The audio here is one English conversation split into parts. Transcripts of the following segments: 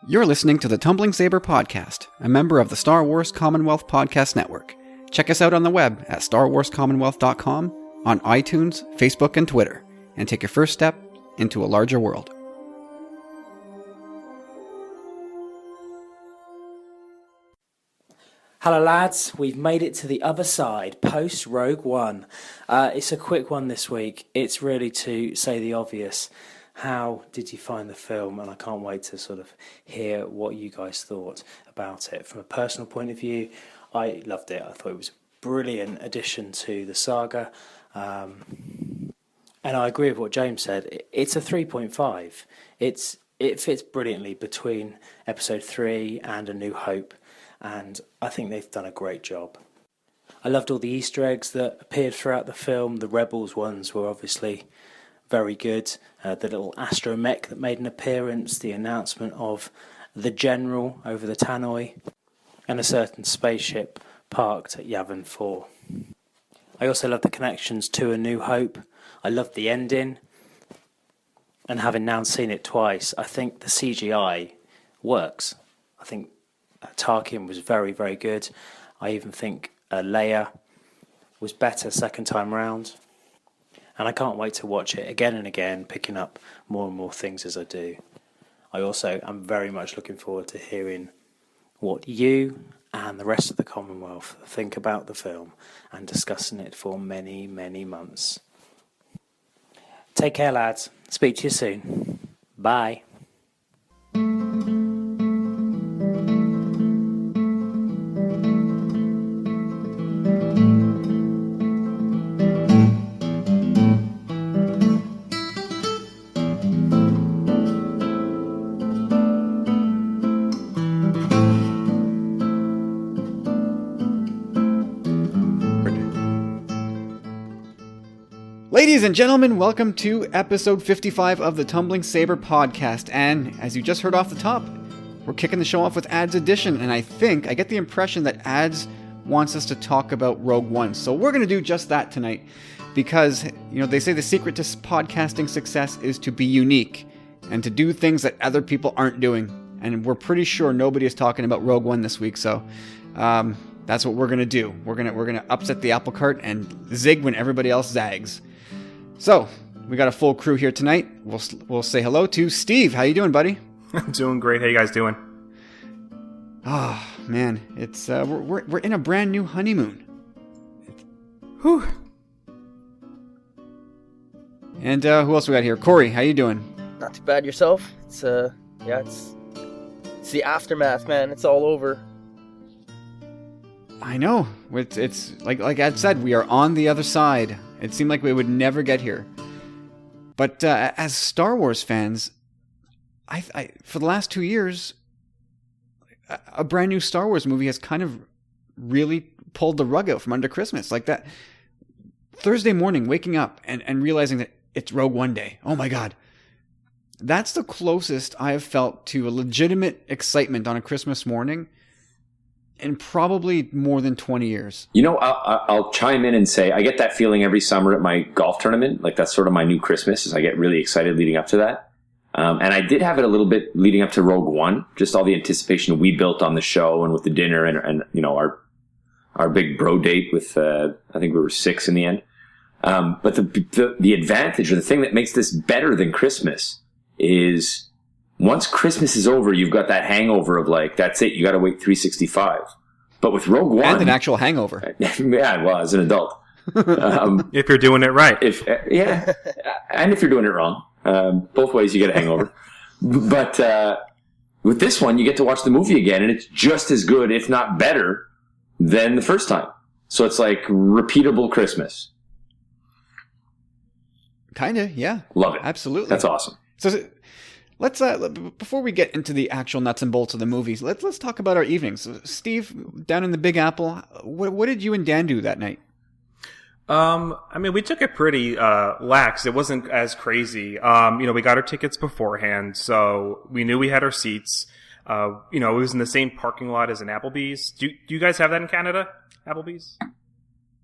You're listening to the Tumbling Saber Podcast, a member of the Star Wars Commonwealth Podcast Network. Check us out on the web at starwarscommonwealth.com, on iTunes, Facebook, and Twitter, and take your first step into a larger world. Hello lads, we've made it to the other side, post Rogue One. It's a quick one this week. It's really to say the obvious. How did you find the film? And I can't wait to sort of hear what you guys thought about it. From a personal point of view, I loved it. I thought it was a brilliant addition to the saga. And I agree with what James said. It's a 3.5. It fits brilliantly between Episode 3 and A New Hope. And I think they've done a great job. I loved all the Easter eggs that appeared throughout the film. The Rebels ones were obviously very good. The little astromech that made an appearance, the announcement of the General over the Tannoy, and a certain spaceship parked at Yavin 4. I also love the connections to A New Hope. I loved the ending, and having now seen it twice, I think the CGI works. I think Tarkin was very, very good. I even think Leia was better second time round. And I can't wait to watch it again and again, picking up more and more things as I do. I also am very much looking forward to hearing what you and the rest of the Commonwealth think about the film and discussing it for many, many months. Take care, lads. Speak to you soon. Bye. Ladies and gentlemen, welcome to episode 55 of the Tumbling Saber Podcast. And as you just heard off the top, we're kicking the show off with Ads Edition. And I get the impression that Ads wants us to talk about Rogue One. So we're going to do just that tonight. Because, they say the secret to podcasting success is to be unique and to do things that other people aren't doing. And we're pretty sure nobody is talking about Rogue One this week. So that's what we're going to do. We're going to upset the apple cart and zig when everybody else zags. So, we got a full crew here tonight. We'll say hello to Steve. How you doing, buddy? I'm doing great. How you guys doing? Oh, man. It's we're in a brand new honeymoon. Whew. And who else we got here? Corey, how you doing? Not too bad yourself. It's the aftermath, man. It's all over. I know. It's like Ed said, we are on the other side. It seemed like we would never get here. But as Star Wars fans, I for the last 2 years, a brand new Star Wars movie has kind of really pulled the rug out from under Christmas. Like that Thursday morning, waking up and realizing that it's Rogue One day. Oh my God. That's the closest I have felt to a legitimate excitement on a Christmas morning in probably more than 20 years. I'll chime in and say I get that feeling every summer at my golf tournament. Like that's sort of my new Christmas, is I get really excited leading up to that. And I did have it a little bit leading up to Rogue One, just all the anticipation we built on the show and with the dinner and our big bro date with, I think we were 6 in the end. But the advantage, or the thing that makes this better than Christmas, is once Christmas is over, you've got that hangover of like, that's it, you got to wait 365. But with Rogue One... And an actual hangover. Yeah, well, as an adult. If you're doing it right. And if you're doing it wrong. Both ways you get a hangover. But with this one, you get to watch the movie again, and it's just as good, if not better, than the first time. So it's like repeatable Christmas. Kind of, yeah. Love it. Absolutely. That's awesome. So let's before we get into the actual nuts and bolts of the movies, let's talk about our evenings. So, Steve, down in the Big Apple, what did you and Dan do that night? We took it pretty lax. It wasn't as crazy. We got our tickets beforehand, so we knew we had our seats. It was in the same parking lot as an Applebee's. Do you guys have that in Canada? Applebee's?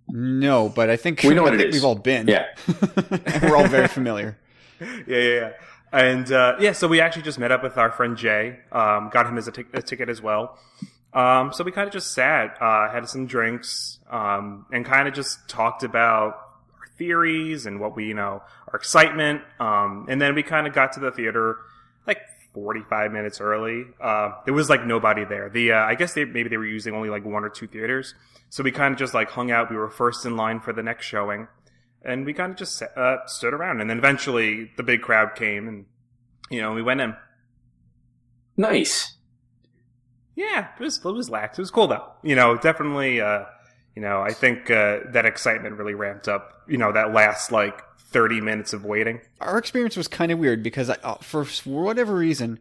No, but I think we know what it is. We've all been. Yeah. And we're all very familiar. Yeah. And so we actually just met up with our friend Jay, got him a ticket as well. So we kind of just sat, had some drinks, and kind of just talked about our theories and what we, our excitement. And then we kind of got to the theater like 45 minutes early. There was like nobody there. I guess maybe they were using only like 1 or 2 theaters. So we kind of just like hung out. We were first in line for the next showing. And we kind of just stood around. And then eventually the big crowd came and, we went in. Nice. Yeah, it was lax. It was cool though. Definitely, I think that excitement really ramped up, that last like 30 minutes of waiting. Our experience was kind of weird because for whatever reason,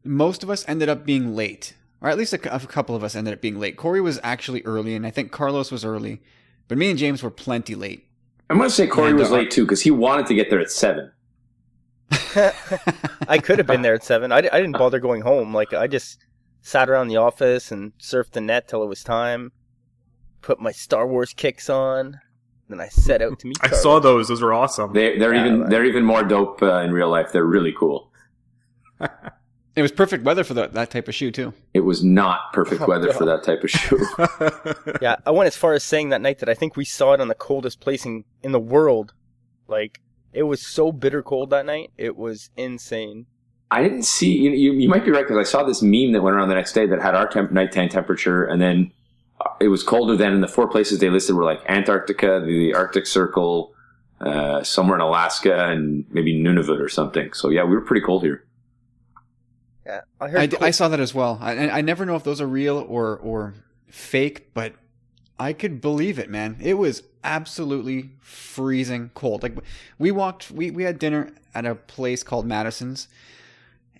most of us ended up being late. Or at least a couple of us ended up being late. Corey was actually early, and I think Carlos was early. But me and James were plenty late. I'm going to say Corey was late too, because he wanted to get there at 7. I could have been there at 7. I didn't bother going home. Like, I just sat around the office and surfed the net till it was time. Put my Star Wars kicks on. Then I set out to meet Carlos. I saw those. Those were awesome. They're even more dope in real life. They're really cool. It was perfect weather for that type of shoe, too. It was not perfect weather for that type of shoe. Yeah, I went as far as saying that night that I think we saw it on the coldest place in the world. Like, it was so bitter cold that night. It was insane. I didn't see... You might be right, because I saw this meme that went around the next day that had our nighttime temperature, and then it was colder then, and the 4 places they listed were like Antarctica, the Arctic Circle, somewhere in Alaska, and maybe Nunavut or something. So, yeah, we were pretty cold here. Yeah, I saw that as well. I never know if those are real or fake, but I could believe it, man. It was absolutely freezing cold. Like we had dinner at a place called Madison's,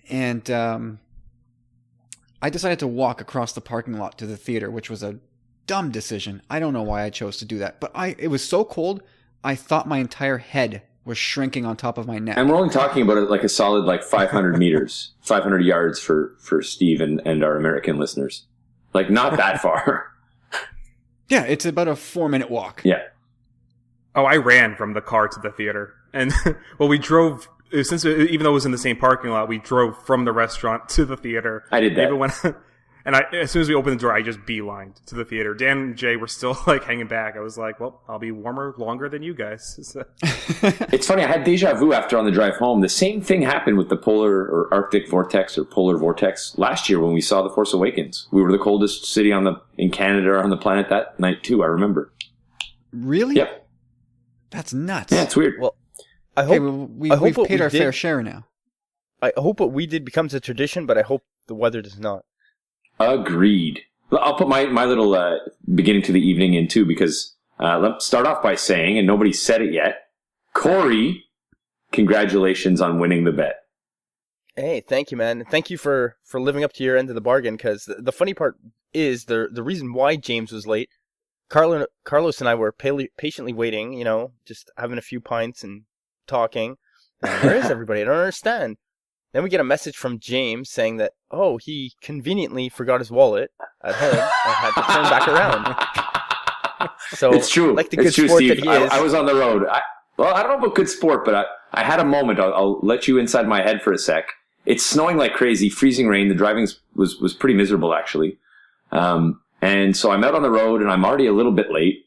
and I decided to walk across the parking lot to the theater, which was a dumb decision. I don't know why I chose to do that, but it was so cold, I thought my entire head was shrinking on top of my neck. And we're only talking about it like a solid 500 meters, 500 yards for Steve and our American listeners. Like, not that far. Yeah, it's about a 4-minute walk. Yeah. Oh, I ran from the car to the theater. And, well, we drove, even though it was in the same parking lot, we drove from the restaurant to the theater. I did that. Even when, as soon as we opened the door, I just beelined to the theater. Dan and Jay were still hanging back. I was like, well, I'll be warmer longer than you guys. So. It's funny, I had deja vu after on the drive home. The same thing happened with the polar or Arctic vortex or polar vortex last year when we saw The Force Awakens. We were the coldest city in Canada or on the planet that night too, I remember. Really? Yep. That's nuts. Yeah, it's weird. Well, I hope we've paid our fair share now. I hope what we did becomes a tradition, but I hope the weather does not. Agreed. I'll put my little beginning to the evening in too, because let's start off by saying, and nobody said it yet, Corey, congratulations on winning the bet. Hey, thank you, man. Thank you for living up to your end of the bargain, because the funny part is the reason why James was late, Carlos and I were patiently waiting, just having a few pints and talking. And where is everybody? I don't understand. Then we get a message from James saying that, he conveniently forgot his wallet at home and had to turn back around. So it's true. Like the it's good true, sport Steve. that he is. I was on the road. I don't know about good sport, but I had a moment. I'll let you inside my head for a sec. It's snowing like crazy, freezing rain. The driving was pretty miserable, actually. And so I'm out on the road, and I'm already a little bit late.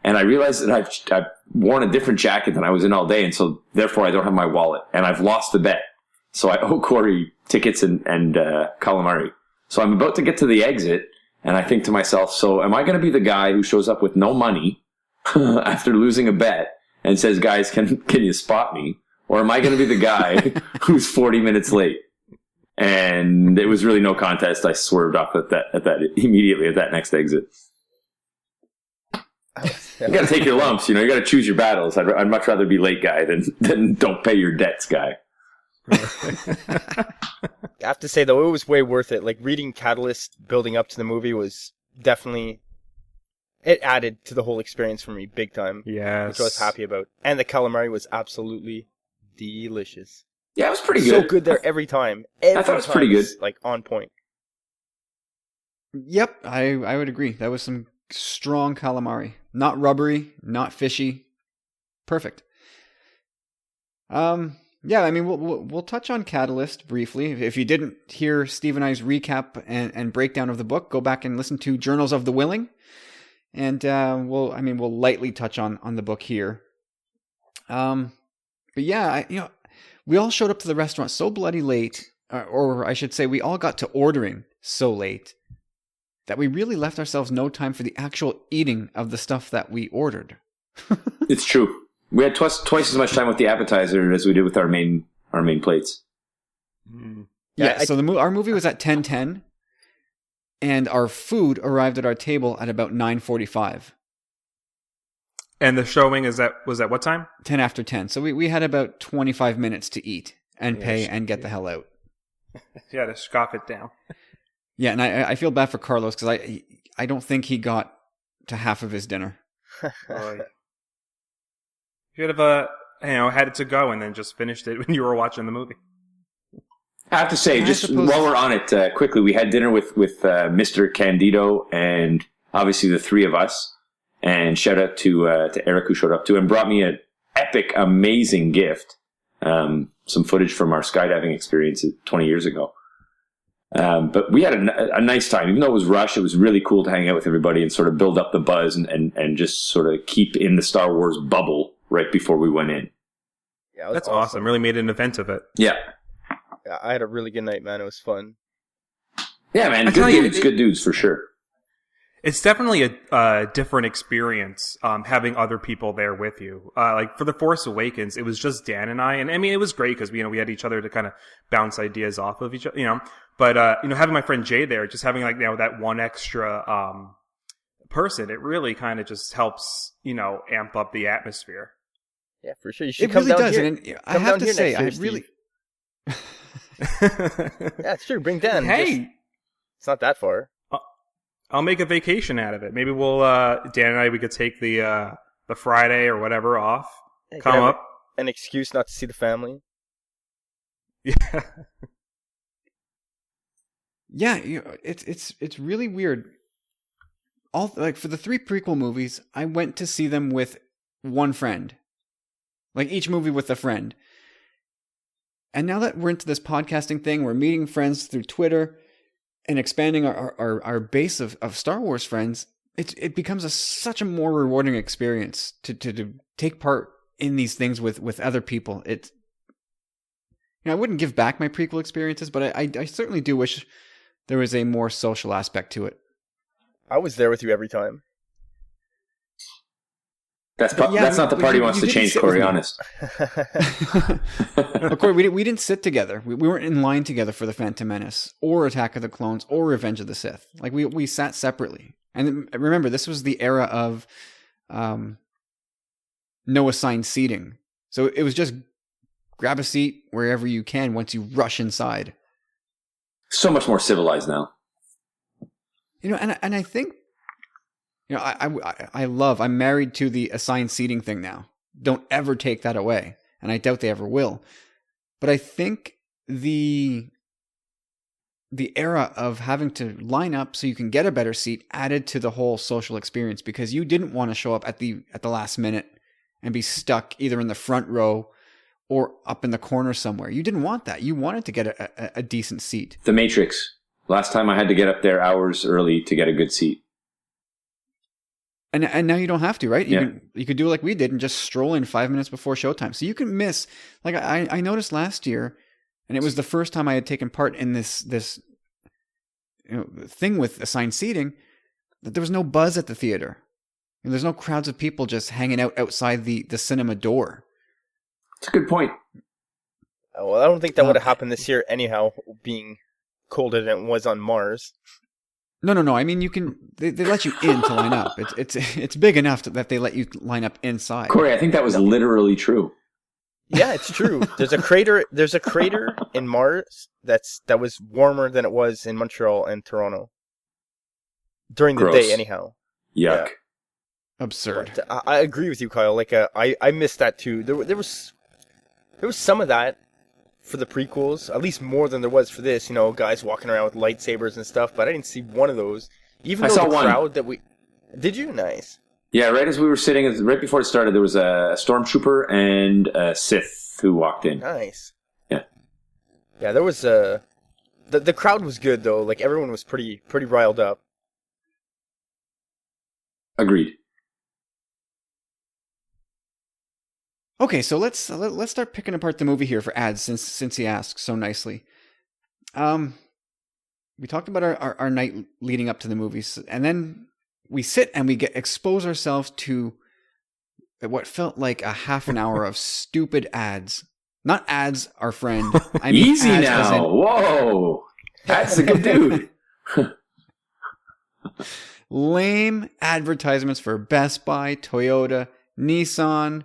And I realized that I've worn a different jacket than I was in all day, and so therefore I don't have my wallet. And I've lost the bet. So I owe Corey tickets and calamari. So I'm about to get to the exit, and I think to myself, so am I going to be the guy who shows up with no money after losing a bet and says, guys, can you spot me? Or am I going to be the guy who's 40 minutes late? And it was really no contest. I swerved off at that immediately at that next exit. You got to take your lumps, you got to choose your battles. I'd much rather be late guy than don't pay your debts guy. I have to say, though, it was way worth it. Like, reading Catalyst building up to the movie was definitely... It added to the whole experience for me big time. Yes. Which I was happy about. And the calamari was absolutely delicious. Yeah, it was pretty good. So good there every time. I thought it was pretty good. Like, on point. Yep, I would agree. That was some strong calamari. Not rubbery, not fishy. Perfect. Yeah, I mean, we'll touch on Catalyst briefly. If you didn't hear Steve and I's recap and breakdown of the book, go back and listen to Journals of the Willing, and we'll lightly touch on the book here. But yeah, we all showed up to the restaurant so bloody late, or I should say, we all got to ordering so late that we really left ourselves no time for the actual eating of the stuff that we ordered. It's true. We had twice as much time with the appetizer as we did with our main plates. Yeah, so our movie was at 10:10, and our food arrived at our table at about 9:45. And the showing was at what time? 10 after 10. So we had about 25 minutes to eat and pay and get the hell out. Yeah, to scoff it down. Yeah, and I feel bad for Carlos because I don't think he got to half of his dinner. You should have had it to go and then just finished it when you were watching the movie. I have to say, while we're on it, quickly, we had dinner with Mr. Candido and obviously the three of us. And shout out to Eric who showed up too and brought me an epic, amazing gift. Some footage from our skydiving experience 20 years ago. But we had a nice time. Even though it was rushed, it was really cool to hang out with everybody and sort of build up the buzz and just sort of keep in the Star Wars bubble right before we went in. Yeah, that's awesome. Really made an event of it. Yeah. Yeah, I had a really good night, man. It was fun. Yeah, man. Good dudes for sure. It's definitely a different experience having other people there with you. Like for The Force Awakens, it was just Dan and I, and I mean it was great because we had each other to kind of bounce ideas off of each other, But having my friend Jay there, just having that one extra person, it really kind of just helps amp up the atmosphere. Yeah, for sure. You should It come really down does, here. and I have to say, I really. Yeah, it's true. Bring Dan. Hey, it's not that far. I'll make a vacation out of it. Maybe we'll Dan and I we could take the Friday or whatever off. Yeah, come up. An excuse not to see the family. Yeah. Yeah, it's really weird. For the 3 prequel movies, I went to see them with one friend. Like each movie with a friend. And now that we're into this podcasting thing, we're meeting friends through Twitter and expanding our base of Star Wars friends, it becomes such a more rewarding experience to take part in these things with other people. I wouldn't give back my prequel experiences, but I certainly do wish there was a more social aspect to it. I was there with you every time. That's not the part he wants to change, Corey, honest. But Corey, we didn't sit together. We weren't in line together for The Phantom Menace or Attack of the Clones or Revenge of the Sith. Like we sat separately. And remember, this was the era of no assigned seating. So it was just grab a seat wherever you can once you rush inside. So much more civilized now. And I think, I'm married to the assigned seating thing now. Don't ever take that away. And I doubt they ever will. But I think the era of having to line up so you can get a better seat added to the whole social experience, because you didn't want to show up at the last minute and be stuck either in the front row or up in the corner somewhere. You didn't want that. You wanted to get a decent seat. The Matrix. Last time I had to get up there hours early to get a good seat. And now you don't have to, right? Yeah. You could do like we did and just stroll in 5 minutes before showtime. So you can miss, like I noticed last year, and it was the first time I had taken part in this thing with assigned seating, that there was no buzz at the theater. And there's no crowds of people just hanging out outside the cinema door. That's a good point. Well, I don't think that would have happened this year anyhow, being colder than it was on Mars. No. I mean, you can. They let you in to line up. It's big enough that they let you line up inside. Corey, I think that was literally true. Yeah, it's true. There's a crater in Mars that was warmer than it was in Montreal and Toronto during the day. Anyhow, Yuck. Yeah. Absurd. But I agree with you, Kyle. Like I missed that too. There was some of that for the prequels, at least more than there was for this. Guys walking around with lightsabers and stuff. But I didn't see one of those. Even though the crowd that we did you nice. Yeah, right as we were sitting, right before it started, there was a stormtrooper and a Sith who walked in. Nice. Yeah. Yeah, there was the crowd was good though. Like everyone was pretty riled up. Agreed. Okay, so let's start picking apart the movie here for ads since he asked so nicely. We talked about our night leading up to the movies, and then we sit and we expose ourselves to what felt like a half an hour of stupid ads. Not ads, our friend. I mean, Easy ads now. Whoa. That's a good dude. Lame advertisements for Best Buy, Toyota, Nissan,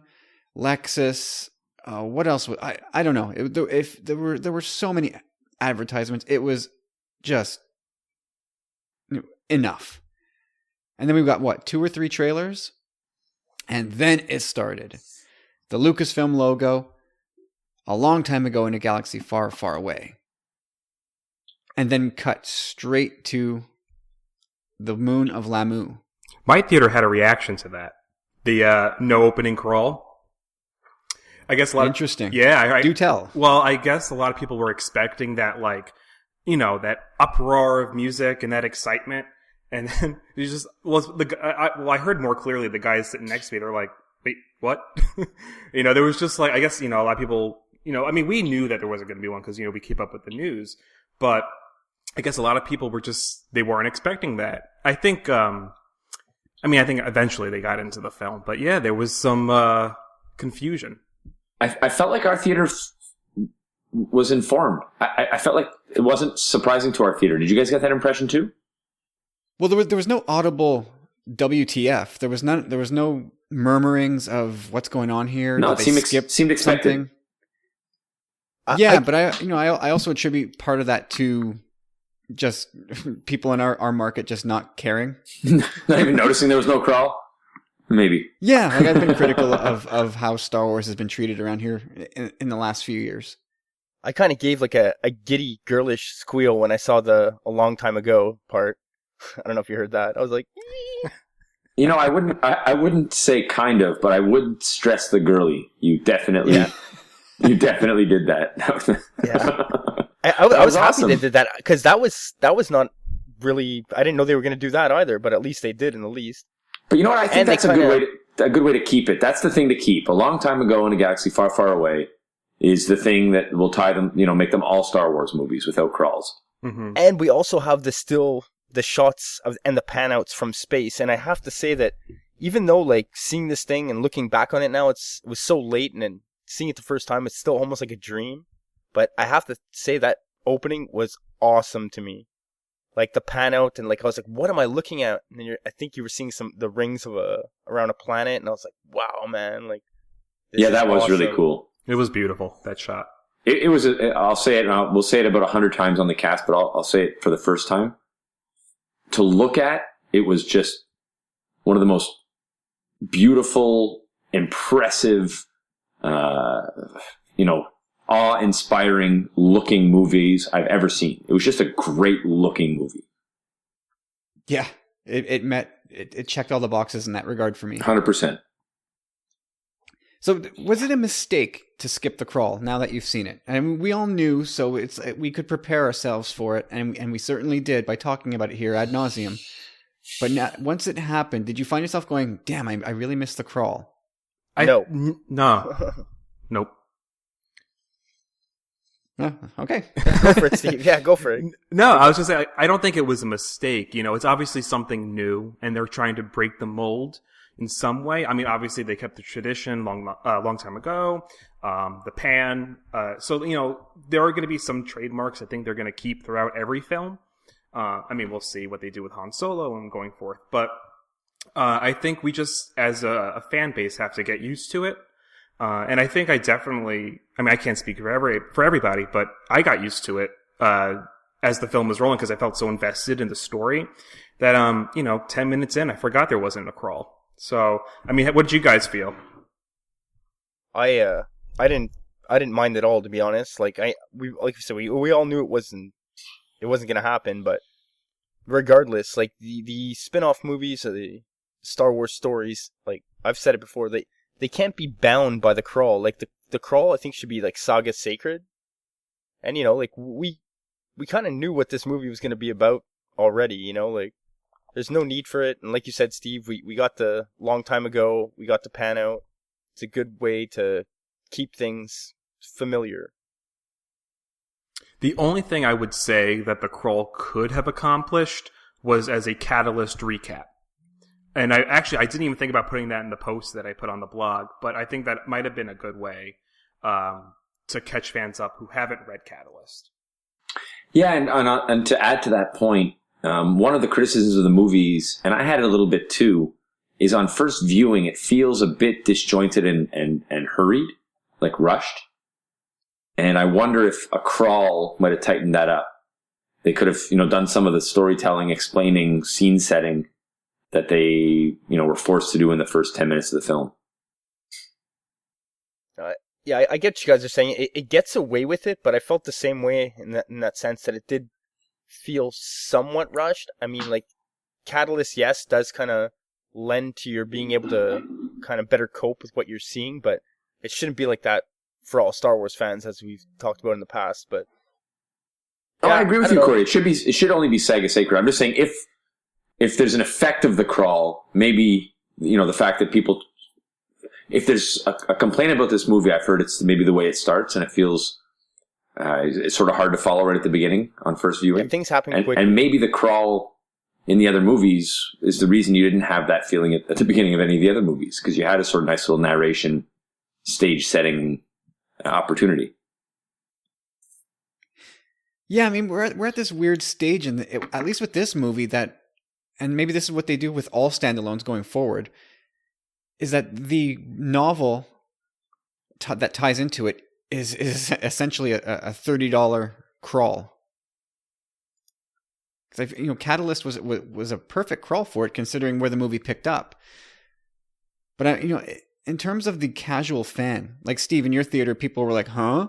Lexus. What else? I don't know. If there were so many advertisements, it was just enough. And then we've got what, 2 or 3 trailers, and then it started. The Lucasfilm logo, a long time ago in a galaxy far, far away, and then cut straight to the moon of Lamu. My theater had a reaction to that. The no opening crawl. I guess a lot. Interesting. Yeah, Do tell. Well, I guess a lot of people were expecting that, like, you know, that uproar of music and that excitement, and then you just I heard more clearly the guys sitting next to me. They're like, "Wait, what?" You know, there was just like, I guess, you know, a lot of people, you know, I mean, we knew that there wasn't going to be one because, you know, we keep up with the news, but I guess a lot of people were just, they weren't expecting that. I think eventually they got into the film, but yeah, there was some confusion. I felt like our theater was informed. I felt like it wasn't surprising to our theater. Did you guys get that impression too? Well, there was no audible WTF. There was no murmurings of what's going on here. No, it seemed expected. Something? But I also attribute part of that to just people in our market just not caring. Not even noticing there was no crawl? Maybe. Yeah, like I've been critical of how Star Wars has been treated around here in the last few years. I kind of gave like a giddy, girlish squeal when I saw the a long time ago part. I don't know if you heard that. I was like, you know, I wouldn't say kind of, but I would stress the girly. You definitely did that. Yeah. I was happy awesome. they did that because that was not really. I didn't know they were going to do that either, but at least they did in the least. But you know what? I think that's a good way to keep it. That's the thing to keep. A long time ago in a galaxy far, far away is the thing that will tie them, you know, make them all Star Wars movies without crawls. Mm-hmm. And we also have the shots and the pan outs from space. And I have to say that even though like seeing this thing and looking back on it now, it was so late, and then seeing it the first time, it's still almost like a dream. But I have to say that opening was awesome to me. Like the pan out, and like I was like, what am I looking at? And then I think you were seeing the rings of around a planet, and I was like, wow, man, like that was awesome. Really cool. It was beautiful, that shot. It was. I'll say it, and we'll say it about 100 times on the cast, but I'll say it for the first time. To look at, it was just one of the most beautiful, impressive, awe-inspiring looking movies I've ever seen. It was just a great looking movie. Yeah, it checked all the boxes in that regard for me. 100%. So was it a mistake to skip the crawl now that you've seen it? And we all knew, so we could prepare ourselves for it, and we certainly did by talking about it here ad nauseum. But now, once it happened, did you find yourself going, damn, I really missed the crawl? No. Nope. Okay. Go for it, Steve. Yeah, go for it. No, I was just saying, I don't think it was a mistake. You know, it's obviously something new, and they're trying to break the mold in some way. I mean, obviously they kept the tradition long time ago. The pan. So, you know, there are going to be some trademarks I think they're going to keep throughout every film. I mean, we'll see what they do with Han Solo and going forth. But I think we just, as a fan base, have to get used to it. And I think I can't speak for everybody, but I got used to it as the film was rolling because I felt so invested in the story that, 10 minutes in, I forgot there wasn't a crawl. So, I mean, what did you guys feel? I didn't mind at all, to be honest. Like you said, we all knew it wasn't going to happen, but regardless, like the spin-off movies, the Star Wars stories, like I've said it before, they can't be bound by the crawl. Like the crawl, I think, should be like saga sacred. And like we kind of knew what this movie was going to be about already. Like there's no need for it. And like you said, Steve, we got the long time ago. We got the pan out. It's a good way to keep things familiar. The only thing I would say that the crawl could have accomplished was as a catalyst recap. And I didn't even think about putting that in the post that I put on the blog, but I think that might have been a good way to catch fans up who haven't read Catalyst. Yeah, and to add to that point, one of the criticisms of the movies, and I had it a little bit too, is on first viewing it feels a bit disjointed and hurried, like rushed. And I wonder if a crawl might have tightened that up. They could have, done some of the storytelling, explaining scene setting that they, were forced to do in the first 10 minutes of the film. Yeah, I get what you guys are saying. It gets away with it, but I felt the same way in that sense that it did feel somewhat rushed. I mean, like, Catalyst, yes, does kind of lend to your being able to kind of better cope with what you're seeing, but it shouldn't be like that for all Star Wars fans, as we've talked about in the past. But yeah, I agree with you, Corey. It should only be saga sacred. I'm just saying if there's an effect of the crawl, maybe the fact that people, if there's a complaint about this movie, I've heard it's maybe the way it starts, and it feels it's sort of hard to follow right at the beginning on first viewing. Yeah, things happen quickly. And maybe the crawl in the other movies is the reason you didn't have that feeling at the beginning of any of the other movies, because you had a sort of nice little narration, stage setting opportunity. Yeah, I mean, we're at this weird stage, at least with this movie, that, and maybe this is what they do with all standalones going forward, is that the novel that ties into it is essentially a $30 crawl. Because Catalyst was a perfect crawl for it, considering where the movie picked up. But in terms of the casual fan, like Steve, in your theater, people were like, "Huh?"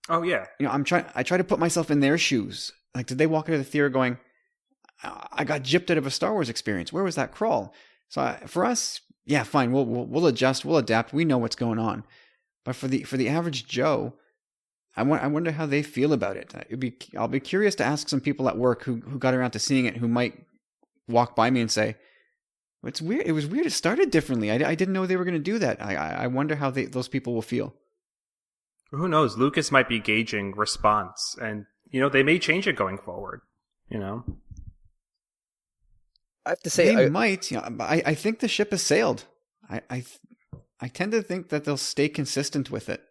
Oh yeah. I try to put myself in their shoes. Like, did they walk into the theater going, "I got gypped out of a Star Wars experience. Where was that crawl?" So for us, yeah, fine. We'll adjust. We'll adapt. We know what's going on. But for the average Joe, I wonder how they feel about it. I'll be curious to ask some people at work who got around to seeing it, who might walk by me and say, "It's weird. It was weird. It started differently. I didn't know they were going to do that." I wonder how those people will feel. Who knows? Lucas might be gauging response, and they may change it going forward. I have to say, they might. I think the ship has sailed. I tend to think that they'll stay consistent with it.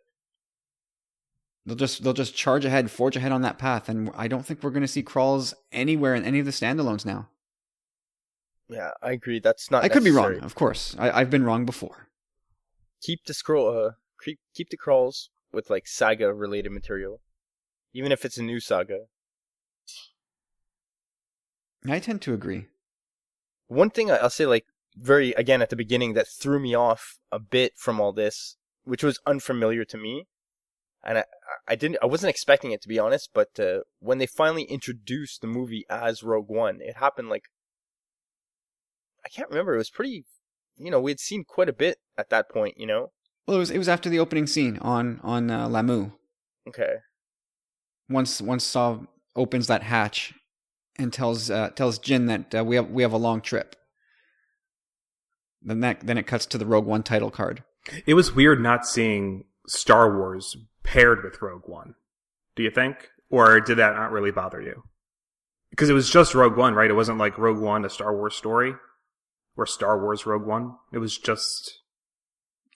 They'll just charge ahead, forge ahead on that path, and I don't think we're going to see crawls anywhere in any of the standalones now. Yeah, I agree. That's not. I could be necessary. wrong, of course. I've been wrong before. Keep the crawls with like saga related material, even if it's a new saga. I tend to agree. One thing I'll say, like, very again at the beginning, that threw me off a bit from all this, which was unfamiliar to me, and I wasn't expecting it, to be honest. But when they finally introduced the movie as Rogue One, it happened like, I can't remember. It was pretty, we had seen quite a bit at that point, Well, it was after the opening scene on Lamu. Okay. Once Saw opens that hatch and tells Jin that we have a long trip. Then it cuts to the Rogue One title card. It was weird not seeing Star Wars paired with Rogue One. Do you think? Or did that not really bother you? Because it was just Rogue One, right? It wasn't like Rogue One, a Star Wars story, or Star Wars Rogue One. It was just...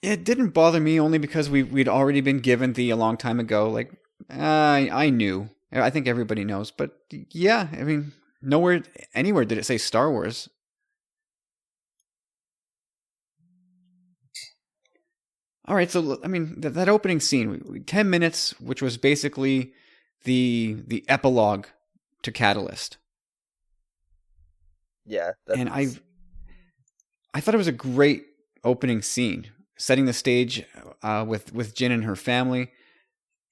It didn't bother me, only because we'd already been given a long time ago. Like, I knew. I think everybody knows. But yeah, I mean, anywhere did it say Star Wars. All right, so I mean that opening scene, 10 minutes, which was basically the epilogue to Catalyst. Yeah, and I thought it was a great opening scene, setting the stage with Jin and her family,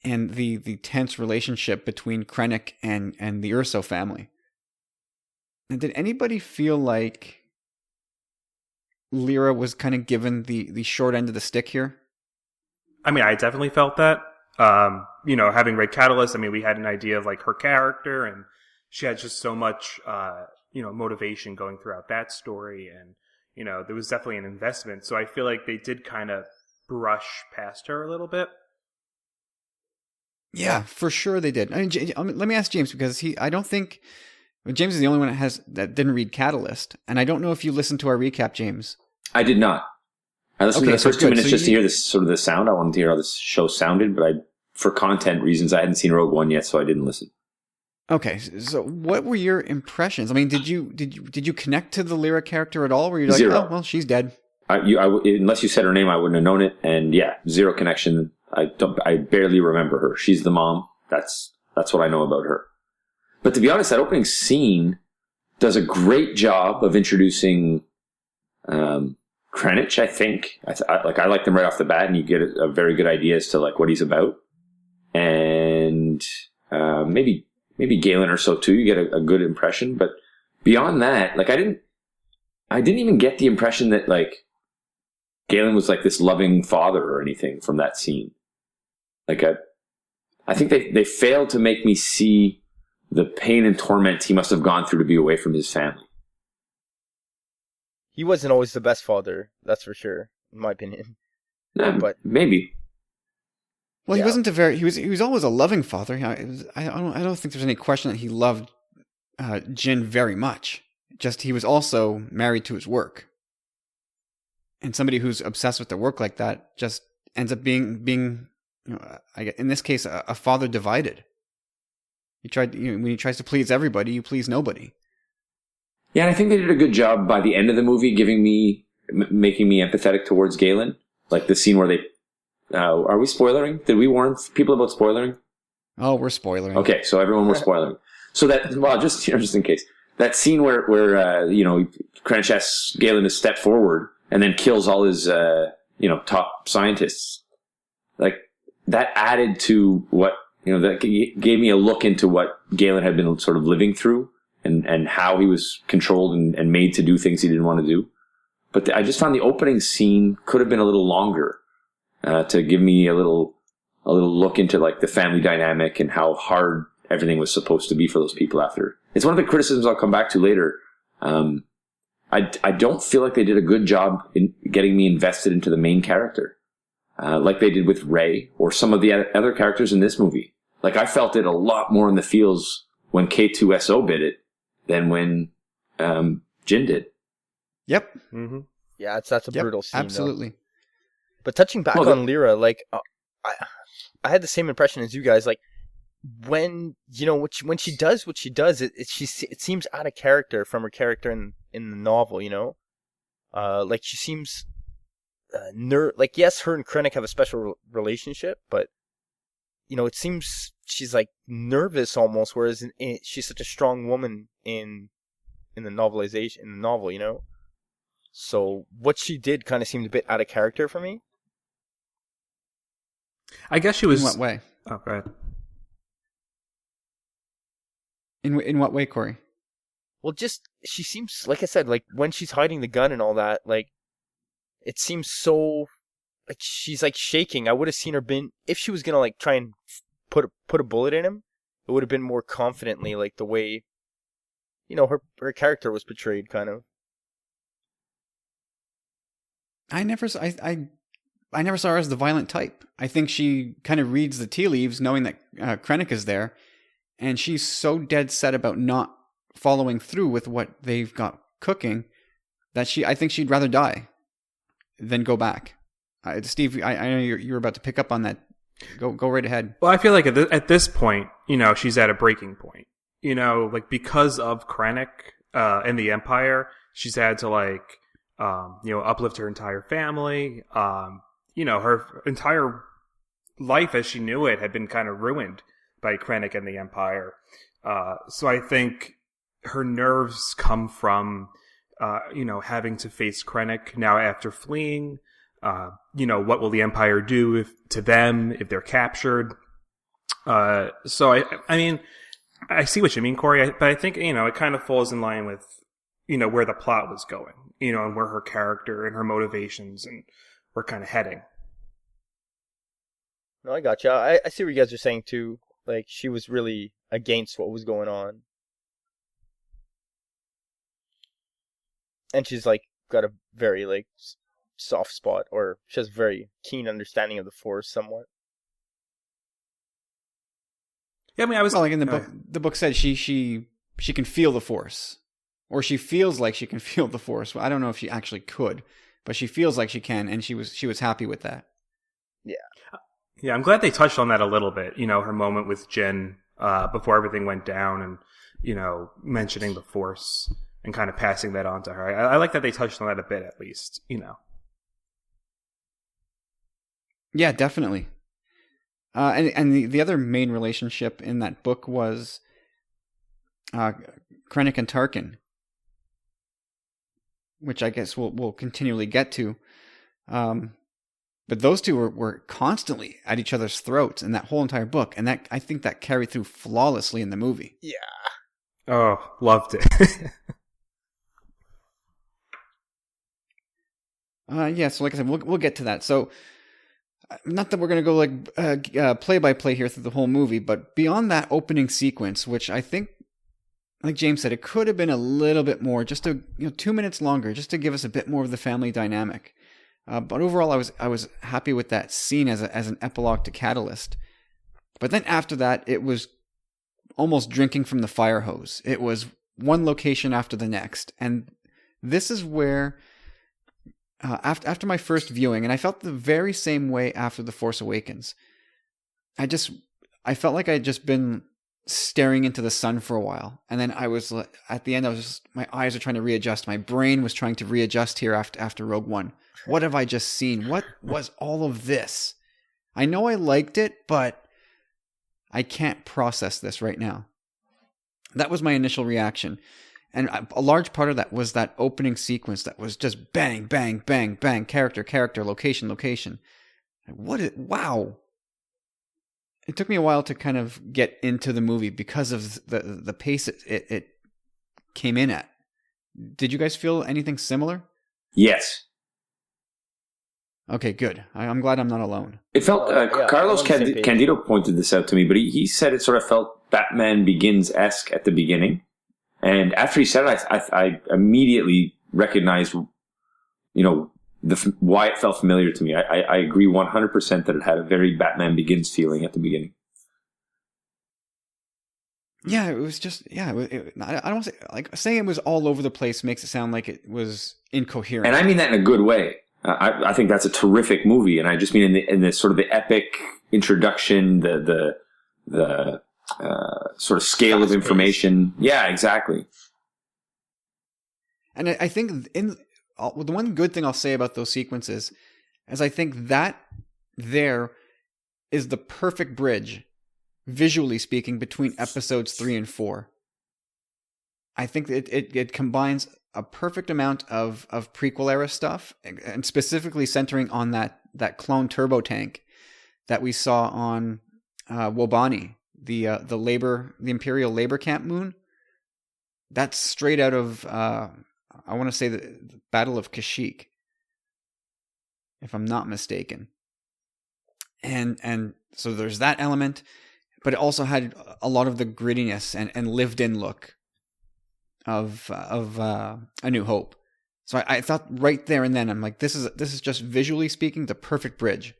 and the tense relationship between Krennic and the Urso family. And did anybody feel like Lyra was kind of given the short end of the stick here? I mean, I definitely felt that. Having read Catalyst, I mean, we had an idea of like her character, and she had just so much, motivation going throughout that story, and there was definitely an investment. So I feel like they did kind of brush past her a little bit. Yeah, for sure they did. I mean, let me ask James, because I don't think James is the only one that didn't read Catalyst, and I don't know if you listened to our recap, James. I did not. I listened to the first 2 minutes So just to hear this sort of the sound. I wanted to hear how this show sounded, but for content reasons, I hadn't seen Rogue One yet, so I didn't listen. Okay, so what were your impressions? I mean, did you connect to the Lyra character at all? Were you like, Zero. oh well, she's dead? Unless you said her name, I wouldn't have known it. And yeah, zero connection. I barely remember her. She's the mom. That's what I know about her. But to be honest, that opening scene does a great job of introducing Krennic, I think. I like them right off the bat, and you get a very good idea as to like what he's about. And maybe Galen or so too. You get a good impression. But beyond that, like I didn't even get the impression that like Galen was like this loving father or anything from that scene. Like I think they failed to make me see the pain and torment he must have gone through to be away from his family. He wasn't always the best father, that's for sure, in my opinion. But maybe. Well, Yeah. he wasn't he was always a loving father. I don't think there's any question that he loved Jin very much. Just he was also married to his work, and somebody who's obsessed with their work like that just ends up being in this case a father divided. When he tries to please everybody, you please nobody. Yeah, and I think they did a good job by the end of the movie making me empathetic towards Galen. Like the scene where they... are we spoilering? Did we warn people about spoilering? Oh, we're spoiling. Okay, so everyone was spoiling. So that... Well, just in case. That scene where Krennic asks Galen to step forward and then kills all his, top scientists. Like, that added to what... that gave me a look into what Galen had been sort of living through. And how he was controlled and made to do things he didn't want to do. But I just found the opening scene could have been a little longer to give me a little look into like the family dynamic and how hard everything was supposed to be for those people after. It's one of the criticisms I'll come back to later. I don't feel like they did a good job in getting me invested into the main character, like they did with Rey or some of the other characters in this movie. Like I felt it a lot more in the feels when K2SO bit it than when Jin did. Yep. Mm-hmm. yeah, that's a brutal scene. Absolutely. Though. But touching back on Lyra, like I had the same impression as you guys. Like when when she does what she does, it seems out of character from her character in the novel. Like she seems like yes, her and Krennic have a special relationship, but it seems she's like nervous almost, whereas she's such a strong woman in the novel. So what she did kind of seemed a bit out of character for me. I guess she was... In what way? Oh, go ahead. In what way, Corey? Well, just she seems, like I said, like when she's hiding the gun and all that, like it seems so like she's like shaking. I would have seen her if she was gonna like try and put a bullet in him, it would have been more confidently, like the way her character was portrayed, kind of. I never saw her as the violent type. I think she kind of reads the tea leaves, knowing that Krennic is there, and she's so dead set about not following through with what they've got cooking that I think she'd rather die than go back. Steve, I know you're about to pick up on that. Go right ahead. Well, I feel like at this point, she's at a breaking point. Like because of Krennic and the Empire, she's had to like, uplift her entire family. Her entire life as she knew it had been kind of ruined by Krennic and the Empire. So I think her nerves come from, having to face Krennic now after fleeing. What will the Empire do to them if they're captured? So I mean, I see what you mean, Corey, but I think, it kind of falls in line with where the plot was going, and where her character and her motivations and were kind of heading. No, I gotcha. I see what you guys are saying too. Like, she was really against what was going on. And she's, like, got a very, like, soft spot, or she has a very keen understanding of the Force somewhat. Yeah, I mean, I was... Well, like in the book said she can feel the Force. Or she feels like she can feel the Force. Well, I don't know if she actually could, but she feels like she can, and she was happy with that. Yeah. Yeah, I'm glad they touched on that a little bit. Her moment with Jin before everything went down, and mentioning the Force and kind of passing that on to her. I like that they touched on that a bit, at least. Yeah, definitely. And the other main relationship in that book was Krennic and Tarkin, which I guess we'll continually get to. But those two were constantly at each other's throats in that whole entire book, and that I think that carried through flawlessly in the movie. Yeah. Oh, loved it. Yeah, so like I said, we'll get to that. So, not that we're going to go like play by play here through the whole movie, but beyond that opening sequence, which I think, like James said, it could have been a little bit more, just 2 minutes longer, just to give us a bit more of the family dynamic. But overall, I was happy with that scene as an epilogue to Catalyst. But then after that, it was almost drinking from the fire hose. It was one location after the next, and this is where after my first viewing, and I felt the very same way after The Force Awakens. I felt like I had just been staring into the sun for a while, and then I was at the end. My eyes are trying to readjust. My brain was trying to readjust here after Rogue One. What have I just seen? What was all of this? I know I liked it, but I can't process this right now. That was my initial reaction. And a large part of that was that opening sequence that was just bang, bang, bang, bang, character, location. Wow. It took me a while to kind of get into the movie because of the pace it came in at. Did you guys feel anything similar? Yes. Okay, good. I'm glad I'm not alone. It felt, Yeah, Carlos I'm on the same page. Candido pointed this out to me, but he said it sort of felt Batman Begins-esque at the beginning. And after he said it, I immediately recognized, why it felt familiar to me. I agree 100% that it had a very Batman Begins feeling at the beginning. Yeah, it was just, I don't want to say, like, saying it was all over the place makes it sound like it was incoherent. And I mean that in a good way. I think that's a terrific movie, and I just mean in the sort of the epic introduction, the sort of scale of information. Yeah, exactly. And I think the one good thing I'll say about those sequences is I think that there is the perfect bridge, visually speaking, between episodes 3 and 4. I think it combines a perfect amount of prequel era stuff, and specifically centering on that clone turbo tank that we saw on Wobani, the Imperial labor camp moon. That's straight out of I want to say the Battle of Kashyyyk, if I'm not mistaken. And so there's that element, but it also had a lot of the grittiness and lived in look of A New Hope. So I thought right there and then, I'm like, this is just visually speaking the perfect bridge.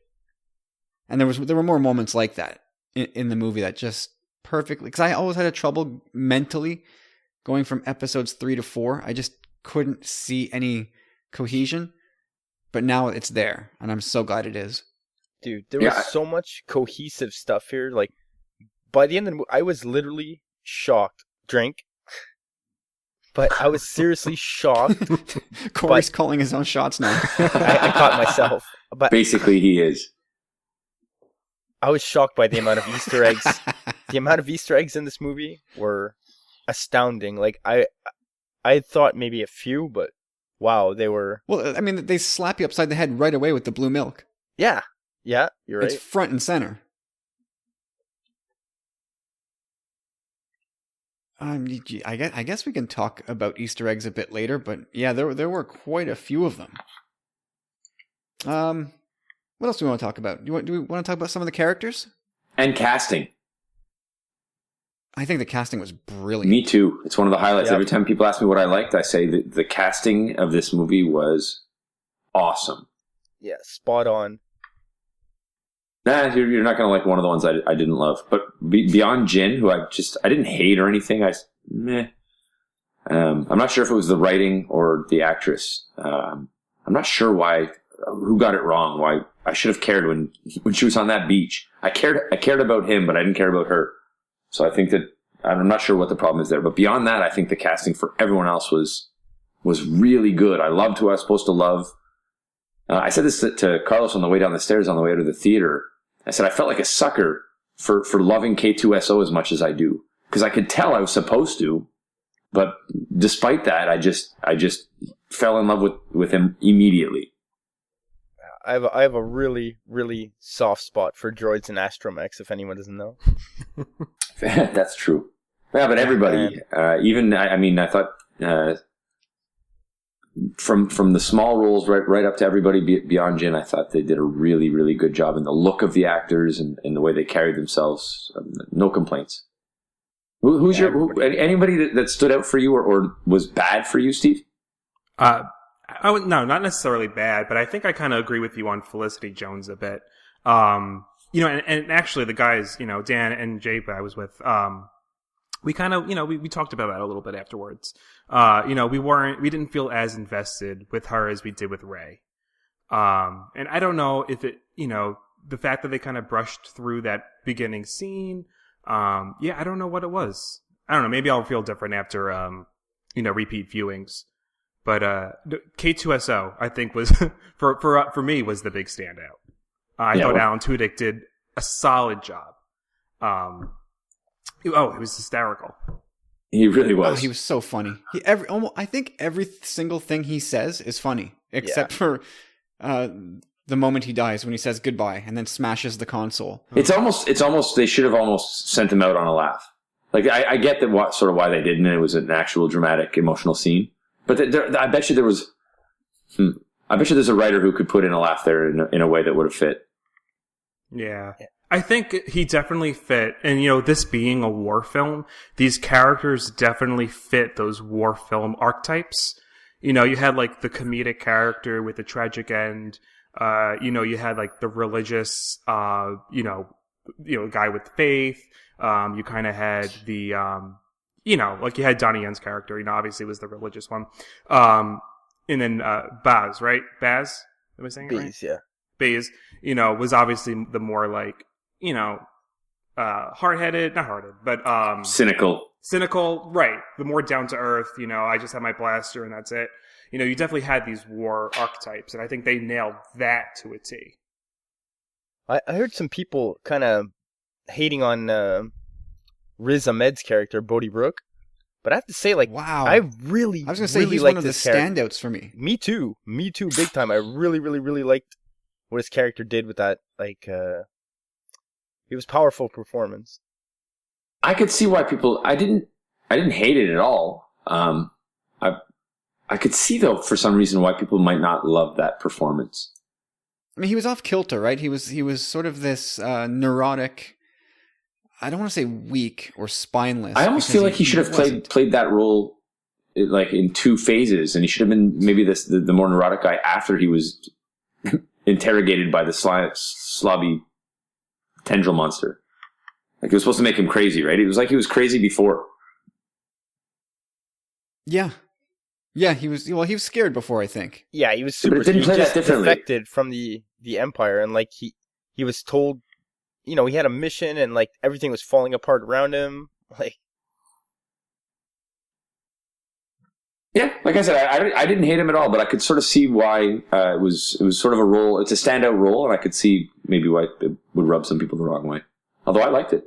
And there were more moments like that in the movie that just perfectly, because I always had a trouble mentally going from episodes 3 to 4. I just couldn't see any cohesion, but now it's there, and I'm so glad it is. Dude, there was so much cohesive stuff here. Like, by the end of the movie, I was literally shocked. But I was seriously shocked. Corey's calling his own shots now. I caught myself. But Basically, he is. I was shocked by the amount of Easter eggs. The amount of Easter eggs in this movie were astounding. Like, I thought maybe a few, but wow, they were... Well, I mean, they slap you upside the head right away with the blue milk. Yeah, you're right. It's front and center. I guess we can talk about Easter eggs a bit later, but yeah, there were quite a few of them. What else do we want to talk about? Do we want to talk about some of the characters? And casting. I think the casting was brilliant. Me too. It's one of the highlights. Yep. Every time people ask me what I liked, I say that the casting of this movie was awesome. Yeah, spot on. Nah, you're not going to like one of the ones I didn't love. But beyond Jin, who I didn't hate or anything, meh. I'm not sure if it was the writing or the actress. I'm not sure who got it wrong. Why I should have cared when she was on that beach. I cared about him, but I didn't care about her. So I think that I'm not sure what the problem is there. But beyond that, I think the casting for everyone else was really good. I loved who I was supposed to love. I said this to Carlos on the way down the stairs on the way out of the theater. I said I felt like a sucker for loving K2SO as much as I do, because I could tell I was supposed to, but despite that, I just fell in love with him immediately. I have a really, really soft spot for droids and astromechs, if anyone doesn't know. That's true. Yeah, but everybody, I thought from the small roles right up to everybody beyond Jin, I thought they did a really, really good job in the look of the actors and the way they carried themselves. No complaints. Who's anybody that stood out for you or was bad for you, Steve? No, not necessarily bad, but I think I kind of agree with you on Felicity Jones a bit. And actually the guys, Dan and Jake I was with, we kind of, we talked about that a little bit afterwards. We didn't feel as invested with her as we did with Rey. And I don't know if it, the fact that they kind of brushed through that beginning scene, I don't know what it was. I don't know, maybe I'll feel different after, repeat viewings. But K2SO, I think, was for me was the big standout. I thought Alan Tudyk did a solid job. It was hysterical. He really was. Oh, he was so funny. I think every single thing he says is funny, except for the moment he dies when he says goodbye and then smashes the console. It's almost they should have almost sent him out on a laugh. Like I get that why they didn't. It was an actual dramatic, emotional scene. But I bet you there was. I bet you there's a writer who could put in a laugh there in a way that would have fit. Yeah. I think he definitely fit. And, this being a war film, these characters definitely fit those war film archetypes. You had like the comedic character with the tragic end. You had like the religious, guy with faith. You kind of had the, like you had Donnie Yen's character, obviously was the religious one. And then Baz, right? Baz? Am I saying it right? Bees, yeah. Baze, was obviously the more like, hard-headed, not hard-headed, but cynical, right? The more down to earth, I just have my blaster and that's it. You definitely had these war archetypes, and I think they nailed that to a T. I heard some people kind of hating on Riz Ahmed's character, Bodhi Brooke, but I have to say, wow, I was going to say really he's one of the character. standouts for me. Me too, big time. I really, really, really liked what his character did with that. It was powerful performance. I could see why people. I didn't hate it at all. I could see though for some reason why people might not love that performance. I mean, he was off kilter, right? He was sort of this neurotic. I don't want to say weak or spineless. I almost feel like he should have played that role like in two phases, and he should have been maybe the more neurotic guy after he was interrogated by the slobby tendril monster. Like it was supposed to make him crazy, right? It was like he was crazy before. Yeah, he was scared before, I think. Yeah, he was super. But it didn't play that differently. Defected from the Empire, and he was told, he had a mission, and everything was falling apart around him. Yeah, like I said, I didn't hate him at all, but I could sort of see why it was sort of a role. It's a standout role, and I could see maybe why it would rub some people the wrong way. Although I liked it.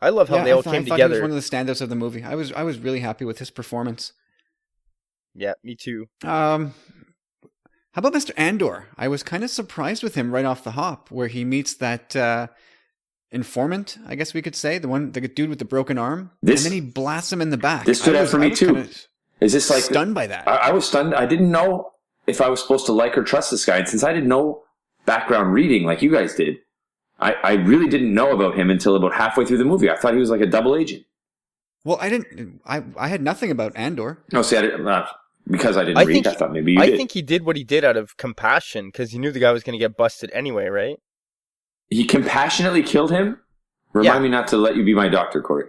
I love how they all came together. He was one of the standouts of the movie. I was really happy with his performance. Yeah, me too. How about Mr. Andor? I was kind of surprised with him right off the hop, where he meets that informant, I guess we could say, the dude with the broken arm, This- and then he blasts him in the back. This stood out for me too. Is this like stunned by that? I was stunned. I didn't know if I was supposed to like or trust this guy. And since I didn't know background reading like you guys did, I really didn't know about him until about halfway through the movie. I thought he was like a double agent. Well, I didn't. I had nothing about Andor. No, see, because I didn't read. I thought maybe you did. I think he did what he did out of compassion because he knew the guy was going to get busted anyway, right? He compassionately killed him. Remind me not to let you be my doctor, Corey.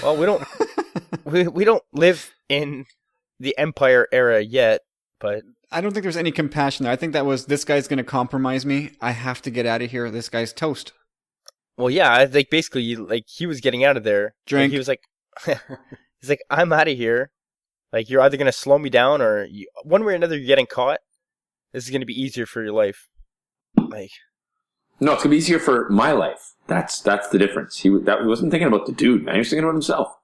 Well, we don't we don't live in the Empire era yet, but I don't think there's any compassion there. I think that was, this guy's going to compromise me. I have to get out of here. This guy's toast. well, yeah, I think basically like he was getting out of there. Drink. Like, he was like, he's like, I'm out of here. Like you're either going to slow me down or one way or another you're getting caught. This is going to be easier for your life. Like, No, it's gonna be easier for my life. That's the difference. He wasn't thinking about the dude, man. He was thinking about himself.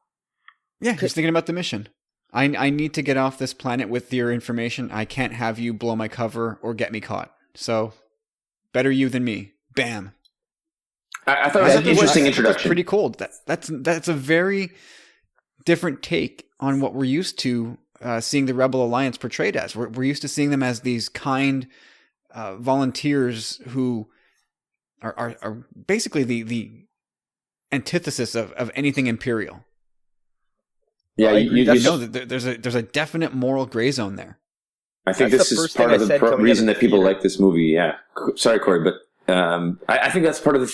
Yeah, he's thinking about the mission. I need to get off this planet with your information. I can't have you blow my cover or get me caught. So, better you than me. Bam. I thought it was an interesting introduction. That's pretty cold. That's a very different take on what we're used to seeing the Rebel Alliance portrayed as. We're used to seeing them as these kind volunteers who are basically the antithesis of anything Imperial. Yeah, you know that there's a definite moral gray zone there. I think That's this the is first part thing of I said the coming reason out of that the people theater. like this movie. Yeah, sorry, Corey, but I think that's part of the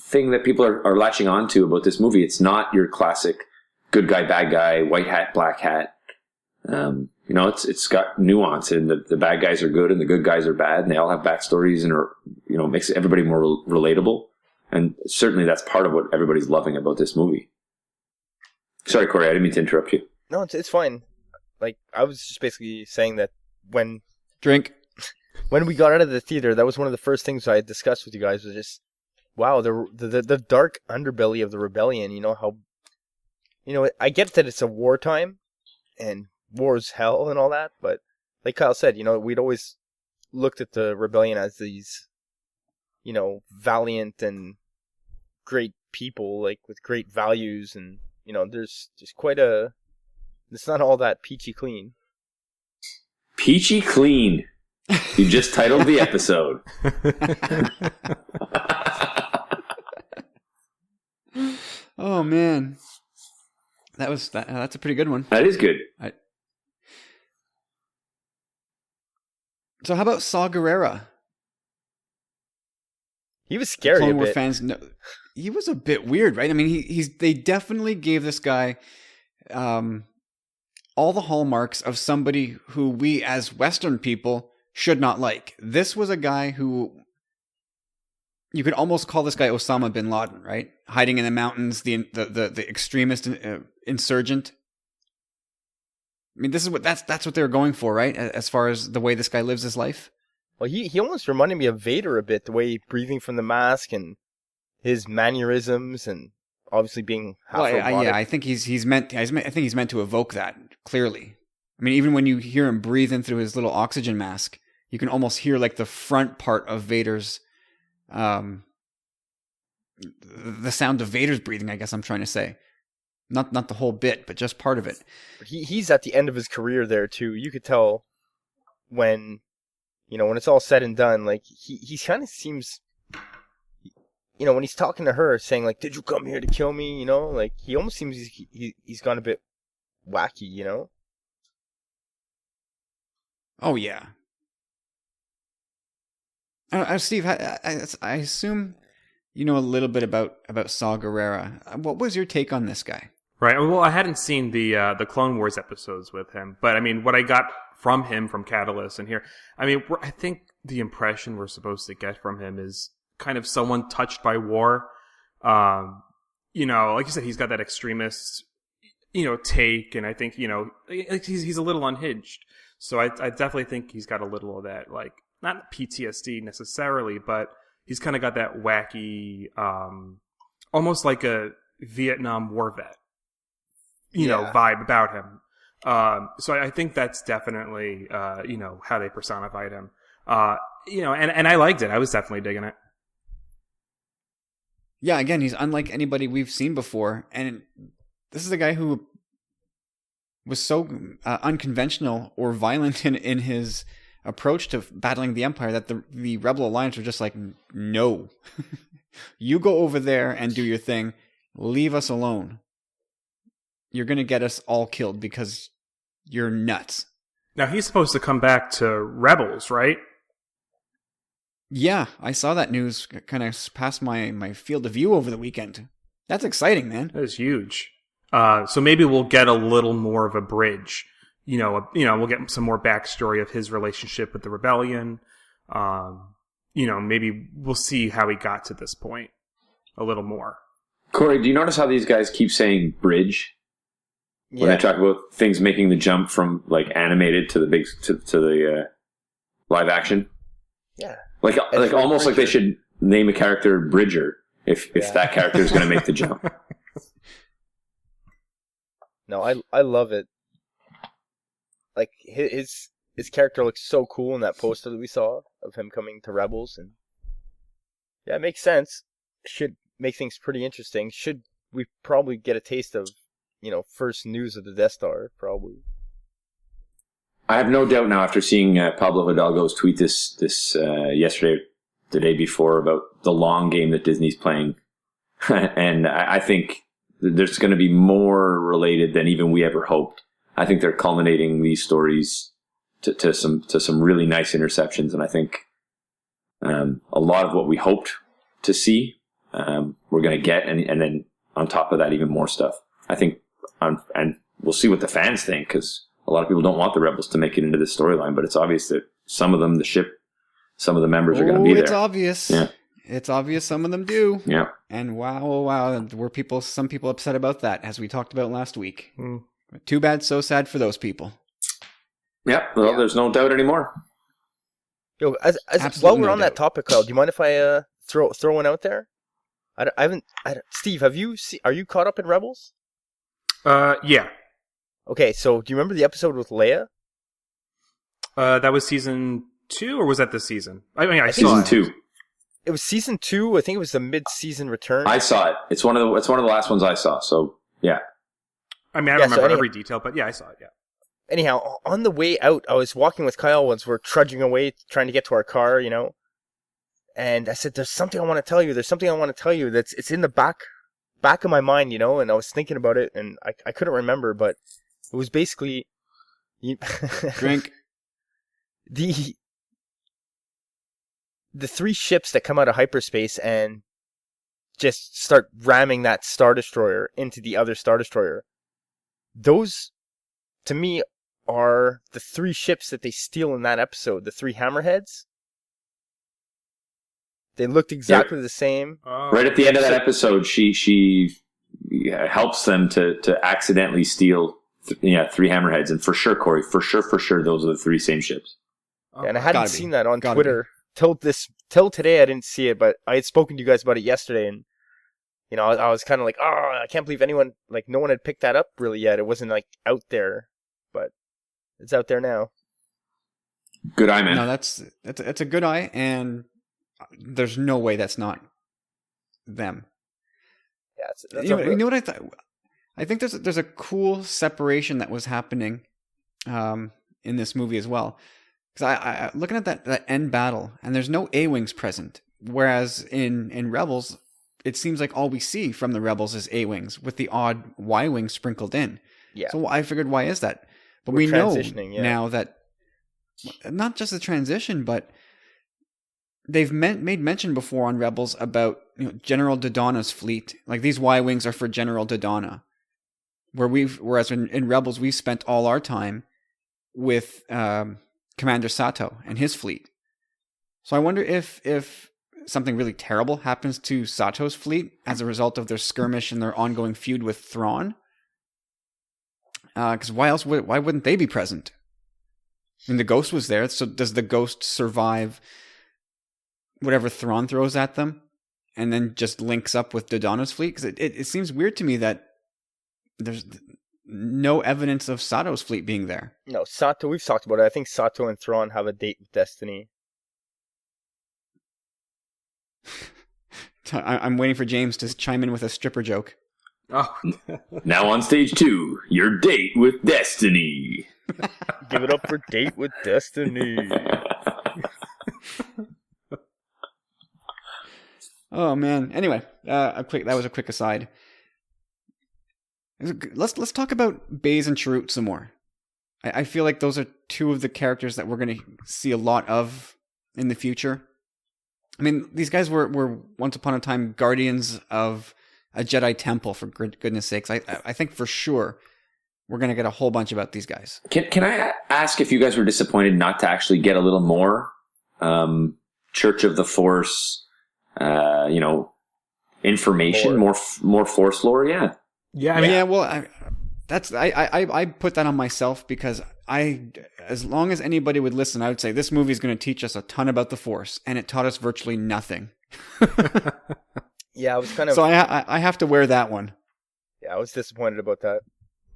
thing that people are latching onto about this movie. It's not your classic good guy, bad guy, white hat, black hat. It's got nuance, and the bad guys are good and the good guys are bad, and they all have backstories and are, makes everybody more relatable. And certainly that's part of what everybody's loving about this movie. Sorry, Corey, I didn't mean to interrupt you. no, it's fine. Like I was just basically saying that when we got out of the theater, that was one of the first things I had discussed with you guys. Was just, wow, the dark underbelly of the rebellion. I get that it's a wartime, and war's hell and all that, but like Kyle said, we'd always looked at the rebellion as these, valiant and great people, like with great values, and there's quite it's not all that peachy clean. Peachy Clean. You just titled the episode. Oh man, that's a pretty good one. That is good. So how about Saw Gerrera? He was scary Clone a War bit. fans know he was a bit weird, right? I mean, they definitely gave this guy all the hallmarks of somebody who we as Western people should not like. This was a guy who you could almost call this guy Osama bin Laden, right? Hiding in the mountains, the extremist insurgent. I mean, that's what they were going for, right? As far as the way this guy lives his life. Well, he almost reminded me of Vader a bit, the way he breathing from the mask and his mannerisms, and obviously being half robotic. I think he's meant to evoke that clearly. I mean, even when you hear him breathing through his little oxygen mask, you can almost hear like the front part of Vader's, the sound of Vader's breathing. I guess I'm trying to say, not the whole bit, but just part of it. He's at the end of his career there too. You could tell when it's all said and done, like he kind of seems, when he's talking to her, saying like, "Did you come here to kill me?" Like he almost seems he's gone a bit wacky, Oh yeah. Steve, I assume you know a little bit about Saw Gerrera. What was your take on this guy? Right. Well, I hadn't seen the Clone Wars episodes with him, but I mean, what I got from him from Catalyst and here, I mean, I think the impression we're supposed to get from him is kind of someone touched by war. Like you said, he's got that extremist, take, and I think he's a little unhinged. So I definitely think he's got a little of that, like not PTSD necessarily, but he's kind of got that wacky, almost like a Vietnam War vet. Vibe about him. So I think that's definitely, how they personified him. And I liked it. I was definitely digging it. yeah, again, he's unlike anybody we've seen before, and this is a guy who was so unconventional or violent in his approach to battling the Empire that the Rebel Alliance were just like, no, you go over there and do your thing, leave us alone. You're gonna get us all killed because you're nuts. Now he's supposed to come back to Rebels, right? Yeah, I saw that news kind of pass my field of view over the weekend. That's exciting, man. That is huge. So maybe we'll get a little more of a bridge. We'll get some more backstory of his relationship with the rebellion. Maybe we'll see how he got to this point a little more. Corey, do you notice how these guys keep saying bridge when they talk about things making the jump from like animated to the big to the live action? Yeah. Like almost like they should name a character Bridger if that character is going to make the jump. No, I love it. Like his character looks so cool in that poster that we saw of him coming to Rebels, and yeah, it makes sense. Should make things pretty interesting. Should we probably get a taste of, first news of the Death Star? Probably. I have no doubt now after seeing Pablo Hidalgo's tweet this yesterday, the day before, about the long game that Disney's playing. And I think there's going to be more related than even we ever hoped. I think they're culminating these stories to some really nice interceptions. And I think a lot of what we hoped to see, we're going to get. And then on top of that, even more stuff. I think, and we'll see what the fans think, because a lot of people don't want the Rebels to make it into this storyline, but it's obvious that some of them, the ship, some of the members are going to be there. It's obvious. Yeah. It's obvious some of them do. Yeah. And wow, were some people upset about that, as we talked about last week. Mm. Too bad, so sad for those people. Yeah, well, there's no doubt anymore. Yo, while we're on that topic, Kyle, do you mind if I throw one out there? I haven't. Steve, are you caught up in Rebels? Yeah. Okay, so do you remember the episode with Leia? That was season 2, or was that this season? I mean, I Season saw it. 2. It was season 2. I think it was the mid-season return. I saw it. It's one of the last ones I saw. So yeah. I mean, I don't remember every detail, but yeah, I saw it. Yeah. Anyhow, on the way out, I was walking with Kyle once. We're trudging away, trying to get to our car, And I said, "There's something I want to tell you. There's something I want to tell you. It's in the back of my mind, And I was thinking about it, and I couldn't remember, but it was basically Drink. the 3 ships that come out of hyperspace and just start ramming that Star Destroyer into the other Star Destroyer. Those, to me, are the 3 ships that they steal in that episode. The 3 hammerheads. They looked exactly the same. Right at the end of that episode, she helps them to accidentally steal 3 hammerheads, and for sure, Corey, for sure, those are the 3 same ships. And I hadn't seen that on Twitter till today. I didn't see it, but I had spoken to you guys about it yesterday, and I was kind of like, I can't believe no one had picked that up really yet. It wasn't out there, but it's out there now. Good eye, man. No, that's a good eye, and there's no way that's not them. Yeah, that's you know what I thought? I think there's a cool separation that was happening in this movie as well. Because I looking at that end battle, and there's no A-Wings present, whereas in Rebels, it seems like all we see from the Rebels is A-Wings, with the odd Y-Wing sprinkled in. Yeah. So I figured, why is that? But We're we know transitioning, now that not just the transition, but they've made mention before on Rebels about General Dodonna's fleet. Like, these Y-Wings are for General Dodonna, whereas in Rebels we've spent all our time with Commander Sato and his fleet. So I wonder if something really terrible happens to Sato's fleet as a result of their skirmish and their ongoing feud with Thrawn. Because why wouldn't they be present? I mean, the Ghost was there, so does the Ghost survive whatever Thrawn throws at them, and then just links up with Dodonna's fleet? Because it seems weird to me that there's no evidence of Sato's fleet being there. No, Sato, we've talked about it. I think Sato and Thrawn have a date with Destiny. I'm waiting for James to chime in with a stripper joke. Oh, Now on stage 2, your date with destiny. Give it up for Date with Destiny. Oh man. Anyway, that was a quick aside. Let's talk about Baze and Chirrut some more. I feel like those are two of the characters that we're going to see a lot of in the future. I mean, these guys were once upon a time guardians of a Jedi temple, for goodness sakes. I think for sure we're going to get a whole bunch about these guys. Can I ask if you guys were disappointed not to actually get a little more Church of the Force, information, more Force lore? Yeah. yeah. I mean, Well, I put that on myself because as long as anybody would listen, I would say this movie is going to teach us a ton about the Force, and it taught us virtually nothing. Yeah, I was kind of. So I have to wear that one. Yeah, I was disappointed about that.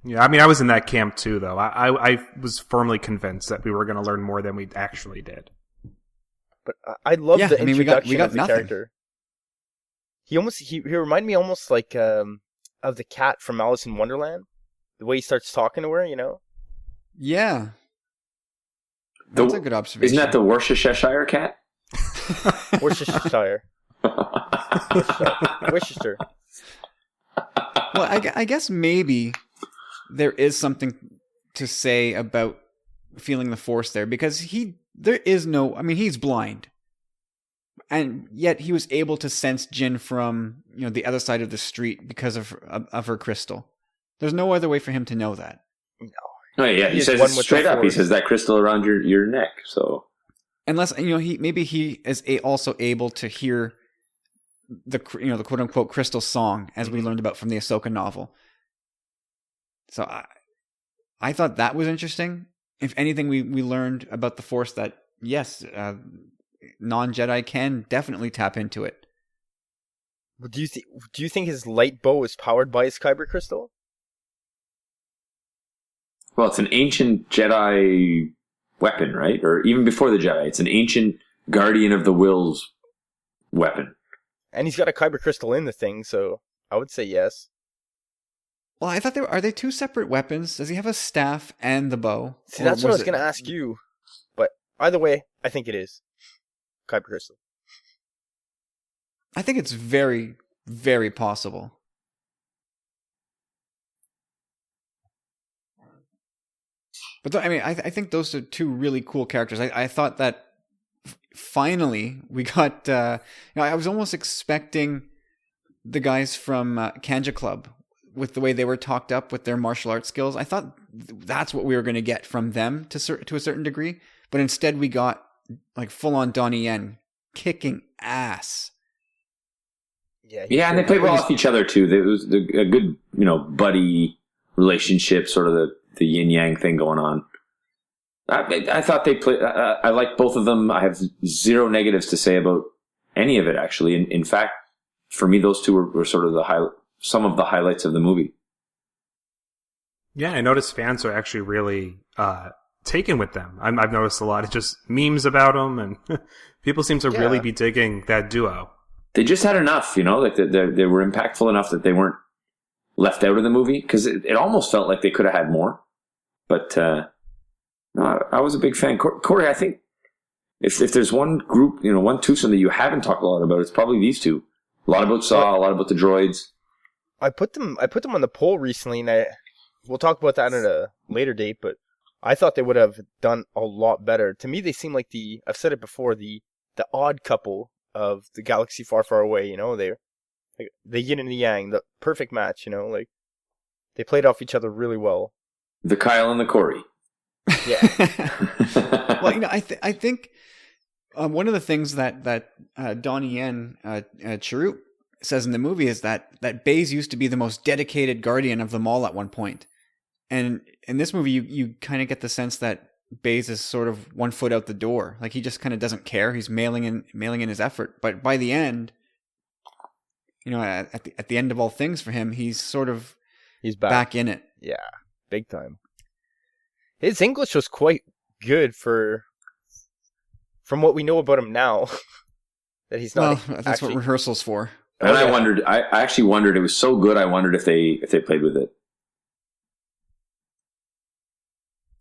yeah. I mean, I was in that camp too, though. I was firmly convinced that we were going to learn more than we actually did. But I love the introduction we got of the nothing. character. He reminded me almost like of the cat from Alice in Wonderland. The way he starts talking to her, Yeah. That's a good observation. Isn't that the Worcestershire cat? Worcestershire. Worcester. Well, I guess maybe there is something to say about feeling the Force there, because he's blind. And yet he was able to sense Jyn from, the other side of the street because of her crystal. There's no other way for him to know that. Oh yeah, he says it straight up. He says that crystal around your neck. So unless he is also able to hear the quote unquote crystal song, as we learned about from the Ahsoka novel. So I thought that was interesting. If anything, we learned about the Force that yes, non-Jedi can definitely tap into it. Do you think his light bow is powered by his kyber crystal? well, it's an ancient Jedi weapon, right? Or even before the Jedi, it's an ancient Guardian of the Wills weapon. And he's got a kyber crystal in the thing, so I would say yes. Well, I thought are they two separate weapons? Does he have a staff and the bow? See, Or that's what I was it- going to ask you. But either way, I think it is kyber crystal. I think it's very, very possible. But I think those are two really cool characters. I thought that finally we got. I was almost expecting the guys from Kanja Club, with the way they were talked up with their martial arts skills. I thought that's what we were going to get from them to a certain degree, but instead we got like full on Donnie Yen kicking ass. Yeah, and they played well off each other too. It was a good, buddy relationship, sort of the yin yang thing going on. I thought they played. I like both of them. I have zero negatives to say about any of it, actually. In fact, for me, those two were sort of some of the highlights of the movie. Yeah, I noticed fans are actually really taken with them. I've noticed a lot of just memes about them, and people seem to really be digging that duo. They just had enough, like they were impactful enough that they weren't left out of the movie, because it almost felt like they could have had more. But no, I was a big fan. Corey, I think if there's one group, one twosome that you haven't talked a lot about, it's probably these two. A lot about Saw, a lot about the droids. I put them on the poll recently, and we'll talk about that at a later date, but I thought they would have done a lot better. To me, they seem like I've said it before, the odd couple of the galaxy far, far away. They're like the yin and the yang, the perfect match. Like they played off each other really well. The Kyle and the Corey. Yeah. Well, I think one of the things that Donnie Yen Chirrut says in the movie is that Baze used to be the most dedicated guardian of them all at one point. And in this movie, you kind of get the sense that Baze is sort of 1 foot out the door. Like he just kind of doesn't care. He's mailing in his effort. But by the end, at the end of all things for him, he's sort of He's back in it. Yeah, big time. His English was quite good from what we know about him now. That he's not. Well, that's what rehearsal's for. And I wondered. I actually wondered. It was so good. I wondered if they played with it.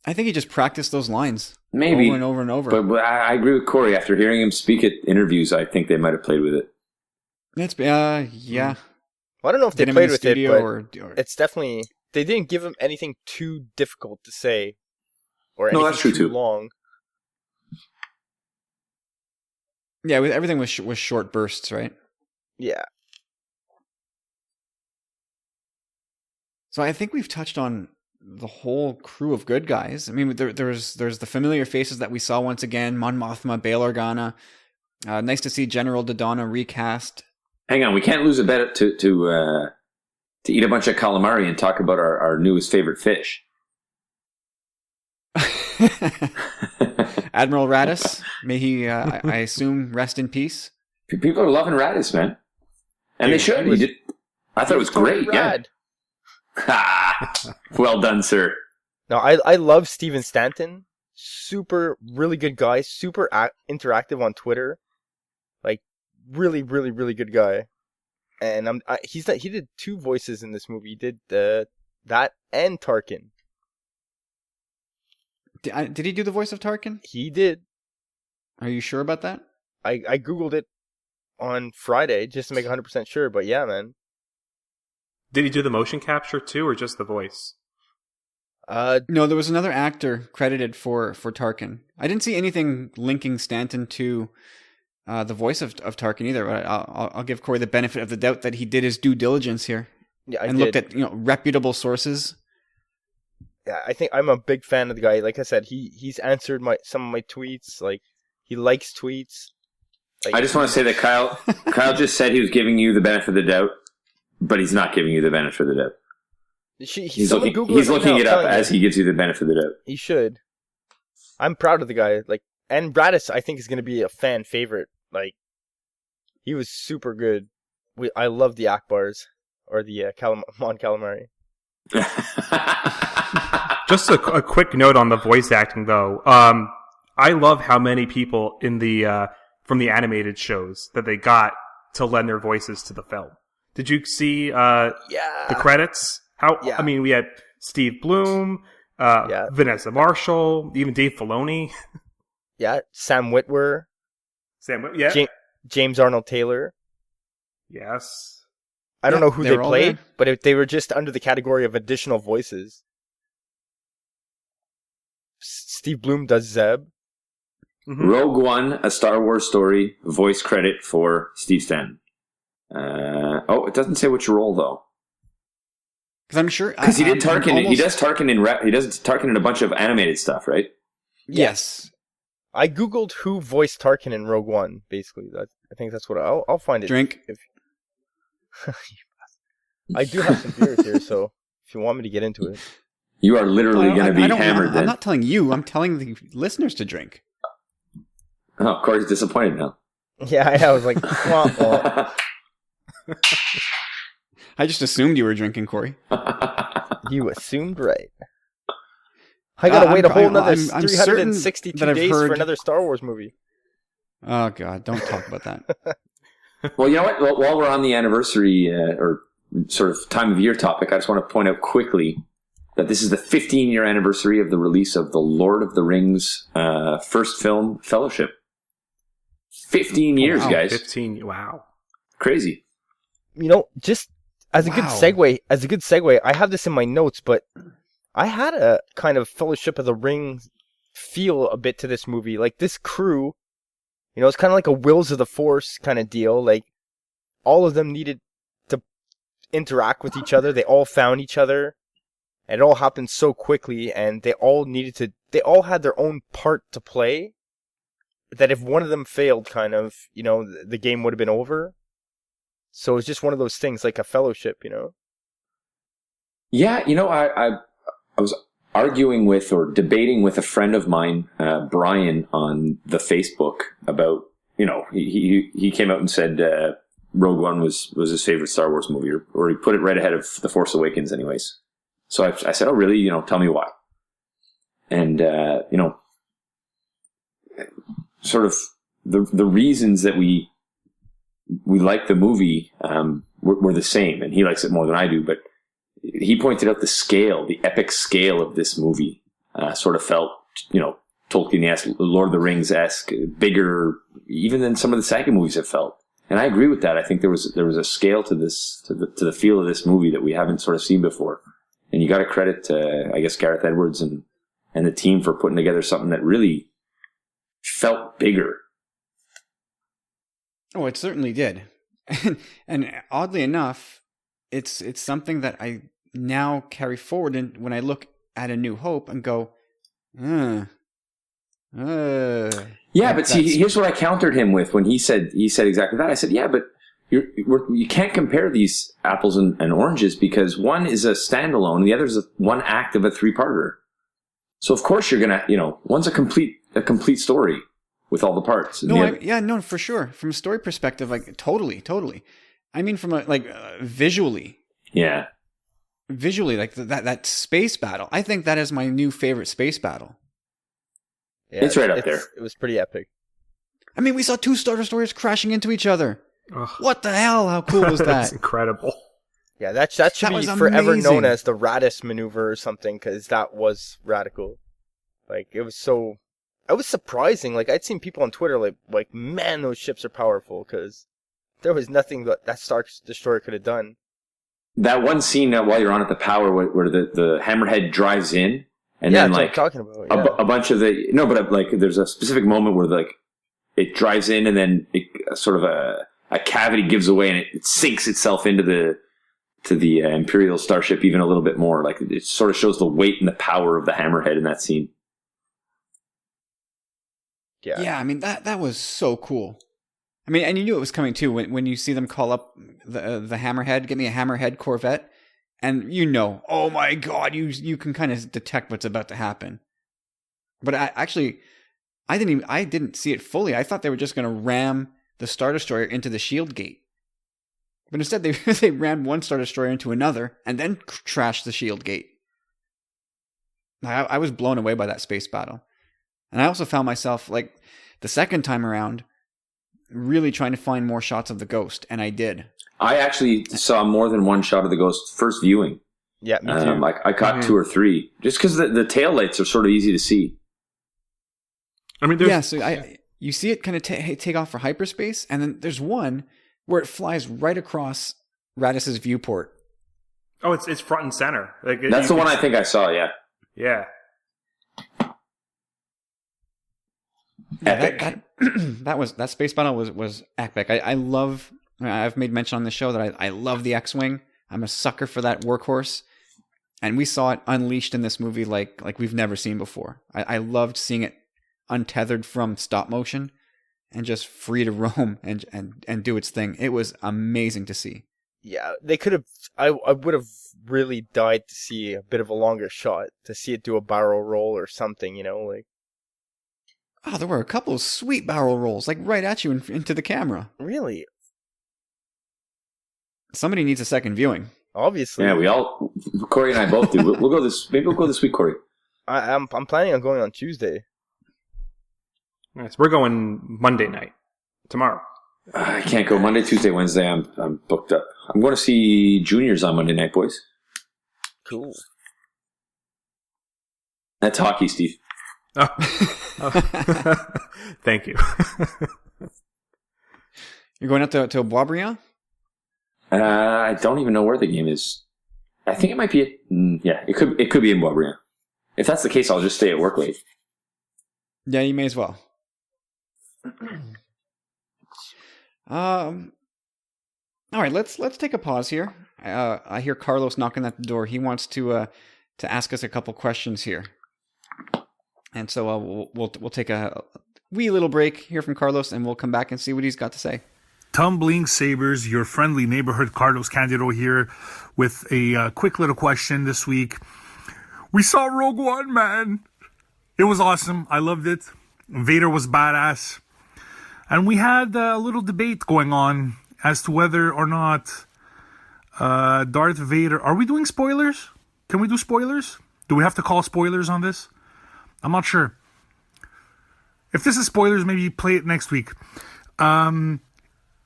I think he just practiced those lines Maybe over and over and over. But I agree with Corey. After hearing him speak at interviews, I think they might have played with it. It's yeah. Well, I don't know if they Get him in played the with it, studio but it's definitely they didn't give him anything too difficult to say or anything that's true too too. long. Yeah, everything was short bursts, right? Yeah. So I think we've touched on the whole crew of good guys. I mean, there's the familiar faces that we saw once again: Mon Mothma, Bail Organa. Nice to see General Dodonna recast. Hang on, we can't lose a bet to eat a bunch of calamari and talk about our newest favorite fish. Admiral Raddus, may he, I assume, rest in peace. People are loving Raddus, man, and they should. I thought it was great. Rad. Yeah. Well done, sir. No, I love Steven Stanton. Super, really good guy. Super interactive on Twitter. Like, really, really, really good guy. And he did 2 voices in this movie. He did that and Tarkin. Did he do the voice of Tarkin? He did. Are you sure about that? I googled it on Friday just to make 100% sure. But yeah, man. Did he do the motion capture too, or just the voice? No, there was another actor credited for Tarkin. I didn't see anything linking Stanton to the voice of Tarkin either. But I'll give Corey the benefit of the doubt that he did his due diligence here. Yeah, and looked at reputable sources. Yeah, I think I'm a big fan of the guy. Like I said, he's answered some of my tweets. Like, he likes tweets. Like, I just want to say that Kyle just said he was giving you the benefit of the doubt, but he's not giving you the benefit of the doubt. He's looking it up as he gives you the benefit of the doubt. He should. I'm proud of the guy. Like, and Raddus, I think, is going to be a fan favorite. Like, he was super good. I love the Akbars or the Mon Calamari. Just a quick note on the voice acting, though. I love how many people in the from the animated shows that they got to lend their voices to the film. Did you see the credits? Yeah. I mean, we had Steve Bloom, Vanessa Marshall, even Dave Filoni. Yeah, Sam Witwer. James Arnold Taylor. Yes. I don't know who they played, there. but they were just under the category of additional voices. Steve Bloom does Zeb. Mm-hmm. Rogue One, A Star Wars Story, voice credit for Steve Stanton. It doesn't say which role though. Because I'm sure because he did Tarkin. He does Tarkin in a bunch of animated stuff, right? Yes. I googled who voiced Tarkin in Rogue One. Basically, I think that's what I'll find it. Drink. I do have some beers here, so if you want me to get into it, you are literally going to be hammered. I'm not telling you. I'm telling the listeners to drink. Oh, Corey's disappointed now. Yeah, I was like, well. I just assumed you were drinking, Corey. You assumed right. I gotta wait a whole another 362 days for another Star Wars movie. Oh God, don't talk about that. Well, you know what? Well, while we're on the anniversary or sort of time of year topic, I just want to point out quickly that this is the 15-year anniversary of the release of the Lord of the Rings first film, Fellowship. 15 years, wow. guys. 15, wow. Crazy. You know, just as a good segue, I have this in my notes, but I had a kind of Fellowship of the Ring feel a bit to this movie. Like, this crew, you know, it's kind of like a Wills of the Force kind of deal. Like, all of them needed to interact with each other. They all found each other. And it all happened so quickly, and they all had their own part to play. That if one of them failed, kind of, you know, the game would have been over. So it's just one of those things, like a fellowship, you know? Yeah, you know, I was arguing with or debating with a friend of mine, Brian, on the Facebook about, you know, he came out and said Rogue One was his favorite Star Wars movie, or he put it right ahead of The Force Awakens anyways. So I said, oh, really? You know, tell me why. And, you know, sort of the reasons that we we like the movie, we're the same, and he likes it more than I do. But he pointed out the epic scale of this movie. Sort of felt, Tolkien-esque, Lord of the Rings-esque, bigger even than some of the Saga movies have felt. And I agree with that. I think there was a scale to this, to the feel of this movie that we haven't sort of seen before. And you got to credit, I guess, Gareth Edwards and the team for putting together something that really felt bigger. Oh, it certainly did. And oddly enough, it's something that I now carry forward, and when I look at A New Hope and go, yeah, but see, here's what I countered him with when he said exactly that. I said, yeah, but you can't compare these apples and oranges, because one is a standalone and the other is one act of a 3-parter. So of course you're gonna, one's a complete story with all the parts. No, for sure. From a story perspective, like totally. I mean, from visually. Yeah. Visually, like that space battle. I think that is my new favorite space battle. Yeah, it's right up there. It was pretty epic. I mean, we saw 2 Star Destroyers crashing into each other. Ugh. What the hell? How cool was that? That's incredible. Yeah, that should be forever known as the Raddus maneuver or something, because that was radical. Like, it was so... It was surprising. Like, I'd seen people on Twitter like, man, those ships are powerful, because there was nothing that Star Destroyer could have done. That one scene while you're on at the power where the Hammerhead drives in, and then that's what I'm talking about. A bunch of there's a specific moment where it drives in, and then sort of a cavity gives away, and it sinks itself into the Imperial starship even a little bit more. Like, it sort of shows the weight and the power of the Hammerhead in that scene. Yeah, I mean, that was so cool. I mean, and you knew it was coming too when you see them call up the Hammerhead, get me a Hammerhead Corvette, and oh my god, you can kind of detect what's about to happen. But I didn't see it fully. I thought they were just going to ram the Star Destroyer into the shield gate. But instead they rammed one Star Destroyer into another and then trashed the shield gate. I was blown away by that space battle. And I also found myself, like, the second time around, really trying to find more shots of the Ghost, and I did. I actually saw more than one shot of the Ghost first viewing. Yeah, me too. I caught 2 or 3, just because the tail lights are sort of easy to see. I mean, you see it kind of take off for hyperspace, and then there's one where it flies right across Raddus's viewport. Oh, it's front and center. That's the one I think I saw. Yeah. Yeah. Epic. That space battle was epic. I've made mention on the show that I love the X-Wing. I'm a sucker for that workhorse. And we saw it unleashed in this movie like we've never seen before. I loved seeing it untethered from stop motion and just free to roam and do its thing. It was amazing to see. Yeah, they could have... I would have really died to see a bit of a longer shot, to see it do a barrel roll or something, Oh, there were a couple of sweet barrel rolls, like right at you into the camera. Really? Somebody needs a second viewing. Obviously. Yeah, Corey and I both do. We'll go maybe we'll go this week, Corey. I'm planning on going on Tuesday. Nice. We're going Monday night, tomorrow. I can't go Monday, Tuesday, Wednesday. I'm booked up. I'm going to see Juniors on Monday night, boys. Cool. That's hockey, Steve. Oh. Thank you. You're going up to Boisbriand? I don't even know where the game is. I think it might be it could be in Boisbriand. If that's the case, I'll just stay at work late. Yeah, you may as well. All right, let's take a pause here. I hear Carlos knocking at the door. He wants to ask us a couple questions here. And so we'll take a wee little break, hear from Carlos, and we'll come back and see what he's got to say. Tumbling Sabres, your friendly neighborhood Carlos Candido here with a quick little question this week. We saw Rogue One, man. It was awesome. I loved it. Vader was badass. And we had a little debate going on as to whether or not Darth Vader... Are we doing spoilers? Can we do spoilers? Do we have to call spoilers on this? I'm not sure. If this is spoilers, maybe play it next week.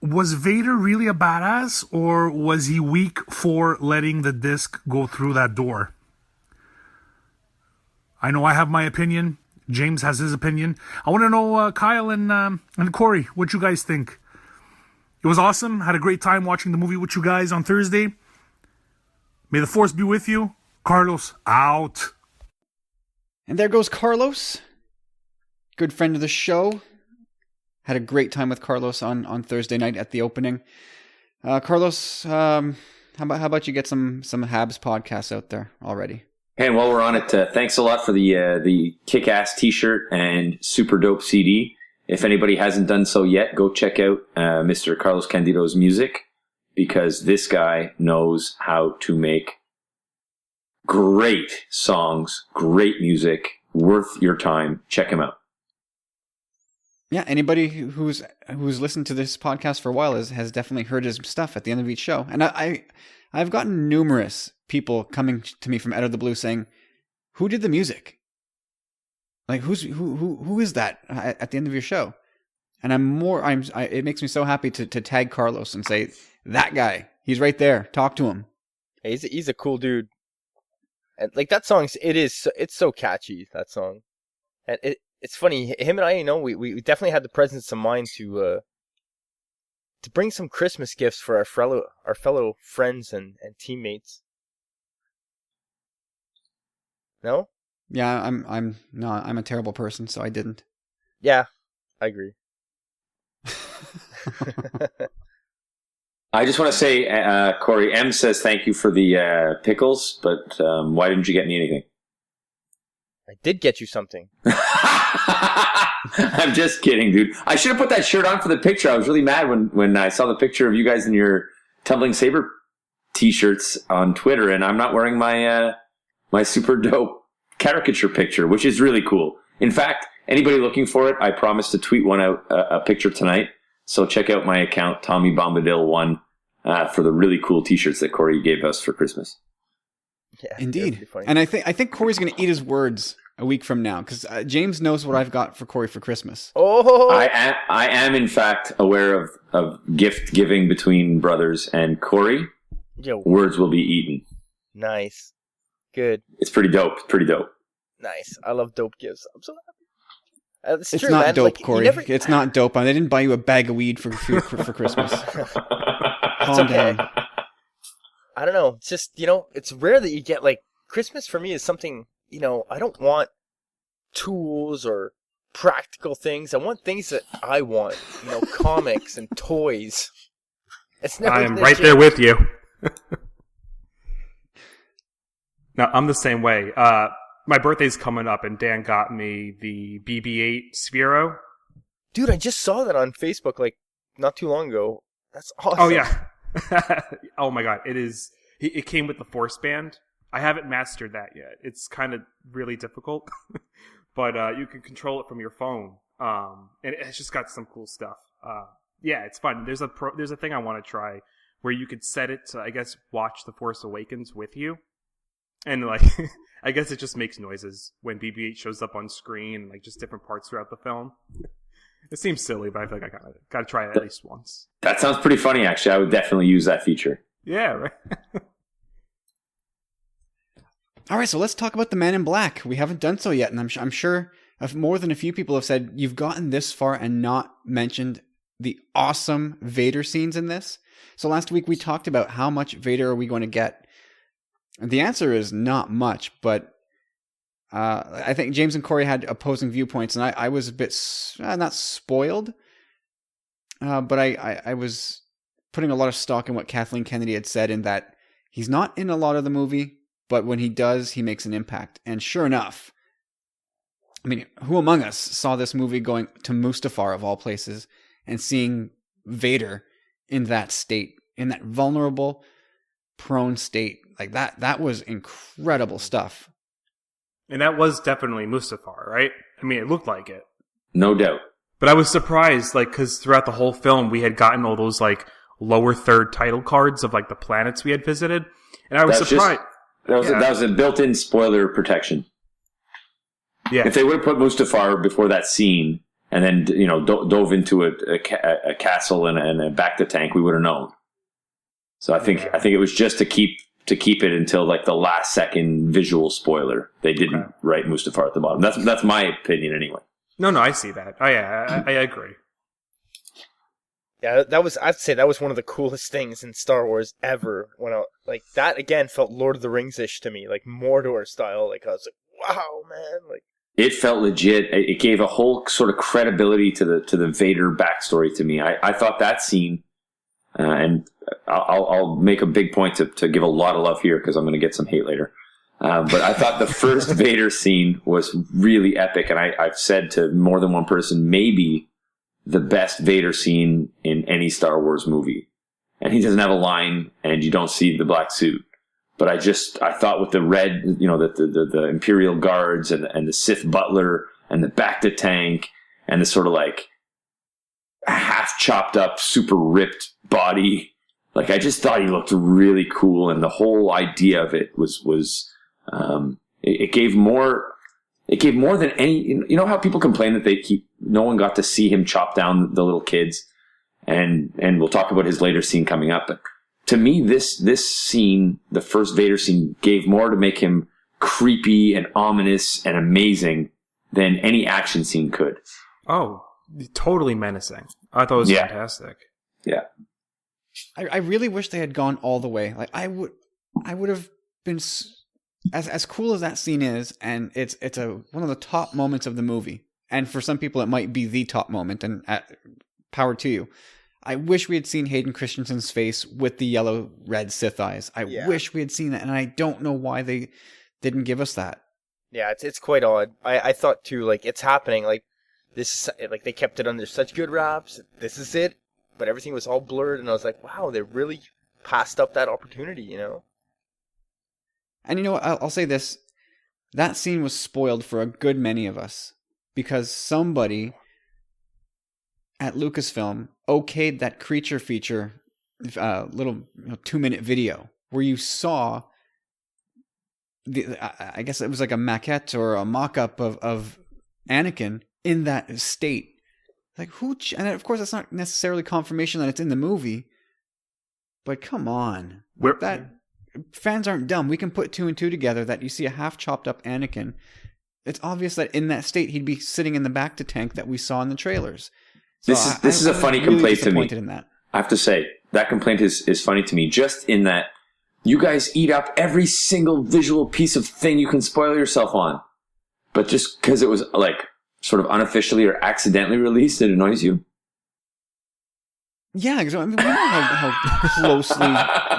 was Vader really a badass, or was he weak for letting the disc go through that door? I know I have my opinion. James has his opinion. I want to know, Kyle and Corey, what you guys think. It was awesome. Had a great time watching the movie with you guys on Thursday. May the Force be with you. Carlos, out. And there goes Carlos. Good friend of the show. Had a great time with Carlos on Thursday night at the opening. Carlos, how about you get some Habs podcasts out there already? And while we're on it, thanks a lot for the kick-ass T-shirt and super dope CD. If anybody hasn't done so yet, go check out Mr. Carlos Candido's music, because this guy knows how to make great songs, great music, worth your time. Check him out. Yeah, anybody who's listened to this podcast for a while has definitely heard his stuff at the end of each show. And I've gotten numerous people coming to me from out of the blue saying, "Who did the music? Like who is that at the end of your show?" And it makes me so happy to tag Carlos and say, "That guy, he's right there. Talk to him." Hey, he's a cool dude. And like that song, it's so catchy, that song. And it's funny, him and I, we definitely had the presence of mind to bring some Christmas gifts for our fellow friends and teammates. No? Yeah, I'm a terrible person, so I didn't. Yeah, I agree. I just want to say, Corey M says thank you for the pickles, but why didn't you get me anything? I did get you something. I'm just kidding, dude. I should have put that shirt on for the picture. I was really mad when I saw the picture of you guys in your Tumbling Saber t-shirts on Twitter, and I'm not wearing my my super dope caricature picture, which is really cool. In fact, anybody looking for it, I promise to tweet one out, a picture tonight. So check out my account, Tommy Bombadil1, for the really cool t-shirts that Corey gave us for Christmas. Yeah, indeed. And I think Corey's going to eat his words a week from now, because James knows what I've got for Corey for Christmas. Oh, I am in fact aware of gift giving between brothers, and Corey, words will be eaten. Nice. Good. It's pretty dope. Pretty dope. Nice. I love dope gifts. I'm so happy. It's true, not man. Dope, Corey. It's not dope. They didn't buy you a bag of weed for Christmas. Calm down. I don't know. It's just, it's rare that you get, like, Christmas for me is something, I don't want tools or practical things. I want things that I want, comics and toys. It's never I am right there with you. No, I'm the same way. My birthday's coming up, and Dan got me the BB-8 Sphero. Dude, I just saw that on Facebook, like, not too long ago. That's awesome. Oh, yeah. Oh, my God. It came with the Force Band. I haven't mastered that yet. It's kind of really difficult, but you can control it from your phone. And it's just got some cool stuff. Yeah, it's fun. There's a thing I want to try where you could set it to, I guess, watch The Force Awakens with you. And, like, I guess it just makes noises when BB-8 shows up on screen, like, just different parts throughout the film. It seems silly, but I feel like I gotta try it at least once. That sounds pretty funny, actually. I would definitely use that feature. Yeah, right. All right, so let's talk about The Man in Black. We haven't done so yet, and I'm sure more than a few people have said you've gotten this far and not mentioned the awesome Vader scenes in this. So last week we talked about how much Vader are we going to get. And the answer is not much, but I think James and Corey had opposing viewpoints, and I was a bit not spoiled, but I was putting a lot of stock in what Kathleen Kennedy had said, in that he's not in a lot of the movie, but when he does, he makes an impact. And sure enough, I mean, who among us saw this movie going to Mustafar of all places and seeing Vader in that state, in that vulnerable, prone state? Like that was incredible stuff. And that was definitely Mustafar, right? I mean, it looked like it. No doubt. But I was surprised, like, because throughout the whole film, we had gotten all those, like, lower third title cards of, like, the planets we had visited. And I was surprised. That was a built-in spoiler protection. Yeah. If they would have put Mustafar before that scene, and then dove into a castle and a back to tank, we would have known. So I think it was just to keep it until like the last second visual spoiler. They didn't write Mustafar at the bottom. That's my opinion anyway. No, I see that. I agree. Yeah, I'd say that was one of the coolest things in Star Wars ever. Like that again felt Lord of the Rings-ish to me, like Mordor style. Like I was like, wow, man! Like it felt legit. It gave a whole sort of credibility to the Vader backstory to me. I thought that scene, and I'll make a big point to give a lot of love here because I'm going to get some hate later. But I thought the first Vader scene was really epic, and I've said to more than one person, maybe the best Vader scene in any Star Wars movie. And he doesn't have a line, and you don't see the black suit. But I thought with the red, the Imperial Guards and the Sith Butler and the Bacta tank and the sort of like half chopped up, super ripped body, like I just thought he looked really cool, and the whole idea of it was it gave more. It gave more than any. You know how people complain that no one got to see him chop down the little kids, and we'll talk about his later scene coming up. But to me, this scene, the first Vader scene, gave more to make him creepy and ominous and amazing than any action scene could. Oh, totally menacing. I thought it was fantastic. Yeah, I really wish they had gone all the way. Like I would have been. As cool as that scene is, and it's one of the top moments of the movie, and for some people it might be the top moment, and power to you. I wish we had seen Hayden Christensen's face with the yellow-red Sith eyes. I wish we had seen that, and I don't know why they didn't give us that. Yeah, it's quite odd. I thought too, like it's happening, like this, like they kept it under such good wraps. This is it, but everything was all blurred, and I was like, wow, they really passed up that opportunity, you know. And you know what, I'll say this. That scene was spoiled for a good many of us because somebody at Lucasfilm okayed that creature feature little 2-minute video where you saw I guess it was like a maquette or a mock-up of Anakin in that state. Like and of course that's not necessarily confirmation that it's in the movie, but come on. Fans aren't dumb. We can put 2 and 2 together that you see a half chopped up Anakin. It's obvious that in that state he'd be sitting in the back to tank that we saw in the trailers. So this is a funny complaint to me. In that. I have to say that complaint is funny to me. Just in that you guys eat up every single visual piece of thing you can spoil yourself on, but just because it was like sort of unofficially or accidentally released, it annoys you. Yeah, because I mean, we know how closely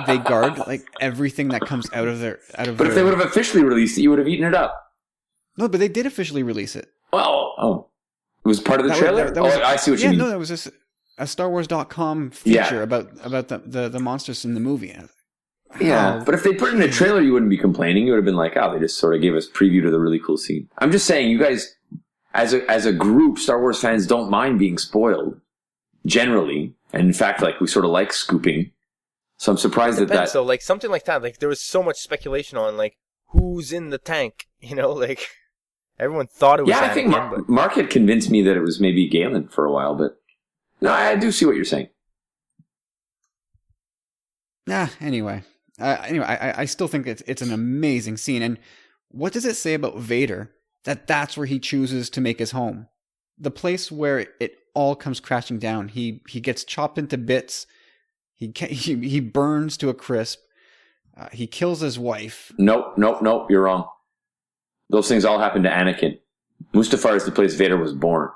they guard like everything that comes out of their. But if they would have officially released it, you would have eaten it up. No, but they did officially release it. Oh, it was part of the trailer. I see what you mean. No, that was just a StarWars.com feature about the monsters in the movie. Yeah, but if they put it in a trailer, you wouldn't be complaining. You would have been like, "Oh, they just sort of gave us preview to the really cool scene." I'm just saying, you guys, as a group, Star Wars fans don't mind being spoiled generally. And in fact, like we sort of like scooping, so I'm surprised that. So, like something like that, like there was so much speculation on like who's in the tank. You know, like everyone thought it was. Yeah, I think Mark had convinced me that it was maybe Galen for a while, but no, I do see what you're saying. Anyway, I still think it's an amazing scene. And what does it say about Vader that's where he chooses to make his home? The place where it all comes crashing down. He gets chopped into bits. He burns to a crisp. He kills his wife. Nope. You're wrong. Those things all happened to Anakin. Mustafar is the place Vader was born.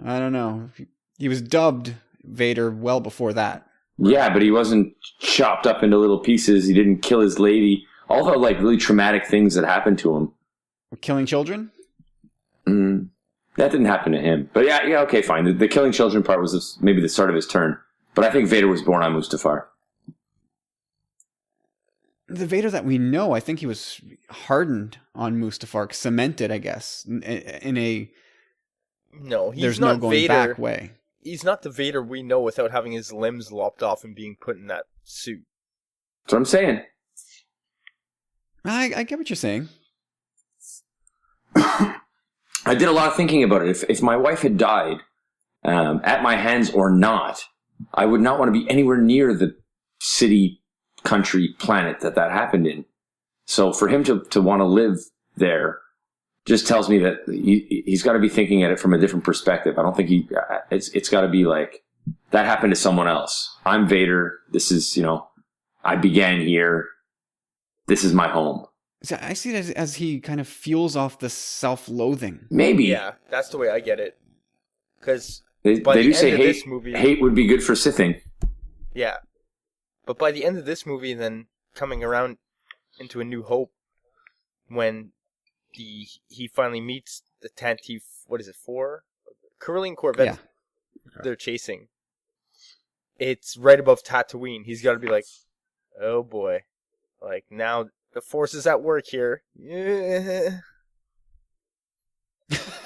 I don't know. He was dubbed Vader well before that. Yeah, but he wasn't chopped up into little pieces. He didn't kill his lady. All the like really traumatic things that happened to him. Killing children? That didn't happen to him. But yeah, okay, fine. The killing children part was maybe the start of his turn. But I think Vader was born on Mustafar. The Vader that we know, I think he was hardened on Mustafar, cemented, I guess, in a no, he's there's not no going Vader. back way. He's not the Vader we know without having his limbs lopped off and being put in that suit. That's what I'm saying. I get what you're saying. I did a lot of thinking about it. If my wife had died at my hands or not, I would not want to be anywhere near the city, country, planet that happened in. So for him to want to live there just tells me that he's got to be thinking at it from a different perspective. I don't think it's got to be like, that happened to someone else. I'm Vader. This is, I began here. This is my home. So I see it as he kind of fuels off the self-loathing. Maybe. Yeah, that's the way I get it. Because they do say hate would be good for sithing. Yeah. But by the end of this movie, then coming around into A New Hope, when he finally meets the Tantive, what is it, 4? Curling Corvette they're chasing. It's right above Tatooine. He's got to be like, oh boy. Like, now the Force is at work here. Yeah.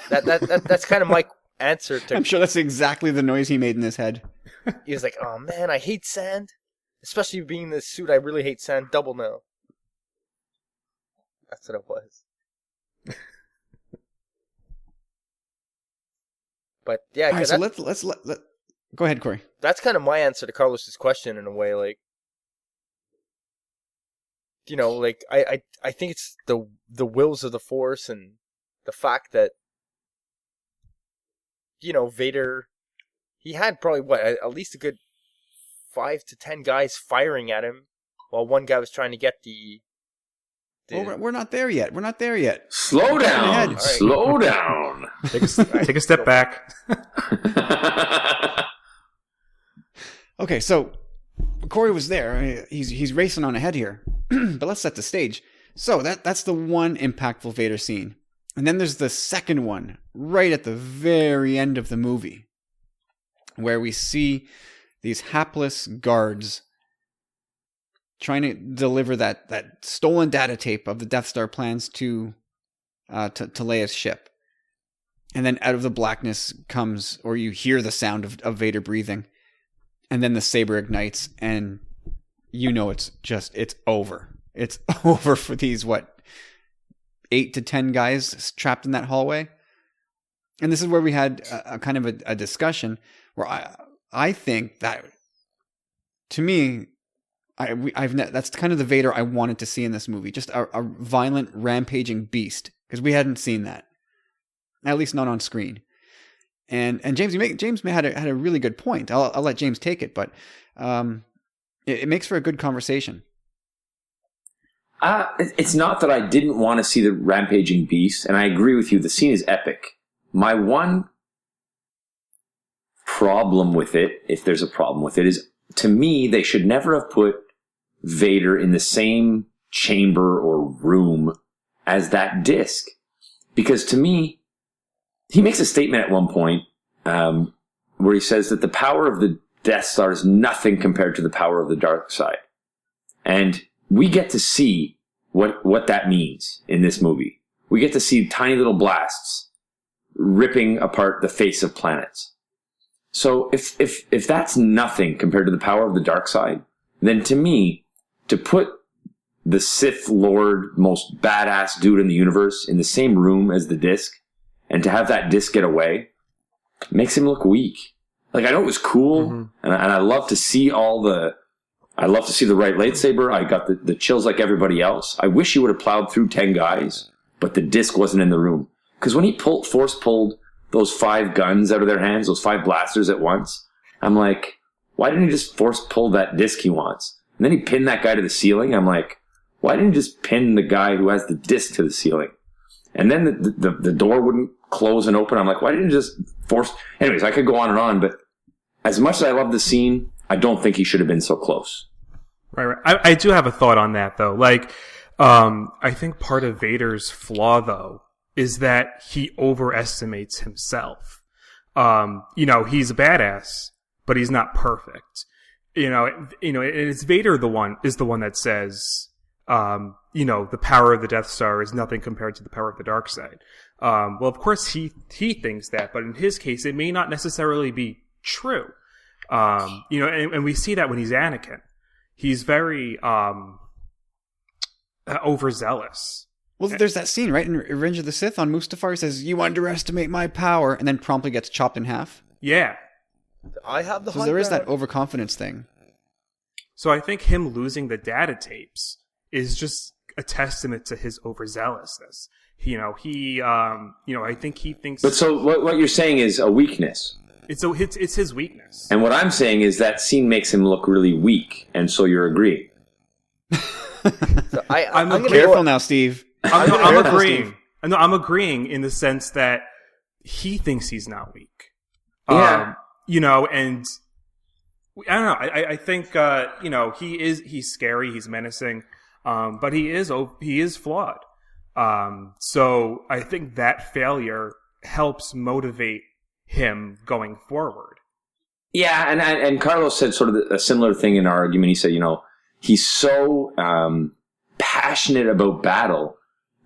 That's kind of my answer to... I'm sure that's exactly the noise he made in his head. He was like, oh man, I hate sand. Especially being in this suit, I really hate sand double now. That's what it was. But yeah, all right, so let's go ahead, Corey. That's kind of my answer to Carlos's question in a way. Like, like I think it's the wills of the Force and the fact that Vader, he had probably at least a good 5 to 10 guys firing at him while one guy was trying to get the Oh, we're not there yet. We're not there yet. Slow down. Right. Slow down. Take a step back. Okay, so Corey was there. He's racing on ahead here. But let's set the stage. So that's the one impactful Vader scene. And then there's the second one right at the very end of the movie where we see these hapless guards trying to deliver that stolen data tape of the Death Star plans to Leia's ship. And then out of the blackness comes, or you hear the sound of Vader breathing. And then the saber ignites, and it's over. It's over for these, 8 to 10 guys trapped in that hallway. And this is where we had a kind of a discussion where I think that, to me, that's kind of the Vader I wanted to see in this movie. Just a violent, rampaging beast. Because we hadn't seen that. At least not on screen. And James had a really good point. I'll let James take it, but it makes for a good conversation. It's not that I didn't want to see the rampaging beast, and I agree with you. The scene is epic. My one problem with it, if there's a problem with it, is, to me, they should never have put Vader in the same chamber or room as that disc. Because to me, he makes a statement at one point where he says that the power of the Death Star is nothing compared to the power of the dark side. And we get to see what that means in this movie. We get to see tiny little blasts ripping apart the face of planets. So if that's nothing compared to the power of the dark side, then to me, to put the Sith Lord, most badass dude in the universe, in the same room as the disc, and to have that disc get away, makes him look weak. Like, I know it was cool, and I love to see the right lightsaber. I got the chills like everybody else. I wish he would have plowed through 10 guys, but the disc wasn't in the room. Because when he force pulled those 5 guns out of their hands, those 5 blasters at once, I'm like, why didn't he just force pull that disc he wants? And then he pinned that guy to the ceiling. I'm like, why didn't he just pin the guy who has the disc to the ceiling? And then the door wouldn't close and open. I'm like, why didn't he just force... Anyways, I could go on and on, but as much as I love the scene, I don't think he should have been so close. Right. I do have a thought on that, though. Like, I think part of Vader's flaw, though, is that he overestimates himself. He's a badass, but he's not perfect. It's Vader is the one that says, the power of the Death Star is nothing compared to the power of the dark side. Well, of course he thinks that, but in his case, it may not necessarily be true. And we see that when he's Anakin. He's very overzealous. Well, there's that scene, right, in Revenge of the Sith on Mustafar. He says, "You underestimate my power," and then promptly gets chopped in half. Yeah. I have the So high there is that ground. overconfidence thing. So I think him losing the data tapes is just a testament to his overzealousness. I think he thinks. But so what you're saying is a weakness. It's his weakness. And what I'm saying is that scene makes him look really weak, and so you're agreeing. So I'm gonna Careful go- now, Steve. I'm agreeing. No, I'm agreeing in the sense that he thinks he's not weak. Yeah. And I don't know. I think he's scary, he's menacing, but he is flawed. So I think that failure helps motivate him going forward. Yeah, and Carlos said sort of a similar thing in our argument. He said, he's so passionate about battle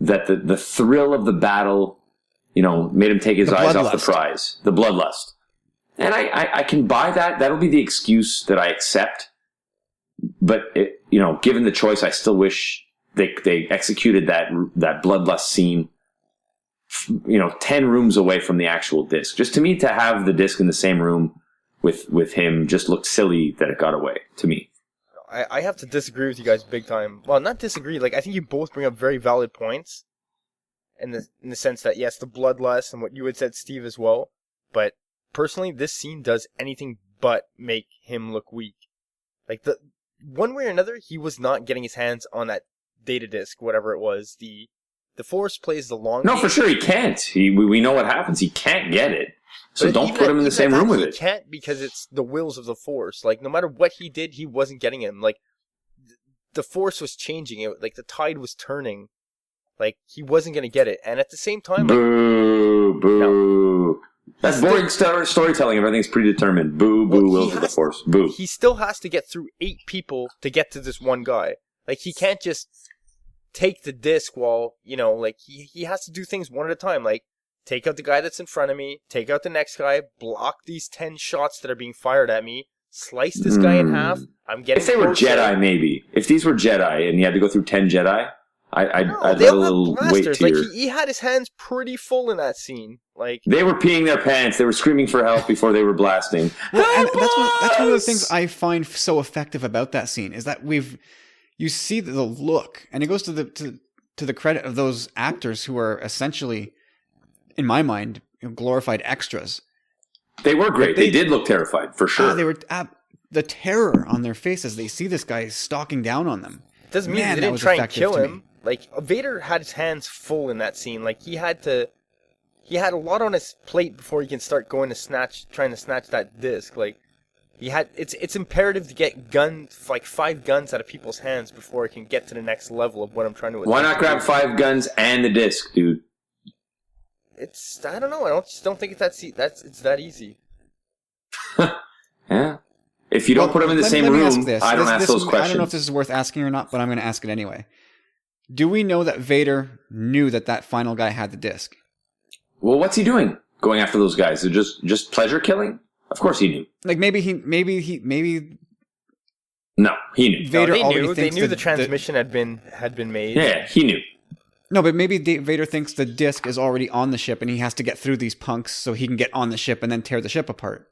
that the thrill of the battle, made him take his eyes off the prize, the bloodlust. And I can buy that. That'll be the excuse that I accept. But given the choice, I still wish they executed that bloodlust scene, 10 rooms away from the actual disc. Just to me, to have the disc in the same room with him just looked silly that it got away to me. I have to disagree with you guys big time. Well, not disagree. Like, I think you both bring up very valid points in the sense that, yes, the bloodlust and what you had said, Steve, as well. But personally, this scene does anything but make him look weak. Like, one way or another, he was not getting his hands on that data disk, whatever it was. The Force plays the long game. For sure he can't. We know what happens. He can't get it. So don't put him in the same room with it. He can't, because it's the wills of the Force. Like, no matter what he did, he wasn't getting him. Like, the Force was changing. Like, the tide was turning. Like, he wasn't going to get it. And at the same time... Boo, boo. That's boring storytelling. Everything's predetermined. Boo, boo, wills of the Force. Boo. He still has to get through 8 people to get to this one guy. Like, he can't just take the disc while, he has to do things one at a time. Like, take out the guy that's in front of me, take out the next guy, block these 10 shots that are being fired at me, slice this guy in half. I'm getting. If they were Jedi, maybe. If these were Jedi and you had to go through 10 Jedi, I'd let a little weight to your... He had his hands pretty full in that scene. Like, they were peeing their pants. They were screaming for help before they were blasting. Well, and that's one of the things I find so effective about that scene is that you see the look, and it goes to the credit of those actors who are essentially, in my mind, glorified extras. They were great. They did look terrified, for sure. They were the terror on their faces. They see this guy stalking down on them. Doesn't mean they didn't try and kill him. Like, Vader had his hands full in that scene. Like, he had a lot on his plate before he can start trying to snatch that disc. Like, it's imperative to get guns, like 5 guns out of people's hands before it can get to the next level of what I'm trying to achieve. Why not grab 5 guns and the disc, dude? I don't know. I just don't think it's that easy. Yeah. If you don't put them in the same room, I don't ask those questions. I don't know if this is worth asking or not, but I'm going to ask it anyway. Do we know that Vader knew that final guy had the disc? Well, what's he doing going after those guys? They're just pleasure killing? Of course he knew. Like maybe No, he knew. Vader they knew the transmission had been made. Yeah, he knew. No, but maybe Vader thinks the disc is already on the ship and he has to get through these punks so he can get on the ship and then tear the ship apart.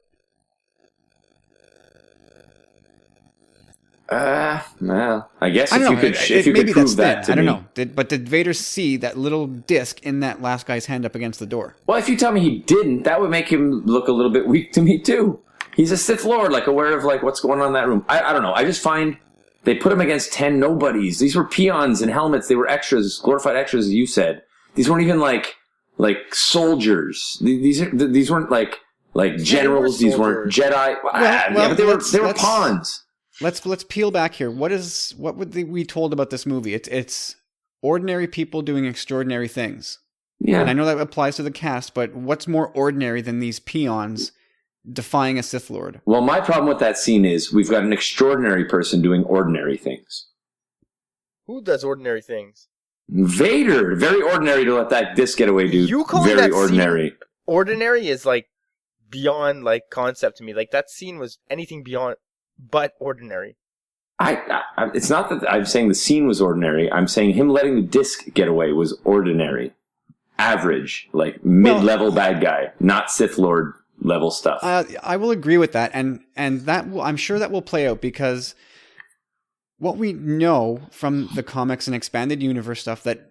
Well, I guess if you could prove that to I don't me. know. But did Vader see that little disc in that last guy's hand up against the door? Well, if you tell me he didn't, that would make him look a little bit weak to me too. He's a Sith Lord, like aware of like what's going on in that room. I don't know. I just find they put him against 10 nobodies. These were peons in helmets. They were extras, glorified extras, as you said. These weren't even like soldiers. These weren't like generals. These weren't Jedi. But they were pawns. Let's peel back here. What would we told about this movie? It's ordinary people doing extraordinary things. Yeah, and I know that applies to the cast, but what's more ordinary than these peons defying a Sith Lord? Well, my problem with that scene is we've got an extraordinary person doing ordinary things. Who does ordinary things? Vader. Very ordinary to let that disc get away, dude. You call very that ordinary. Scene ordinary is like beyond like concept to me. Like that scene was anything beyond but ordinary. It's not that I'm saying the scene was ordinary. I'm saying him letting the disc get away was ordinary, average, like mid-level bad guy, not Sith Lord level stuff. I will agree with that, and I'm sure that will play out, because what we know from the comics and expanded universe stuff, that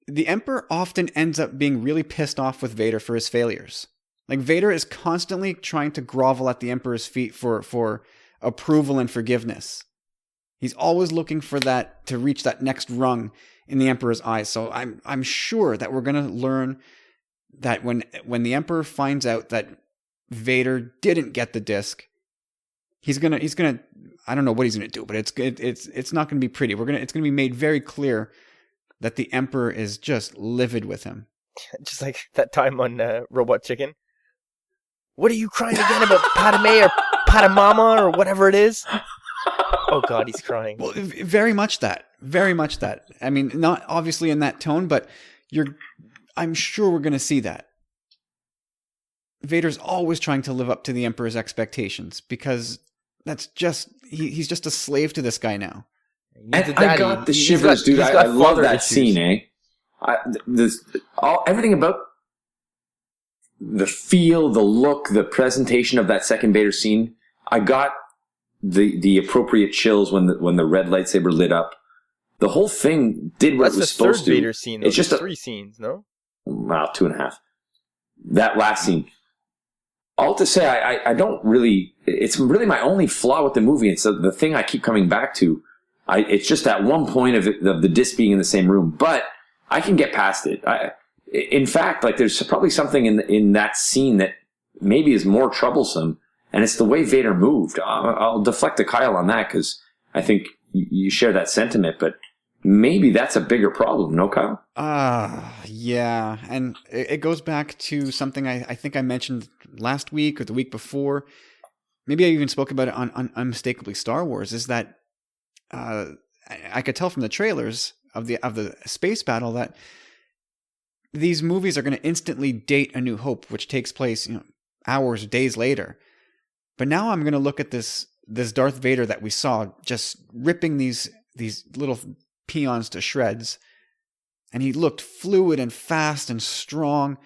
the Emperor often ends up being really pissed off with Vader for his failures. Like, Vader is constantly trying to grovel at the Emperor's feet for approval and forgiveness. He's always looking for that, to reach that next rung in the Emperor's eyes. So I'm sure that we're going to learn that when the Emperor finds out that Vader didn't get the disc, he's gonna I don't know what he's gonna do, but it's not gonna be pretty. It's gonna be made very clear that the Emperor is just livid with him. Just like that time on Robot Chicken. What are you crying again about, Padme or Padamama or whatever it is? Oh God, he's crying. Well, very much that. Very much that. I mean, not obviously in that tone, but I'm sure we're going to see that. Vader's always trying to live up to the Emperor's expectations, because that's just, he's just a slave to this guy now. I got the shivers, dude. I love that scene, eh? Everything about the feel, the look, the presentation of that second Vader scene, I got the appropriate chills when the red lightsaber lit up. The whole thing did what it was supposed to. That's the third Vader scene, though. It's just 3 scenes, no? Well, 2.5. That last scene. All to say, I don't really... It's really my only flaw with the movie. It's the thing I keep coming back to. It's just that one point of the disc being in the same room. But I can get past it. In fact, like, there's probably something in that scene that maybe is more troublesome, and it's the way Vader moved. I'll deflect to Kyle on that, because I think you share that sentiment, but maybe that's a bigger problem, no, Kyle? Yeah, and it goes back to something I think I mentioned last week or the week before. Maybe I even spoke about it on Unmistakably Star Wars, is that I could tell from the trailers of the space battle that these movies are going to instantly date A New Hope, which takes place, hours, days later. But now I'm going to look at this Darth Vader that we saw just ripping these little peons to shreds, and he looked fluid and fast and strong.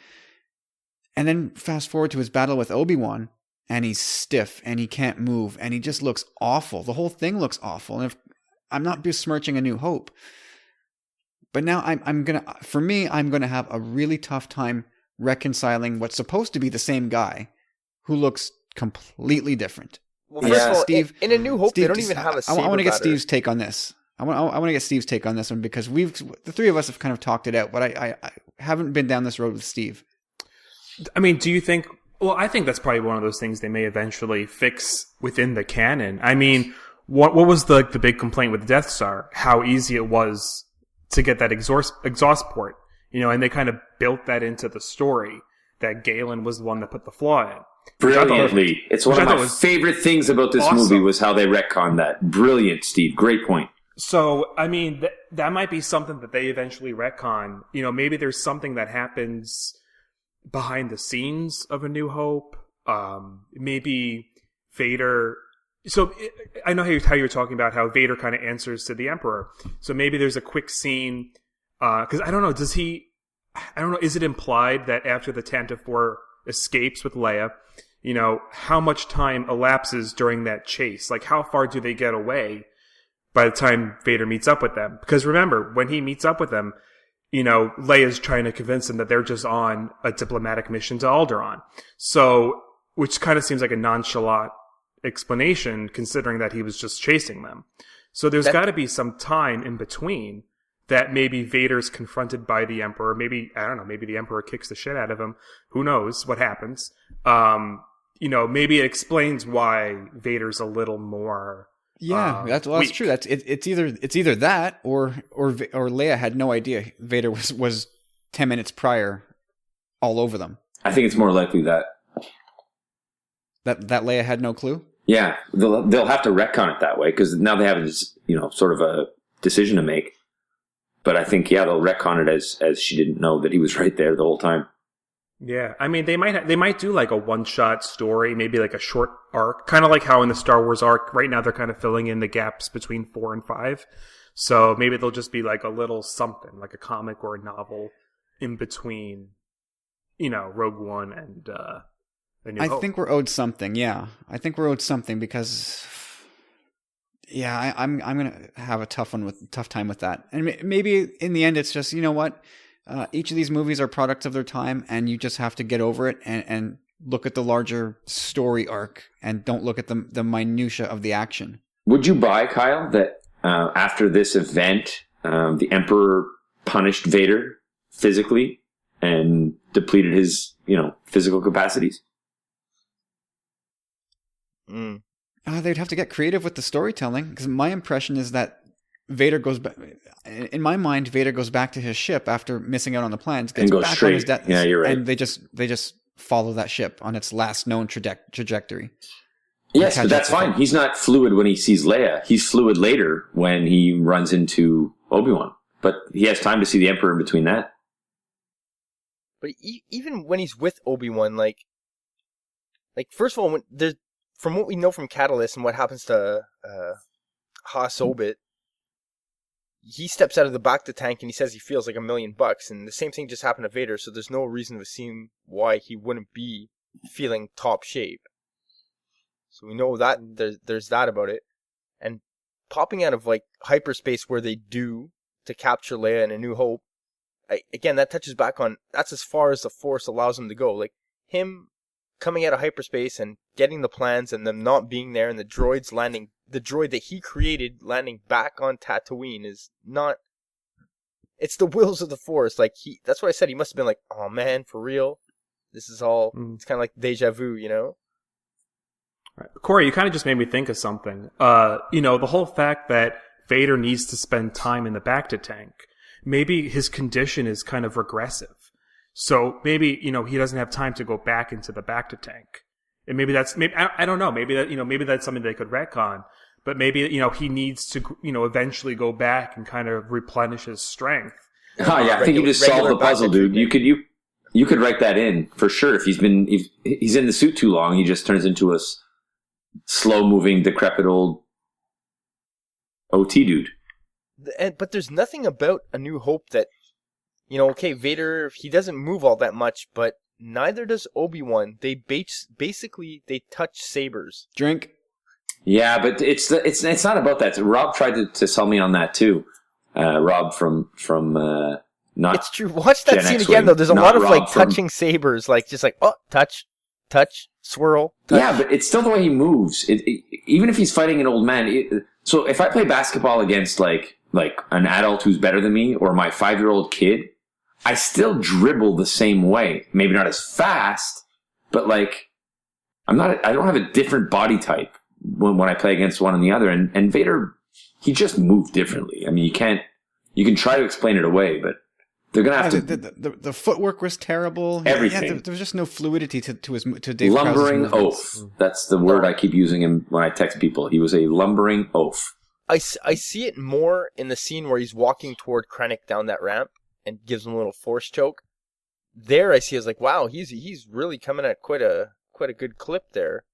And then fast forward to his battle with Obi-Wan, and he's stiff and he can't move, and he just looks awful. The whole thing looks awful. And I'm not besmirching A New Hope, but now I'm gonna have a really tough time reconciling what's supposed to be the same guy who looks completely different. Well, first of all, Steve, in A New Hope, they don't even have a saber I want to get batter. Steve's take on this. I want to get Steve's take on this one, because the three of us have kind of talked it out, but I haven't been down this road with Steve. I mean, do you think... Well, I think that's probably one of those things they may eventually fix within the canon. I mean, what was the big complaint with the Death Star? How easy it was to get that exhaust port, and they kind of built that into the story, that Galen was the one that put the flaw in. Brilliantly. It's one of my favorite things about this movie was how they retconned that. Brilliant, Steve. Great point. So, I mean, that might be something that they eventually retcon. Maybe there's something that happens behind the scenes of A New Hope. Maybe Vader... So, I know how you're talking about how Vader kind of answers to the Emperor. So maybe there's a quick scene... Because I don't know, is it implied that after the Tantive 4 escapes with Leia, how much time elapses during that chase? Like, how far do they get away by the time Vader meets up with them? Because remember, when he meets up with them, Leia's trying to convince him that they're just on a diplomatic mission to Alderaan. So, which kind of seems like a nonchalant explanation, considering that he was just chasing them. So there's got to be some time in between that maybe Vader's confronted by the Emperor. Maybe, I don't know, maybe the Emperor kicks the shit out of him. Who knows what happens? Maybe it explains why Vader's a little more... Yeah, that's true. It's either that or Leia had no idea Vader was 10 minutes prior all over them. I think it's more likely that Leia had no clue. Yeah, they'll have to retcon it that way, because now they have sort of a decision to make. But I think they'll retcon it as she didn't know that he was right there the whole time. Yeah, I mean, they might do like a one-shot story, maybe like a short arc, kind of like how in the Star Wars arc right now they're kind of filling in the gaps between 4 and 5. So maybe they'll just be like a little something, like a comic or a novel in between, Rogue One and A New Hope. I think we're owed something. Yeah, I think we're owed something because, yeah, I'm gonna have a tough time with that. And maybe in the end, it's just, you know what. Each of these movies are products of their time, and you just have to get over it and look at the larger story arc and don't look at the minutia of the action. Would you buy, Kyle, that after this event, the Emperor punished Vader physically and depleted his, physical capacities? They'd have to get creative with the storytelling, because my impression is that Vader goes back. In my mind, Vader goes back to his ship after missing out on the plans, gets and goes back straight. on his death, Yeah, you're right. And they just follow that ship on its last known trajectory. Yes, but that's fine. He's not fluid when he sees Leia. He's fluid later when he runs into Obi-Wan. But he has time to see the Emperor in between that. But even when he's with Obi-Wan, like first of all, from what we know from Catalyst and what happens to Haas Obit, he steps out of the bacta tank and he says he feels like $1 million, and the same thing just happened to Vader. So there's no reason to assume why he wouldn't be feeling top shape. So we know that there's that about it, and popping out of like hyperspace where they do to capture Leia in A New Hope. Again, that touches back on that's as far as the Force allows him to go. Like him coming out of hyperspace and getting the plans and them not being there, and the droids landing. The droid that he created landing back on Tatooine is not. It's the wills of the Force. Like that's what I said. He must have been like, oh man, for real. This is all. It's kind of like deja vu, Right. Corey, you kind of just made me think of something. The whole fact that Vader needs to spend time in the bacta tank. Maybe his condition is kind of regressive. So maybe, he doesn't have time to go back into the bacta tank. And maybe I don't know. Maybe that's something they could retcon. But maybe, he needs to, eventually go back and kind of replenish his strength. Oh, yeah. I think you just solved the puzzle, dude. You could write that in for sure. If he's in the suit too long, he just turns into a slow-moving, decrepit old OT dude. But there's nothing about A New Hope that, okay, Vader, he doesn't move all that much, but neither does Obi-Wan. They basically touch sabers. Drink. Yeah, but it's not about that. Rob tried to sell me on that too. Rob from not. It's true. Watch that Gen scene X-Wing. again though. There's a lot of Rob touching sabers, just touch, swirl. Touch. Yeah, but it's still the way he moves. Even if he's fighting an old man. So if I play basketball against like an adult who's better than me or my 5-year-old kid, I still dribble the same way. Maybe not as fast, but I don't have a different body type when I play against one and the other. And Vader, he just moved differently. I mean, you can try to explain it away, but they're going to have to. The footwork was terrible. Everything. Yeah, there was just no fluidity to Dave lumbering Prowse's movements. oaf. That's the word I keep using him when I text people. He was a lumbering oaf. I see it more in the scene where he's walking toward Krennic down that ramp and gives him a little force choke. There I see I was like, wow, he's really coming at quite a good clip there.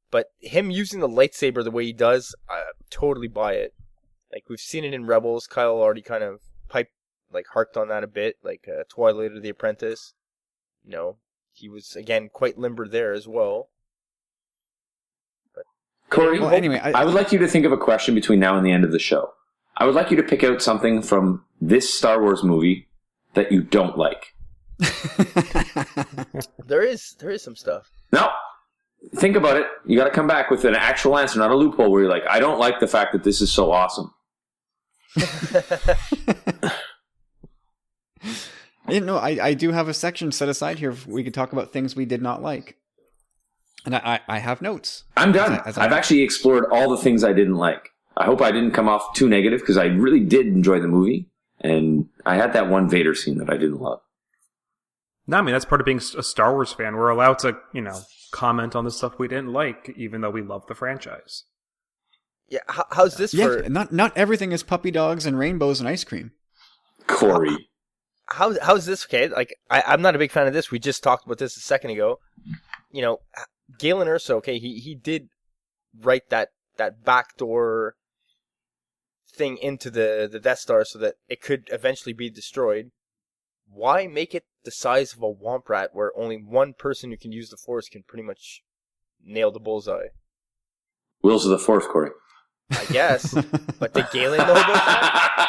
But him using the lightsaber the way he does, I totally buy it. Like we've seen it in Rebels. Kyle already kind of harked on that a bit, Twilight of the Apprentice. He was again quite limber there as well. Corey, anyway, I would like you to think of a question between now and the end of the show. I would like you to pick out something from this Star Wars movie that you don't like. There is some stuff. No. Think about it. You got to come back with an actual answer, not a loophole where you're like, I don't like the fact that this is so awesome. I do have a section set aside here. We could talk about things we did not like. And I have notes. I'm done. I've actually explored all the things I didn't like. I hope I didn't come off too negative because I really did enjoy the movie. And I had that one Vader scene that I didn't love. No, I mean, that's part of being a Star Wars fan. We're allowed to, comment on the stuff we didn't like, even though we love the franchise. Yeah, how's this for... Not everything is puppy dogs and rainbows and ice cream. Corey. how's this okay? Like I'm not a big fan of this. We just talked about this a second ago. You know, Galen Erso, okay, he did write that backdoor thing into the Death Star so that it could eventually be destroyed. Why make it the size of a womp rat where only one person who can use the Force can pretty much nail the bullseye? Wheels of the Force, Corey. I guess. But did Galen know about that?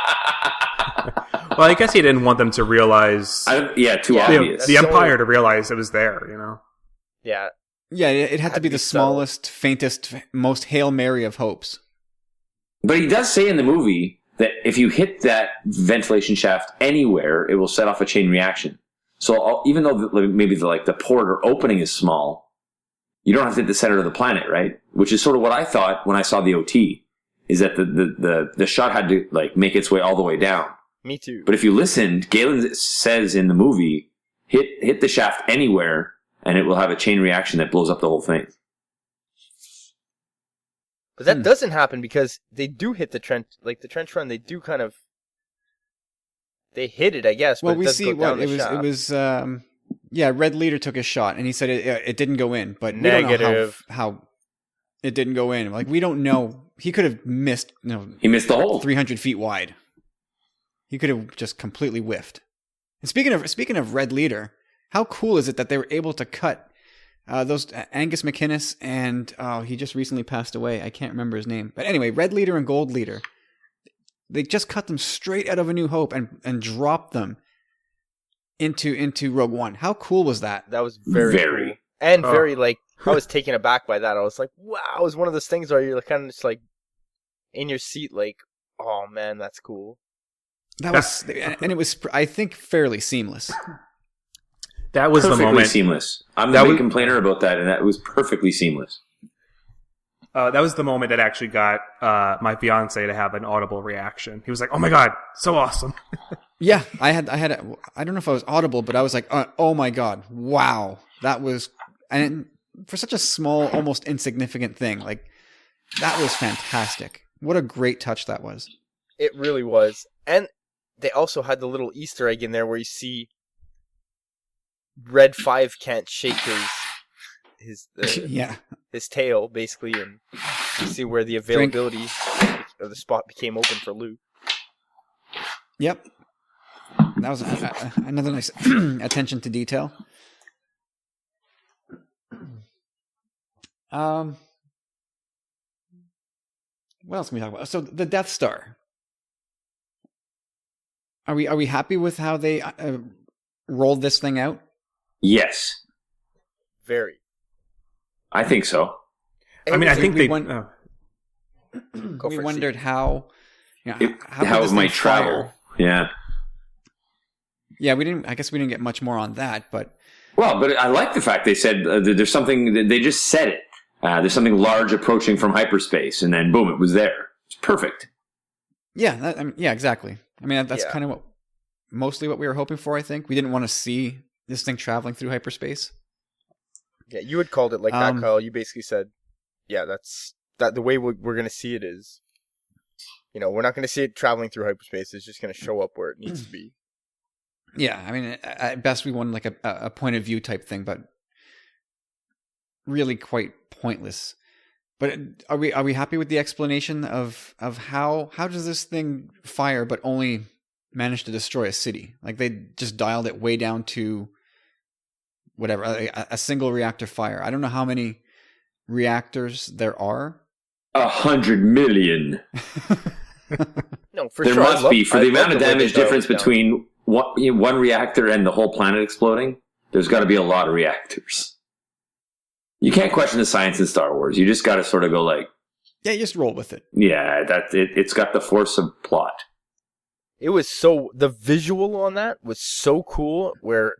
Well, I guess he didn't want them to realize. Too Yeah, obvious. The Empire to realize it was there, you know? Yeah. Yeah, it had to be the smallest, faintest, most Hail Mary of hopes. But he does say in the movie that if you hit that ventilation shaft anywhere, it will set off a chain reaction. So even though maybe the port or opening is small, you don't have to hit the center of the planet, right? Which is sort of what I thought when I saw the OT, is that the shot had to make its way all the way down. Me too. But if you listened, Galen says in the movie, hit the shaft anywhere, and it will have a chain reaction that blows up the whole thing. But that doesn't happen because they do hit the trench, the trench run. They do kind of, they hit it, I guess. Well, but we does see go down what the shaft. it was. Red Leader took a shot, and he said it didn't go in. But Negative. we don't know how it didn't go in. We don't know. He could have missed. He missed the hole. 300 feet wide. He could have just completely whiffed. And speaking of Red Leader, how cool is it that they were able to cut those Angus McInnes and he just recently passed away. I can't remember his name, but anyway, Red Leader and Gold Leader. They just cut them straight out of A New Hope and dropped them into Rogue One. How cool was that? That was very cool. And very I was taken aback by that. I was like, wow! It was one of those things where you're kind of just in your seat, oh man, that's cool. That was, and it was, I think, fairly seamless. That was perfectly the moment. Seamless. I'm the big complainer about that, and that was perfectly seamless. That was the moment that actually got my fiance to have an audible reaction. He was like, "Oh my god, so awesome!" Yeah, I don't know if I was audible, but I was like, "Oh my god, wow, that was," and for such a small, almost insignificant thing, that was fantastic. What a great touch that was. It really was, and they also had the little Easter egg in there where you see Red 5 can't shake his tail, basically, and you see where the availability of the spot became open for Luke. Yep. That was another nice attention to detail. What else can we talk about? So the Death Star. Are we happy with how they rolled this thing out? Yes. Very. I think so. I think we they... we wondered how it might travel. Yeah. Yeah, I guess we didn't get much more on that, but... Well, but I like the fact they said there's something... They just said it. There's something large approaching from hyperspace, and then boom, it was there. It's perfect. Yeah, exactly. I mean, that's kind of mostly what we were hoping for, I think. We didn't want to see this thing traveling through hyperspace. Yeah, you had called it like that, Kyle. You basically said, that's the way we're going to see it is, we're not going to see it traveling through hyperspace. It's just going to show up where it needs to be. Yeah, I mean, at best we want a point of view type thing, but really quite pointless. But are we happy with the explanation of how does this thing fire but only manage to destroy a city? They just dialed it way down to whatever, a single reactor fire. I don't know how many reactors there are. 100 million. No, for there sure. There must be, for the amount of damage difference between one reactor and the whole planet exploding. There's got to be a lot of reactors. You can't question the science in Star Wars. You just got to sort of go yeah, you just roll with it. Yeah, it's got the force of plot. It was the visual on that was so cool, where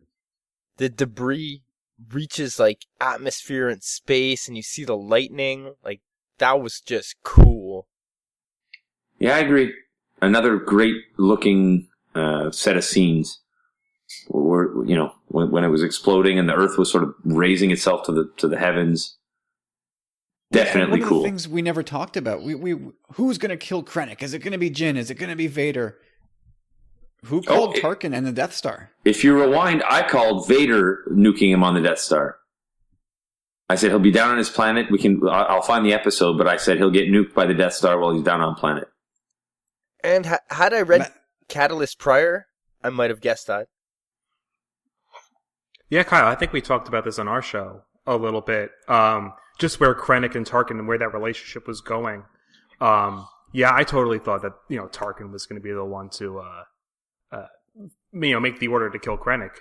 the debris reaches atmosphere and space, and you see the lightning. That was just cool. Yeah, I agree. Another great looking set of scenes. Where, when it was exploding and the Earth was sort of raising itself to the heavens. Definitely cool. One of the things we never talked about. We who's going to kill Krennic? Is it going to be Jyn? Is it going to be Vader? Who called Tarkin and the Death Star? If you rewind, I called Vader nuking him on the Death Star. I said he'll be down on his planet. I'll find the episode, but I said he'll get nuked by the Death Star while he's down on planet. And had I read Catalyst prior, I might have guessed that. Yeah, Kyle, I think we talked about this on our show a little bit. Just where Krennic and Tarkin and where that relationship was going. Yeah, I totally thought that, Tarkin was going to be the one to, make the order to kill Krennic.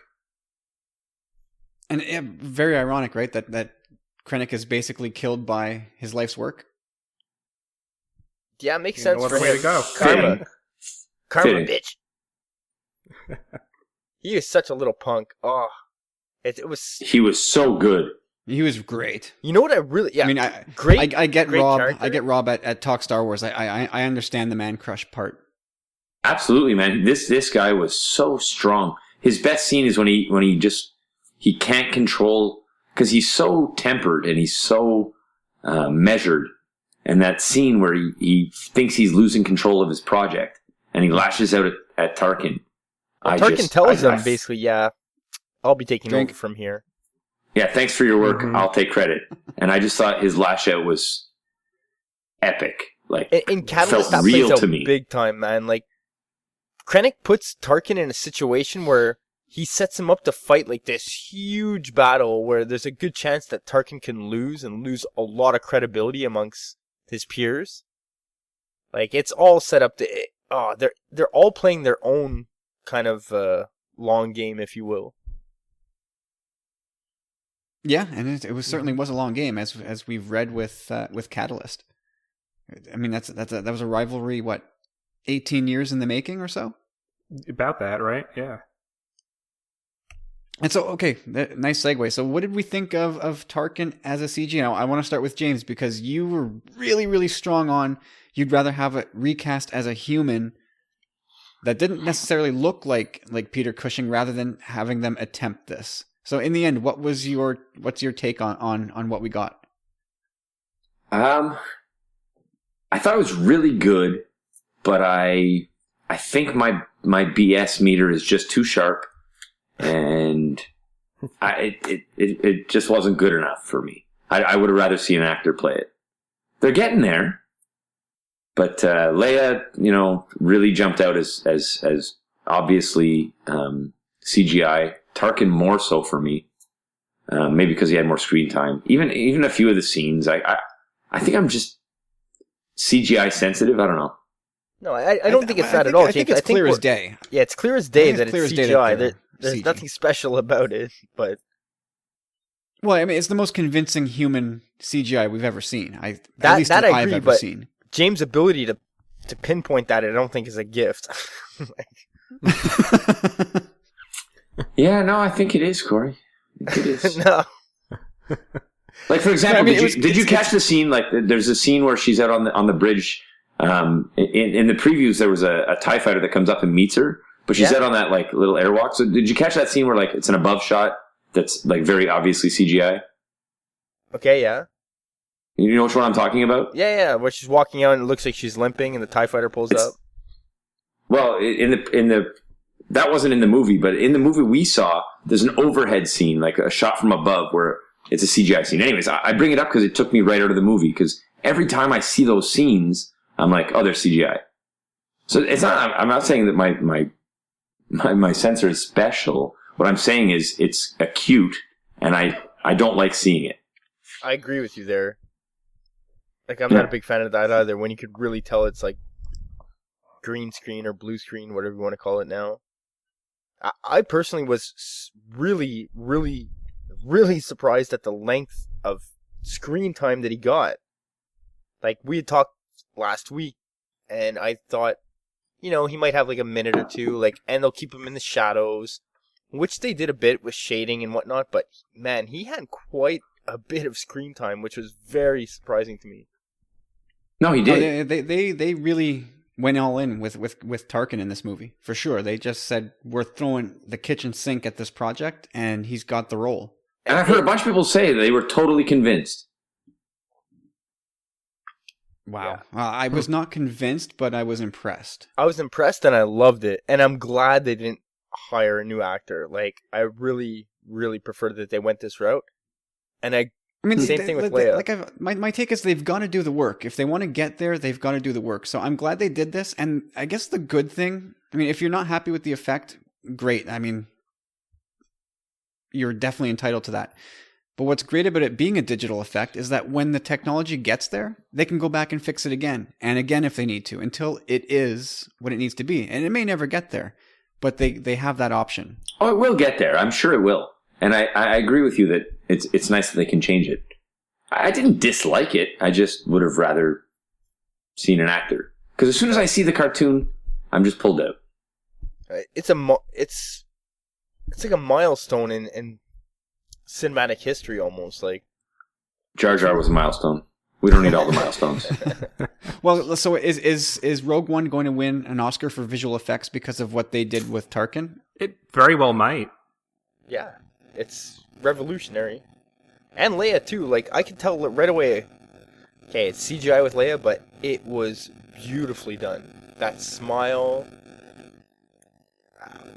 And very ironic, right? That Krennic is basically killed by his life's work. Yeah, makes sense for him. Way to go. Karma, Fitting. bitch. He is such a little punk. Oh, it was. He was so good. He was great. You know what I really? Yeah, I mean, I get great Rob. character. I get Rob at Talk Star Wars. I understand the man crush part. Absolutely, man. This guy was so strong. His best scene is when he can't control, because he's so tempered and he's so measured. And that scene where he thinks he's losing control of his project and he lashes out at Tarkin. Tarkin tells him basically, "Yeah, I'll be taking over from here." Yeah, thanks for your work. I'll take credit. And I just thought his lash out was epic. Like, in Catalyst, felt that real plays to out me. big time, man. Like, Krennic puts Tarkin in a situation where he sets him up to fight like this huge battle where there's a good chance that Tarkin can lose and lose a lot of credibility amongst his peers. Like, it's all set up to... Oh, they're all playing their own kind of long game, if you will. Yeah, and it certainly was a long game, as we've read with Catalyst. I mean, that was a rivalry. 18 years in the making or so? About that, right? Yeah. And so, okay, nice segue. So what did we think of Tarkin as a CG? Now, I want to start with James, because you were really, really strong on you'd rather have it recast as a human that didn't necessarily look like Peter Cushing, rather than having them attempt this. So in the end, what's your take on what we got? I thought it was really good, but I think my BS meter is just too sharp, and it just wasn't good enough for me. I would have rather seen an actor play it. They're getting there, but Leia, really jumped out as obviously CGI. Tarkin more so for me, maybe because he had more screen time. Even a few of the scenes, I think I'm just CGI sensitive. I don't know. No, I don't think it's that at all, James. I think it's clear as day. Yeah, it's clear as day that it's CGI. There's CG. nothing special about it, but... Well, I mean, it's the most convincing human CGI we've ever seen. I've ever seen. James' ability to pinpoint that, I don't think is a gift. Yeah, no, I think it is, Corey. I think it is. No. Like, for example, did you catch the scene? Like, there's a scene where she's out on the bridge. In the previews, there was a TIE fighter that comes up and meets her, but she's out on that like little airwalk. So, did you catch that scene where like it's an above shot that's like very obviously CGI? Okay, yeah. You know which one I'm talking about? Yeah, where she's walking out and it looks like she's limping, and the TIE fighter pulls up. Well, in the that wasn't in the movie, but in the movie we saw, there's an overhead scene, like a shot from above, where it's a CGI scene. Anyways, I bring it up because it took me right out of the movie, because every time I see those scenes, I'm like, oh, they're CGI. So it's not. I'm not saying that my sensor is special. What I'm saying is it's acute, and I don't like seeing it. I agree with you there. Like, I'm not a big fan of that either, when you could really tell it's like green screen or blue screen, whatever you want to call it now. I personally was really, really, really surprised at the length of screen time that he got. Like, we had talked last week, and I thought, he might have like a minute or two, like, and they'll keep him in the shadows, which they did a bit with shading and whatnot, but man, he had quite a bit of screen time, which was very surprising to me. No, he did. They really went all in with Tarkin in this movie, for sure. They just said, we're throwing the kitchen sink at this project, and he's got the role. And I've heard a bunch of people say they were totally convinced. Wow. I was not convinced, but I was impressed. I was impressed and I loved it. And I'm glad they didn't hire a new actor. Like, I really, really prefer that they went this route. And I mean, same thing with Leia. My take is they've got to do the work. If they want to get there, they've got to do the work. So I'm glad they did this. And I guess the good thing, I mean, if you're not happy with the effect, great. I mean, you're definitely entitled to that. But what's great about it being a digital effect is that when the technology gets there, they can go back and fix it again and again if they need to, until it is what it needs to be. And it may never get there, but they have that option. Oh, it will get there. I'm sure it will. And I agree with you that it's nice that they can change it. I didn't dislike it. I just would have rather seen an actor. Because as soon as I see the cartoon, I'm just pulled out. It's like a milestone in cinematic history, almost. Like, Jar Jar was a milestone. We don't need all the milestones. Well, so is Rogue One going to win an Oscar for visual effects because of what they did with Tarkin? It very well might. Yeah, it's revolutionary. And Leia, too. Like, I can tell right away, okay, it's CGI with Leia, but it was beautifully done. That smile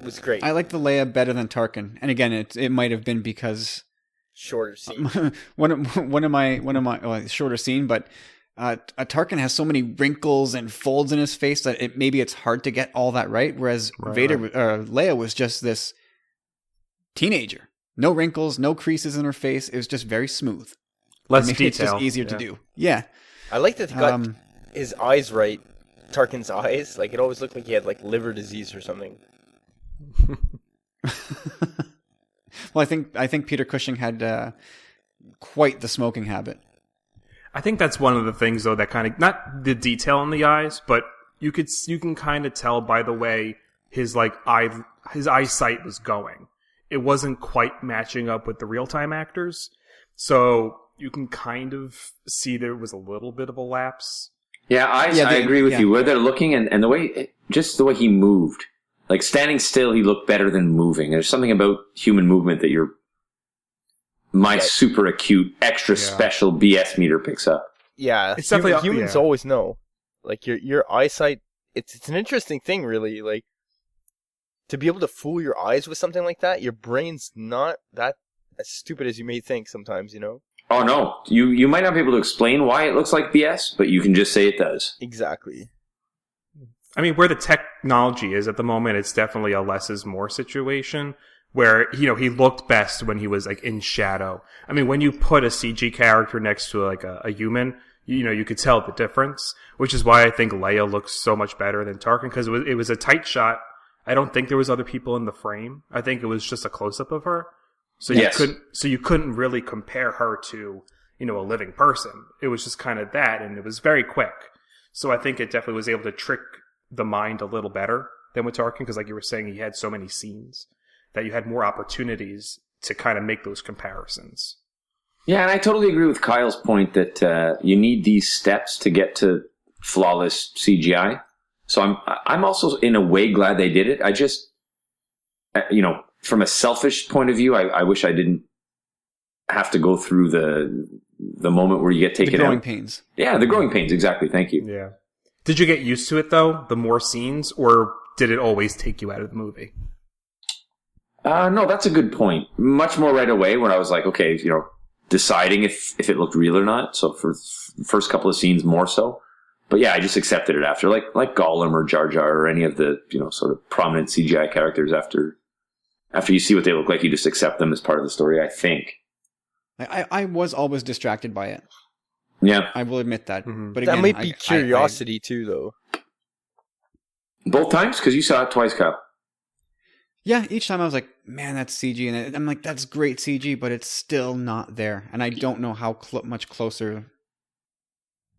was great. I like the Leia better than Tarkin. And again, it might have been because shorter scene. one of my shorter scene, but Tarkin has so many wrinkles and folds in his face that maybe it's hard to get all that right. Whereas Leia was just this teenager, no wrinkles, no creases in her face. It was just very smooth. Less detail. It's just easier to do. Yeah, I like that he got his eyes right. Tarkin's eyes, like, it always looked like he had like liver disease or something. Well, I think Peter Cushing had quite the smoking habit. I think that's one of the things, though, that kind of, not the detail in the eyes, but you can kind of tell by the way his eyesight was going. It wasn't quite matching up with the real time actors, so you can kind of see there was a little bit of a lapse. Yeah, I agree with you. Where they're looking and the way, just the way he moved. Like, standing still, he looked better than moving. There's something about human movement that super acute, extra special BS meter picks up. Yeah, it's definitely humans always know. Like, your eyesight, it's an interesting thing, really. Like, to be able to fool your eyes with something like that, your brain's not that as stupid as you may think sometimes, you know? Oh, no. You might not be able to explain why it looks like BS, but you can just say it does. Exactly. I mean, where the technology is at the moment, it's definitely a less is more situation where, he looked best when he was like in shadow. I mean, when you put a CG character next to like a human, you could tell the difference, which is why I think Leia looks so much better than Tarkin, because it was a tight shot. I don't think there was other people in the frame. I think it was just a close up of her. So you couldn't really compare her to, a living person. It was just kind of that, and it was very quick. So I think it definitely was able to trick the mind a little better than with Tarkin, because like you were saying, he had so many scenes that you had more opportunities to kind of make those comparisons. Yeah, and I totally agree with Kyle's point that you need these steps to get to flawless CGI. So I'm also in a way glad they did it. I just, from a selfish point of view, I wish I didn't have to go through the moment where you get taken out. The growing pains. Yeah, the growing pains, exactly. Thank you. Yeah. Did you get used to it, though, the more scenes, or did it always take you out of the movie? No, that's a good point. Much more right away when I was like, okay, deciding if it looked real or not. So for the first couple of scenes, more so. But yeah, I just accepted it after, like Gollum or Jar Jar or any of the, sort of prominent CGI characters. After you see what they look like, you just accept them as part of the story, I think. I was always distracted by it. Yeah. I will admit that. Mm-hmm. But that again, might be curiosity too, though. Both times? Because you saw it twice, Kyle. Yeah, each time I was like, man, that's CG. And I'm like, that's great CG, but it's still not there. And I don't know how much closer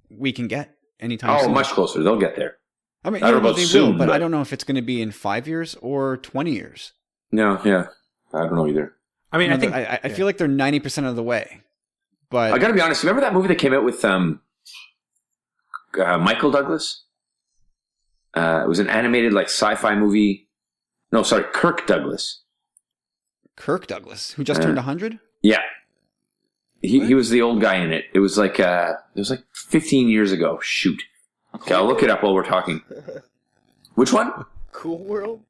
we can get anytime soon. Oh, much closer. They'll get there. I mean, I don't know about they soon, will, but I don't know if it's going to be in 5 years or 20 years. No, yeah. I don't know either. I mean, I feel like they're 90% of the way. But I got to be honest. Remember that movie that came out with Michael Douglas? It was an animated sci-fi movie. No, sorry, Kirk Douglas. Kirk Douglas, who just turned 100? Yeah. He was the old guy in it. It was like 15 years ago. Shoot. Okay, I'll look it up while we're talking. Which one? Cool World?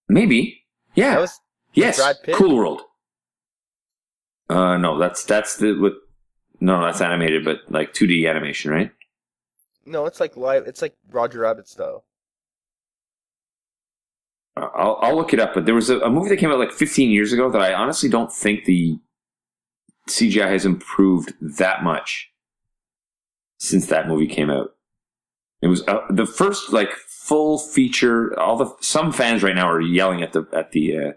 Maybe. Yeah. That was yes. Brad Pitt? Cool World. No, that's that's animated, but like 2D animation, right? No, it's like live. It's like Roger Rabbit style. I'll look it up, but there was a movie that came out like 15 years ago that I honestly don't think the CGI has improved that much since that movie came out. It was the first like full feature. Some fans right now are yelling at the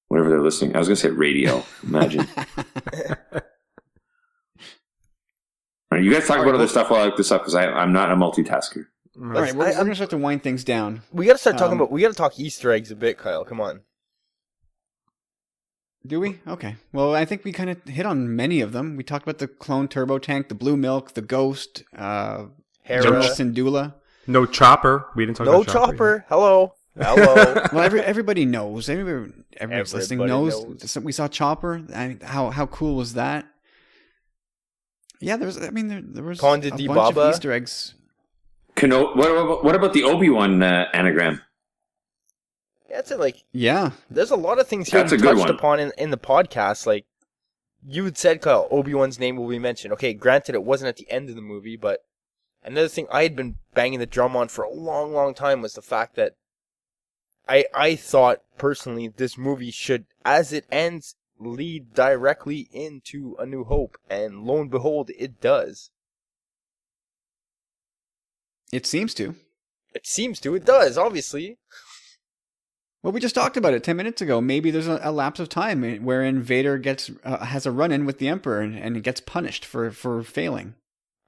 whatever they're listening. I was going to say radio. Imagine. All right, you guys talk about other stuff while I look this up because I'm not a multitasker. All right, we're going to start to wind things down. We got to start talking about. We got to talk Easter eggs a bit, Kyle. Come on. Do we? Okay. Well, I think we kind of hit on many of them. We talked about the clone turbo tank, the blue milk, the ghost, Hera. Syndulla. No Chopper. We didn't talk about Chopper. No Chopper. Hello. Well, everybody knows. Everybody's listening knows. So we saw Chopper. How cool was that? Yeah, there was Conde a de bunch Baba. of Easter eggs. What about the Obi-Wan anagram? Yeah, it's like Yeah, there's a lot of things here That's a we good touched one. upon in the podcast. Like you had said, Kyle, Obi-Wan's name will be mentioned. Okay, granted, it wasn't at the end of the movie, but another thing I had been banging the drum on for a long, long time was the fact that I thought personally this movie should, as it ends, lead directly into A New Hope, and lo and behold, it does. it seems to. It does, obviously. Well, we just talked about it 10 minutes ago. Maybe there's a lapse of time wherein Vader has a run-in with the Emperor and he gets punished for failing.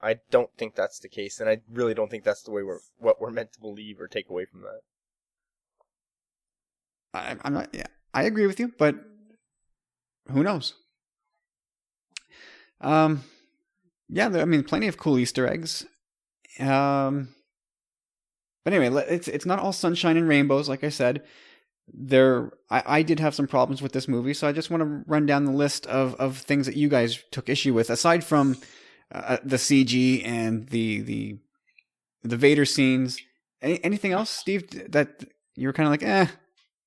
I don't think that's the case, and I really don't think that's the way what we're meant to believe or take away from that. I'm not. Yeah, I agree with you, but who knows? Yeah, I mean, plenty of cool Easter eggs. But anyway, it's not all sunshine and rainbows, like I said. I did have some problems with this movie, so I just want to run down the list of things that you guys took issue with, aside from the CG and the Vader scenes. Anything else, Steve, that you were kind of like,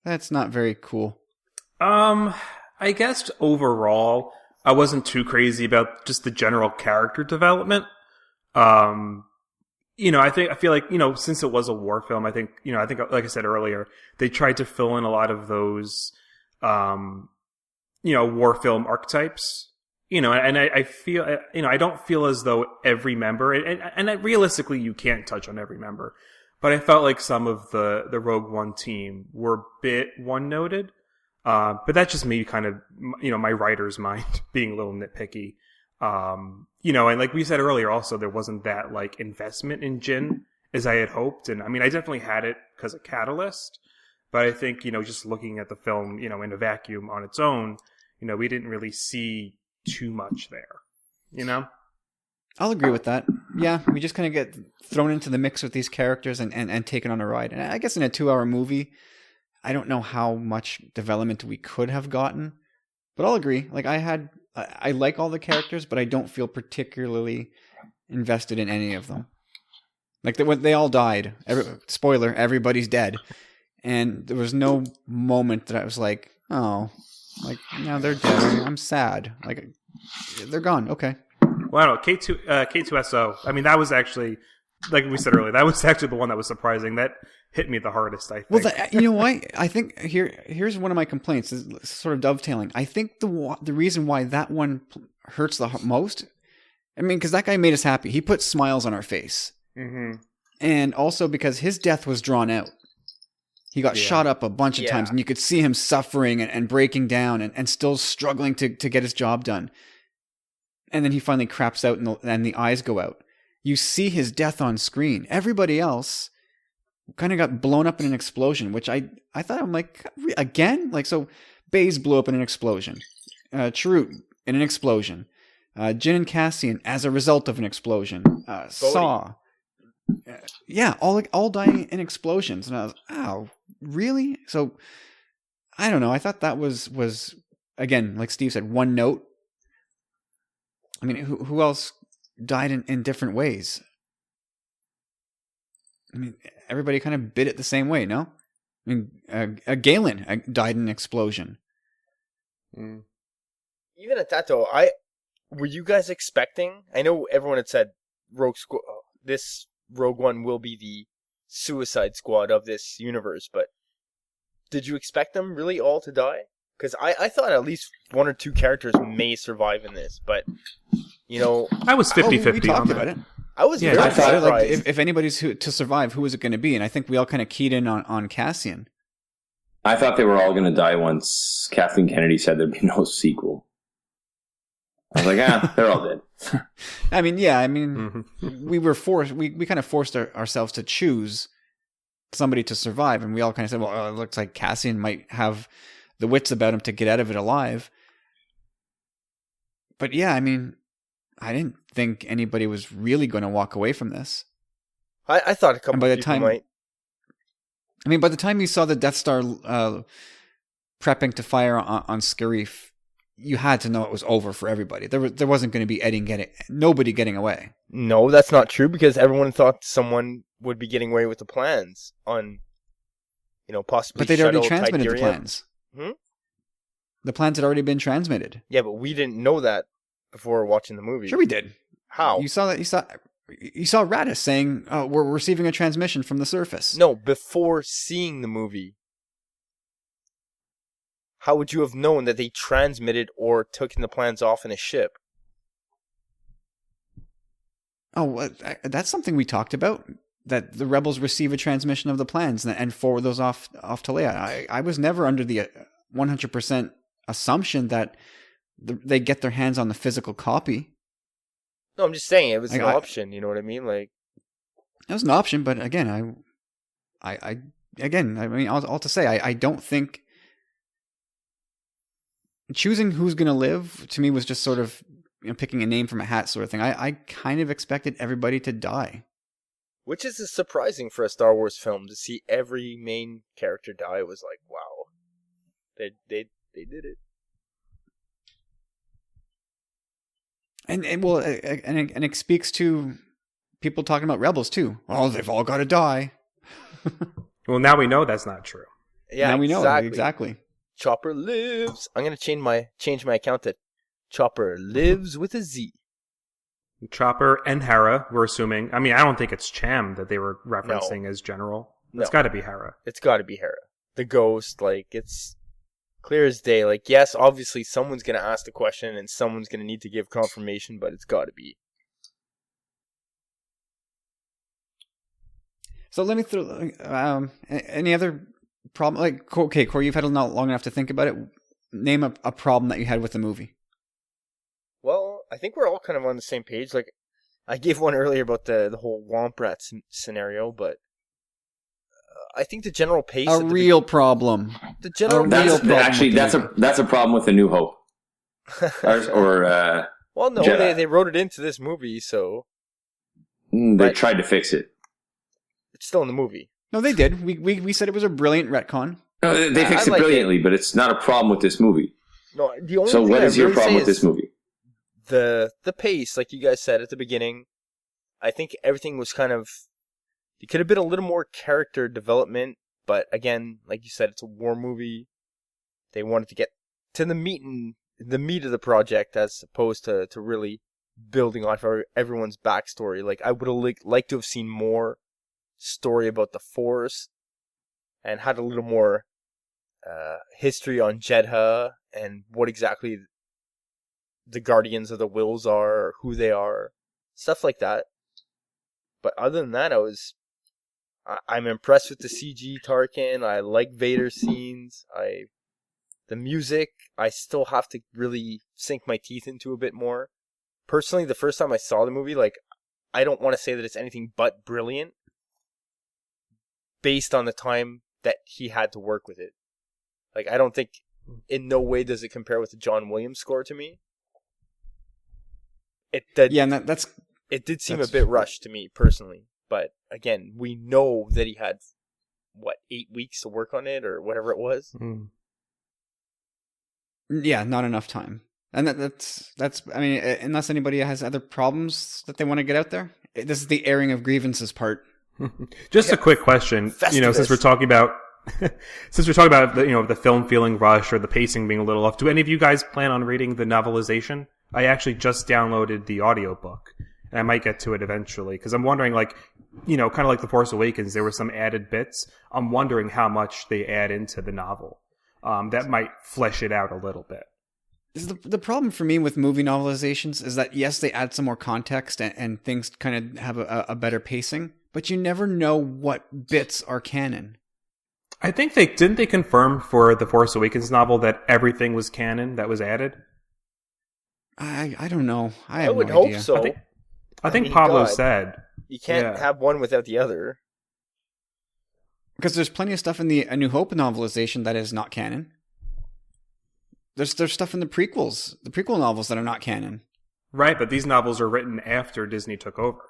that's not very cool? I guess overall, I wasn't too crazy about just the general character development. I feel like, since it was a war film, I think, like I said earlier, they tried to fill in a lot of those, war film archetypes, and I feel, I don't feel as though every member, and realistically, you can't touch on every member, but I felt like some of the Rogue One team were a bit one-noted, but that's just me kind of, my writer's mind being a little nitpicky. And like we said earlier, also, there wasn't that, like, investment in Jyn as I had hoped. And, I mean, I definitely had it because of Catalyst. But I think, just looking at the film, in a vacuum on its own, we didn't really see too much there, I'll agree with that. Yeah, we just kind of get thrown into the mix with these characters and taken on a ride. And I guess in a 2-hour movie, I don't know how much development we could have gotten. But I'll agree. Like, I like all the characters, but I don't feel particularly invested in any of them. Like, they all died. Spoiler, everybody's dead. And there was no moment that I was like, oh, like, now they're dead. I'm sad. Like, they're gone. Okay. Well, I don't know. K2SO. I mean, that was actually, like we said earlier, that was actually the one that was surprising. That hit me the hardest, I think. Well, you know what? I think here's one of my complaints. Is sort of dovetailing. I think the reason why that one hurts the most, I mean, because that guy made us happy. He put smiles on our face. Mm-hmm. And also because his death was drawn out. He got shot up a bunch of times, and you could see him suffering and breaking down and still struggling to get his job done. And then he finally craps out and the eyes go out. You see his death on screen. Everybody else kind of got blown up in an explosion, which I thought, I'm like, again? Like, so Baze blew up in an explosion. Chirrut in an explosion. Jyn and Cassian as a result of an explosion. Saw. Yeah, all dying in explosions. And I was, oh, really? So, I don't know. I thought that was again, like Steve said, one note. I mean, who else died in different ways? I mean, everybody kind of bit it the same way, no? I mean, Galen died in an explosion. Even at that though, were you guys expecting? I know everyone had said this Rogue One will be the Suicide Squad of this universe, but did you expect them really all to die? Because I thought at least one or two characters may survive in this, but I was 50-50 we talked on about that. it. I was very I thought, surprised. Like, if anybody's to survive, who is it going to be? And I think we all kind of keyed in on Cassian. I thought they were all going to die once Kathleen Kennedy said there'd be no sequel. I was like, they're all dead. I mean, we were forced. We kind of forced ourselves to choose somebody to survive, and we all kind of said, "Well, it looks like Cassian might have the wits about him to get out of it alive." But yeah, I mean, I didn't think anybody was really going to walk away from this. I thought a couple And by the people time- might. I mean, by the time you saw the Death Star prepping to fire on Scarif, you had to know it was over for everybody. There wasn't going to be nobody getting away. No, that's not true because everyone thought someone would be getting away with the plans on, possibly. But they'd already shuttle transmitted the Tiberium. plans. The plans had already been transmitted. Yeah, but we didn't know that before watching the movie. Sure, we did. How? You saw that? You saw Raddus saying, "Oh, we're receiving a transmission from the surface." No, before seeing the movie. How would you have known that they transmitted or took the plans off in a ship? Oh, that's something we talked about. That the rebels receive a transmission of the plans and forward those off to Leia. I was never under the 100% assumption that they get their hands on the physical copy. No, I'm just saying it was Like, an option. You know what I mean? Like, It was an option, but again, I mean, all to say, I don't think choosing who's going to live to me was just sort of picking a name from a hat sort of thing. I kind of expected everybody to die. which is surprising for a Star Wars film to see every main character die. It was like, wow, they did it. And it speaks to people talking about Rebels too. Oh, they've all got to die. Well, now we know that's not true. Yeah, now we know exactly. Chopper lives. I'm gonna change my account to Chopper lives with a Z. Chopper and Hera, we're assuming. I mean, I don't think it's Cham that they were referencing as General. It's got to be Hera. It's got to be Hera. The ghost, like, it's clear as day. Like, yes, obviously someone's gonna ask the question and someone's gonna need to give confirmation, but it's got to be. So let me throw any other problem. Like, okay, Corey, you've had not long enough to think about it. Name a problem that you had with the movie. Well, I think we're all kind of on the same page. Like, I gave one earlier about the whole Womp Rat scenario, but I think the general pace. A real problem. The general. That's a problem with A New Hope. Well, no, Jedi. they wrote it into this movie, so They tried to fix it. it's still in the movie. No, they did. We said it was a brilliant retcon. No, they fixed it like brilliantly, but it's not a problem with this movie. No, the only So thing what I is your really problem say with this movie? The pace, like you guys said at the beginning, I think everything was kind of. It could have been a little more character development, but again, like you said, it's a war movie. They wanted to get to the meat of the project as opposed to really building off everyone's backstory. Like, I would have liked to have seen more story about the Force and had a little more history on Jedha and what exactly the Guardians of the Wills are, or who they are, stuff like that. But other than that, I'm impressed with the CG Tarkin. I like Vader scenes. The music, I still have to really sink my teeth into a bit more. Personally, the first time I saw the movie, like, I don't want to say that it's anything but brilliant based on the time that he had to work with it. Like, I don't think in no way does it compare with the John Williams score to me. It did seem a bit rushed to me personally, but again, we know that he had 8 weeks to work on it or whatever it was. Yeah, not enough time. And that's. I mean, unless anybody has other problems that they want to get out there, this is the airing of grievances part. Just a quick question. Festivus. Since we're talking about the film feeling rushed or the pacing being a little off, do any of you guys plan on reading the novelization? I actually just downloaded the audiobook, and I might get to it eventually because I'm wondering, kind of like The Force Awakens, there were some added bits. I'm wondering how much they add into the novel. That might flesh it out a little bit. The problem for me with movie novelizations is that, yes, they add some more context and things kind of have a better pacing, but you never know what bits are canon. I think didn't they confirm for the Force Awakens novel that everything was canon that was added? I don't know. I would no hope idea. so. I think mean, Pablo God, said you can't have one without the other. Because there's plenty of stuff in the A New Hope novelization that is not canon. There's stuff in the prequel novels that are not canon. Right, but these novels are written after Disney took over.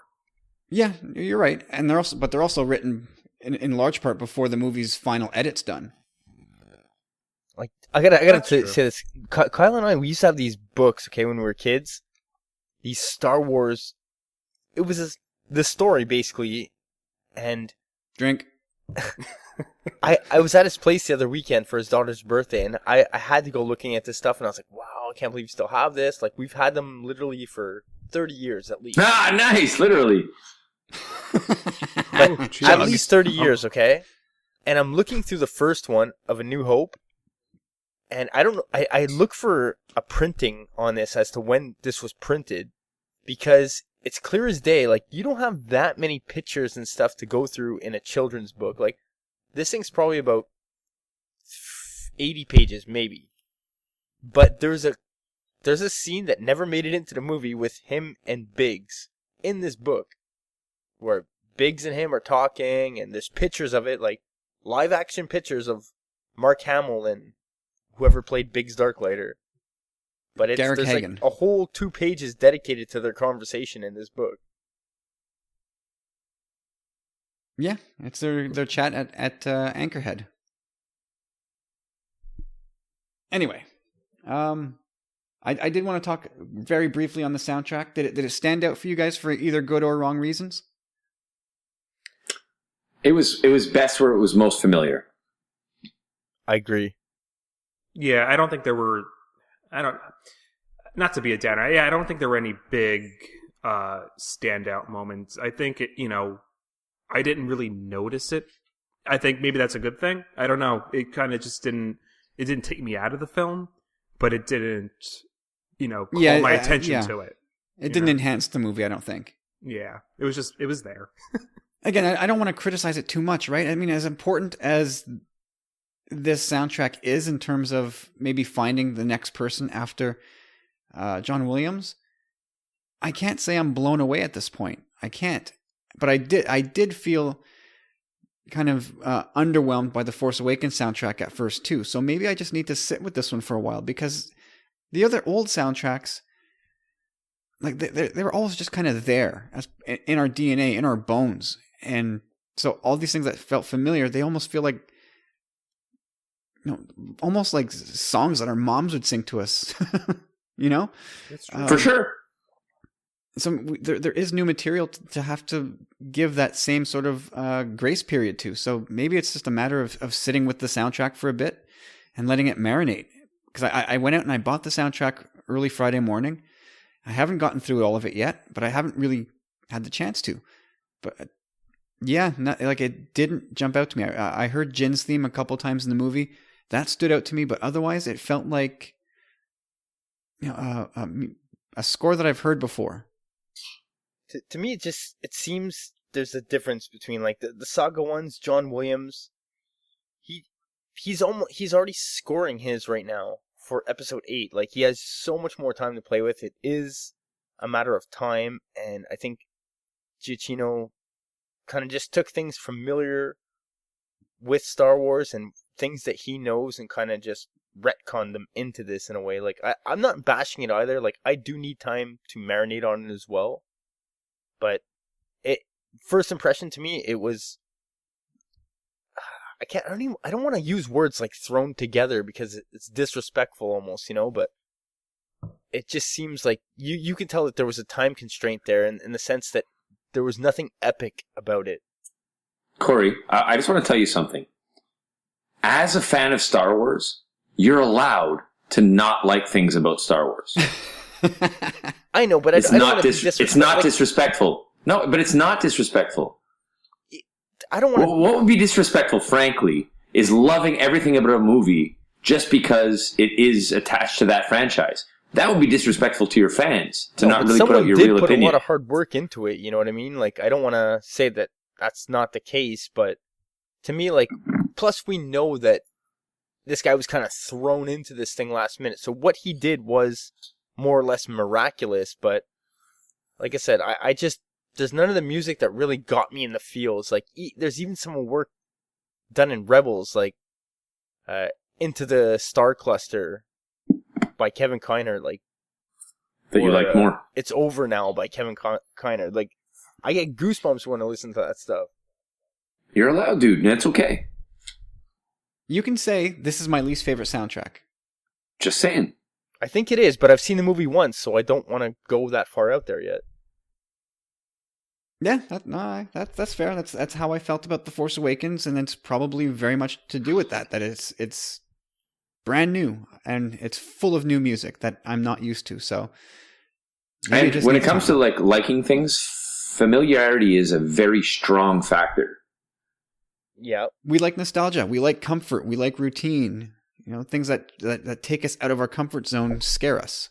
Yeah, you're right, and they're also written in large part before the movie's final edit's done. Like I gotta say this. Kyle and I, we used to have these books, okay, when we were kids. These Star Wars. It was the story basically, and Drink. I was at his place the other weekend for his daughter's birthday, and I had to go looking at this stuff, and I was like, wow, I can't believe you still have this. Like, we've had them literally for 30 years at least. Ah, nice, literally. At least 30 years, okay? And I'm looking through the first one of A New Hope, and I don't know, I look for a printing on this as to when this was printed, because it's clear as day, like, you don't have that many pictures and stuff to go through in a children's book. Like, this thing's probably about 80 pages, maybe. But there's a scene that never made it into the movie with him and Biggs in this book, where Biggs and him are talking, and there's pictures of it, like live action pictures of Mark Hamill and whoever played Biggs Darklighter. But Derek there's Hagan. like a whole 2 pages dedicated to their conversation in this book. Yeah, it's their chat at Anchorhead. Anyway, I did want to talk very briefly on the soundtrack. Did it stand out for you guys for either good or wrong reasons? It was best where it was most familiar. I agree. Yeah, I don't think there were. Not to be a downer. Yeah, I don't think there were any big standout moments. I think I didn't really notice it. I think maybe that's a good thing. I don't know. It kind of just didn't. It didn't take me out of the film, but it didn't, call my attention to it. It didn't enhance the movie, I don't think. Yeah, it was there. Again, I don't want to criticize it too much, right? I mean, as important as this soundtrack is in terms of maybe finding the next person after John Williams, I can't say I'm blown away at this point. I can't. But I did feel kind of underwhelmed by the Force Awakens soundtrack at first too. So maybe I just need to sit with this one for a while, because the other old soundtracks, like they were always just kind of there as in our DNA, in our bones. And so all these things that felt familiar, they almost feel like, almost like songs that our moms would sing to us. That's true. For sure. So there is new material to have to give that same sort of grace period to. So maybe it's just a matter of sitting with the soundtrack for a bit and letting it marinate. Because I went out and I bought the soundtrack early Friday morning. I haven't gotten through all of it yet, but I haven't really had the chance to. But yeah, it didn't jump out to me. I heard Jin's theme a couple times in the movie. That stood out to me, but otherwise it felt like a score that I've heard before. To me, it seems there's a difference between like the Saga ones. John Williams, he's already scoring his right now for episode 8. Like, he has so much more time to play with. It is a matter of time, and I think Giacchino kind of just took things familiar with Star Wars and things that he knows and kind of just retconned them into this in a way. Like, I'm not bashing it either. Like, I do need time to marinate on it as well. But first impression to me, it was, I don't want to use words like thrown together because it's disrespectful almost, but it just seems like you can tell that there was a time constraint there in the sense that there was nothing epic about it. Corey, I just want to tell you something. As a fan of Star Wars, you're allowed to not like things about Star Wars. I know, but it's I not don't it's not disrespectful. No, but it's not disrespectful. I don't want to... What would be disrespectful, frankly, is loving everything about a movie just because it is attached to that franchise. That would be disrespectful to your fans to not really put out your real opinion. Someone did put a lot of hard work into it, you know what I mean? Like, I don't want to say that that's not the case, but to me, like, plus we know that this guy was kind of thrown into this thing last minute. So what he did was more or less miraculous, but like I said, I just, there's none of the music that really got me in the feels. Like, there's even some work done in Rebels, like, Into the Star Cluster by Kevin Kiner, like, that you like more. It's Over Now by Kevin Kiner. Like, I get goosebumps when I listen to that stuff. You're allowed, dude, and it's okay. You can say, this is my least favorite soundtrack. Just saying. I think it is, but I've seen the movie once, so I don't want to go that far out there yet. Yeah, that's fair. That's how I felt about The Force Awakens, and it's probably very much to do with that it's brand new, and it's full of new music that I'm not used to, so... And when it comes to like liking things, familiarity is a very strong factor. Yeah. We like nostalgia. We like comfort. We like routine. Things that take us out of our comfort zone scare us.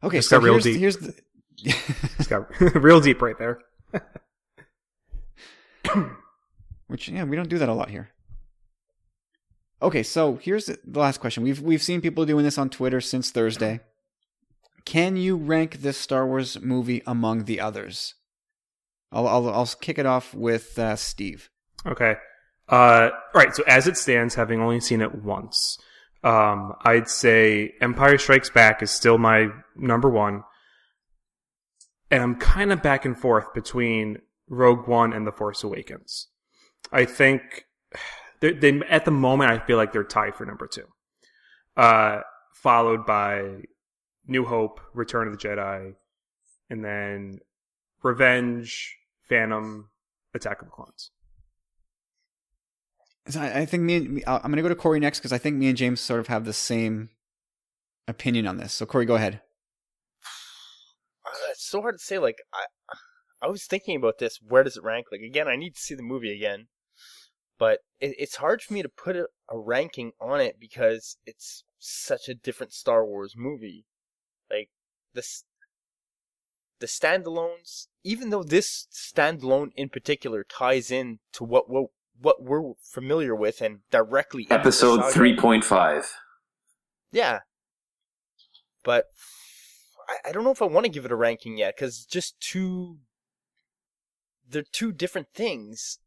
Okay, it's so got real here's, deep. here's the... It's got real deep right there. Which, we don't do that a lot here. Okay, so here's the last question. We've seen people doing this on Twitter since Thursday. Can you rank this Star Wars movie among the others? I'll kick it off with Steve. Okay. Right. So as it stands, having only seen it once, I'd say Empire Strikes Back is still my number one, and I'm kind of back and forth between Rogue One and The Force Awakens. I think they at the moment I feel like they're tied for number two, followed by New Hope, Return of the Jedi, and then Revenge, Phantom, Attack of the Clones. I think I'm going to go to Corey next because I think me and James sort of have the same opinion on this. So Corey, go ahead. It's so hard to say. Like, I was thinking about this. Where does it rank? Like, again, I need to see the movie again. But it's hard for me to put a ranking on it because it's such a different Star Wars movie. Like, the standalones, even though this standalone in particular ties in to what we're familiar with and directly episode 3.5. Yeah. But I don't know if I want to give it a ranking yet because they're two different things.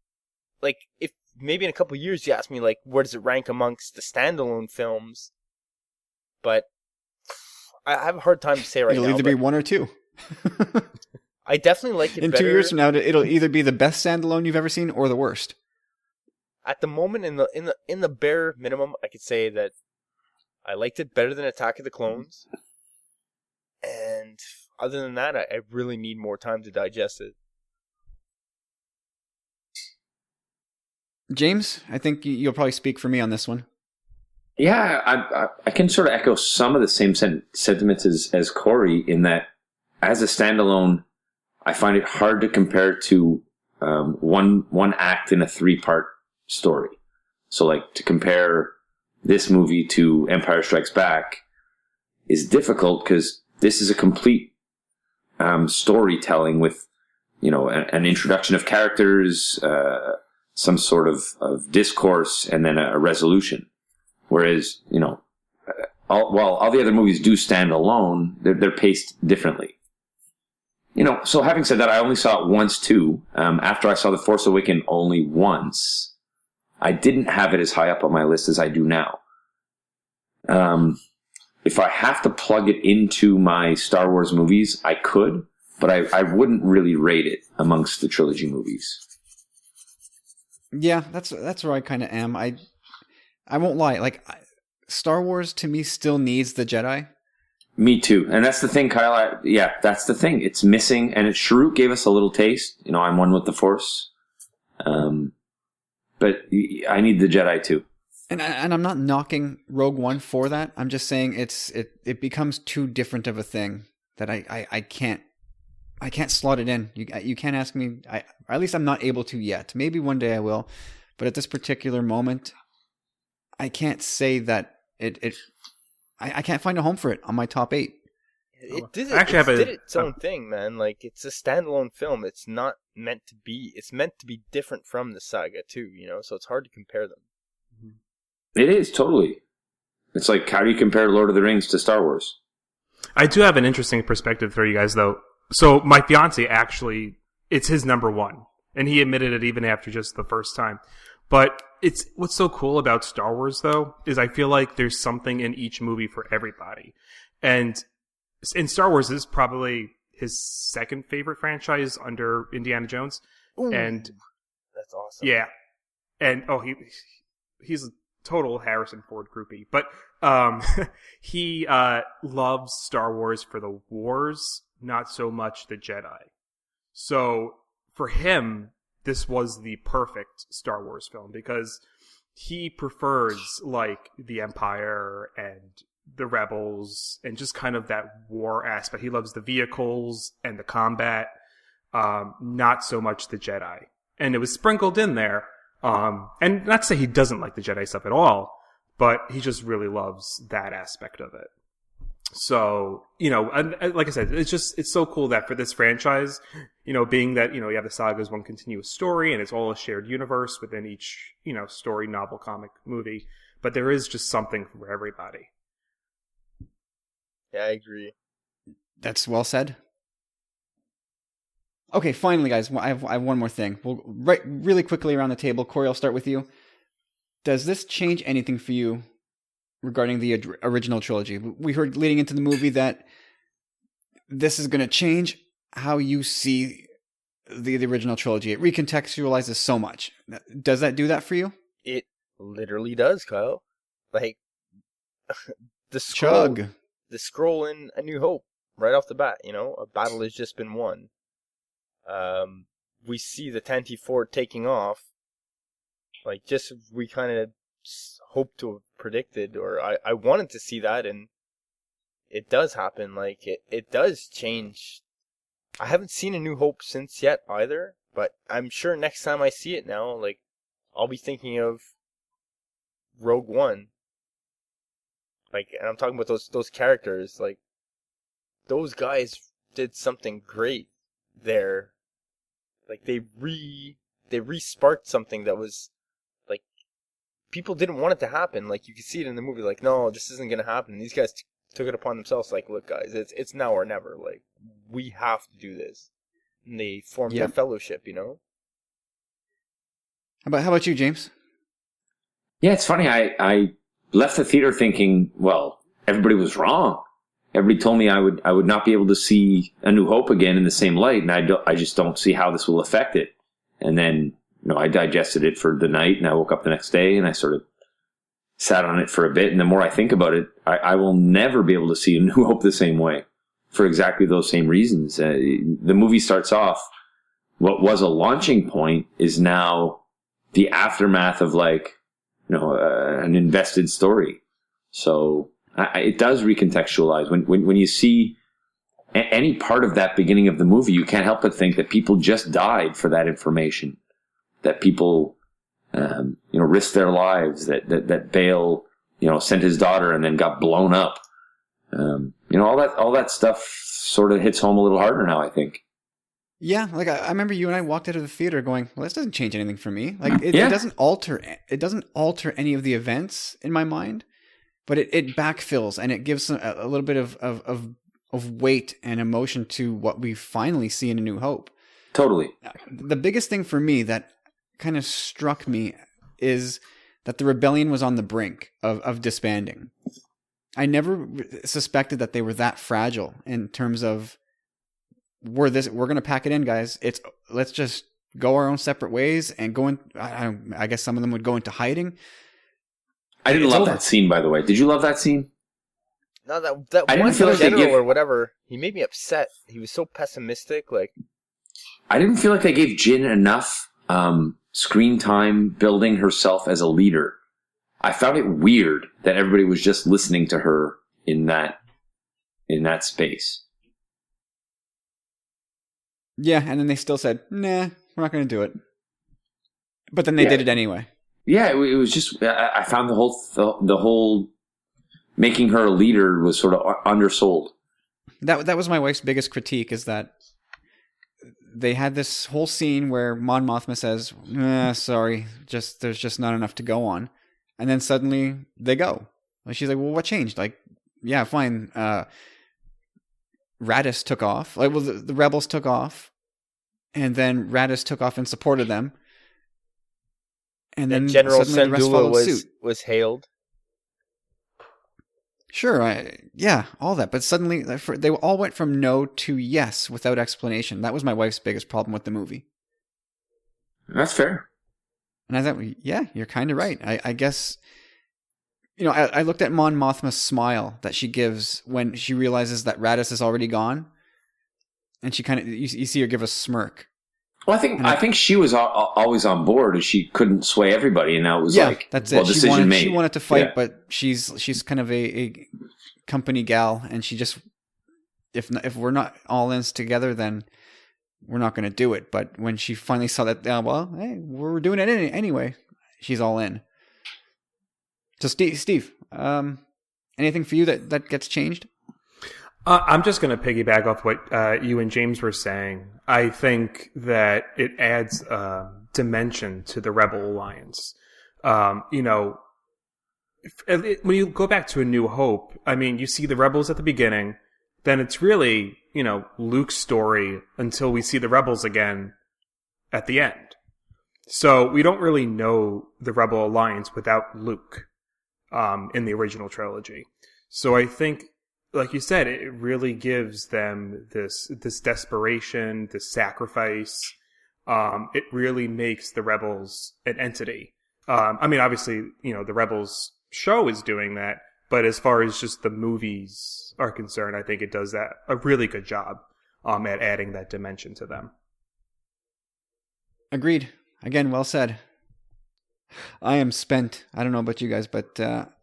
Like, if maybe in a couple years you ask me, like, where does it rank amongst the standalone films? But I have a hard time to say right now. It'll either be one or two. I definitely like it in better. 2 years from now, it'll either be the best standalone you've ever seen or the worst. At the moment, in the bare minimum, I could say that I liked it better than Attack of the Clones. And other than that, I really need more time to digest it. James, I think you'll probably speak for me on this one. Yeah, I can sort of echo some of the same sentiments as Corey in that as a standalone, I find it hard to compare to one act in a 3-part story. So, like, to compare this movie to Empire Strikes Back is difficult because this is a complete storytelling with, an introduction of characters, some sort of discourse, and then a resolution. Whereas, all the other movies do stand alone, they're paced differently. So having said that, I only saw it once too. After I saw The Force Awakens only once, I didn't have it as high up on my list as I do now. If I have to plug it into my Star Wars movies, I could, but I wouldn't really rate it amongst the trilogy movies. Yeah, that's where I kind of am. I won't lie. Like, Star Wars to me still needs the Jedi. Me too. And that's the thing, Kyle. That's the thing. It's missing. And Sharuk gave us a little taste. You know, I'm one with the Force. But I need the Jedi too. And I'm not knocking Rogue One for that. I'm just saying it becomes too different of a thing that I can't slot it in. You can't ask me. Or at least I'm not able to yet. Maybe one day I will. But at this particular moment, I can't say that I can't find a home for it on my top 8. It did its own thing, man. Like, it's a standalone film. It's not meant to be. It's meant to be different from the saga too, you know. So it's hard to compare them. It is, totally. It's like, how do you compare Lord of the Rings to Star Wars? I do have an interesting perspective for you guys, though. So my fiance actually, it's his number 1, and he admitted it even after just the first time. But what's so cool about Star Wars, though, is I feel like there's something in each movie for everybody. And in Star Wars, this is probably his second favorite franchise under Indiana Jones. Ooh, and that's awesome. Yeah. And, he's a total Harrison Ford groupie. But he loves Star Wars for the wars, not so much the Jedi. So for him, this was the perfect Star Wars film because he prefers like the Empire and the Rebels and just kind of that war aspect. He loves the vehicles and the combat, not so much the Jedi. And it was sprinkled in there. And not to say he doesn't like the Jedi stuff at all, but he just really loves that aspect of it. So, you know, and like I said, it's so cool that for this franchise, you know, being that, you know, you have the saga as one continuous story and it's all a shared universe within each, you know, story, novel, comic, movie, but there is just something for everybody. Yeah, I agree. That's well said. Okay, finally, guys, I have one more thing. We'll really quickly around the table. Corey, I'll start with you. Does this change anything for you regarding the original trilogy? We heard leading into the movie that this is going to change how you see the original trilogy. It recontextualizes so much. Does that do that for you? It literally does, Kyle. Like, the scroll in A New Hope, right off the bat, you know, a battle has just been won. We see the Tantive Fort taking off, like, just we kind of hoped to have predicted, or I wanted to see that, and it does happen. Like, it does change. I haven't seen A New Hope since yet either, but I'm sure next time I see it now, like, I'll be thinking of Rogue One. Like, and I'm talking about those characters, like, those guys did something great there. Like, they re-sparked something that was, like, people didn't want it to happen. Like, you could see it in the movie, like, no, this isn't going to happen. And these guys took it upon themselves, like, look, guys, it's now or never. Like, we have to do this. And they formed their fellowship, you know? How about you, James? Yeah, it's funny. I left the theater thinking, well, everybody was wrong. Everybody told me I would not be able to see A New Hope again in the same light, and I just don't see how this will affect it. And then, you know, I digested it for the night, and I woke up the next day, and I sort of sat on it for a bit. And the more I think about it, I will never be able to see A New Hope the same way for exactly those same reasons. The movie starts off, what was a launching point is now the aftermath of, like, you know, an invested story. So it does recontextualize. When you see any part of that beginning of the movie, you can't help but think that people just died for that information. That people, you know, risked their lives. That Bale, you know, sent his daughter and then got blown up. You know, all that stuff sort of hits home a little harder now, I think. Yeah, like I remember you and I walked out of the theater going, "Well, this doesn't change anything for me. Like it doesn't alter any of the events in my mind, but it backfills and it gives a little bit of weight and emotion to what we finally see in A New Hope." Totally. The biggest thing for me that kind of struck me is that the rebellion was on the brink of disbanding. I never suspected that they were that fragile in terms of we're going to pack it in, guys. Let's just go our own separate ways and go in. I guess some of them would go into hiding. I didn't love that scene, by the way. Did you love that scene? No, that I one didn't feel like general or whatever, he made me upset. He was so pessimistic. Like, I didn't feel like they gave Jin enough screen time building herself as a leader. I found it weird that everybody was just listening to her in that space. Yeah, and then they still said, nah, we're not going to do it. But then they did it anyway. Yeah, it was just, I found the whole making her a leader was sort of undersold. That was my wife's biggest critique, is that they had this whole scene where Mon Mothma says, sorry, there's just not enough to go on. And then suddenly they go. Like, she's like, well, what changed? Like, yeah, fine. Raddus took off. Like, well, the rebels took off. And then Raddus took off and supported them. And then General suddenly the rest followed suit. was hailed. Sure, all that. But suddenly they all went from no to yes without explanation. That was my wife's biggest problem with the movie. That's fair. And I thought, yeah, you're kind of right. I guess, I looked at Mon Mothma's smile that she gives when she realizes that Raddus is already gone. And she kind of, you see her give a smirk. Well, I think she was always on board, and she couldn't sway everybody, and now it was that's well, it. decision made. She wanted to fight, but she's kind of a company gal, and she just, if we're not all in together, then we're not going to do it. But when she finally saw that, hey, we're doing it anyway, she's all in. So Steve, anything for you that gets changed? I'm just going to piggyback off what you and James were saying. I think that it adds dimension to the Rebel Alliance. When you go back to A New Hope, I mean, you see the Rebels at the beginning, then it's really, Luke's story until we see the Rebels again at the end. So we don't really know the Rebel Alliance without Luke in the original trilogy. So I think, like you said, it really gives them this desperation, this sacrifice. It really makes the Rebels an entity. I mean, obviously, the Rebels show is doing that, but as far as just the movies are concerned, I think it does that a really good job at adding that dimension to them. Agreed. Again, well said. I am spent. I don't know about you guys, but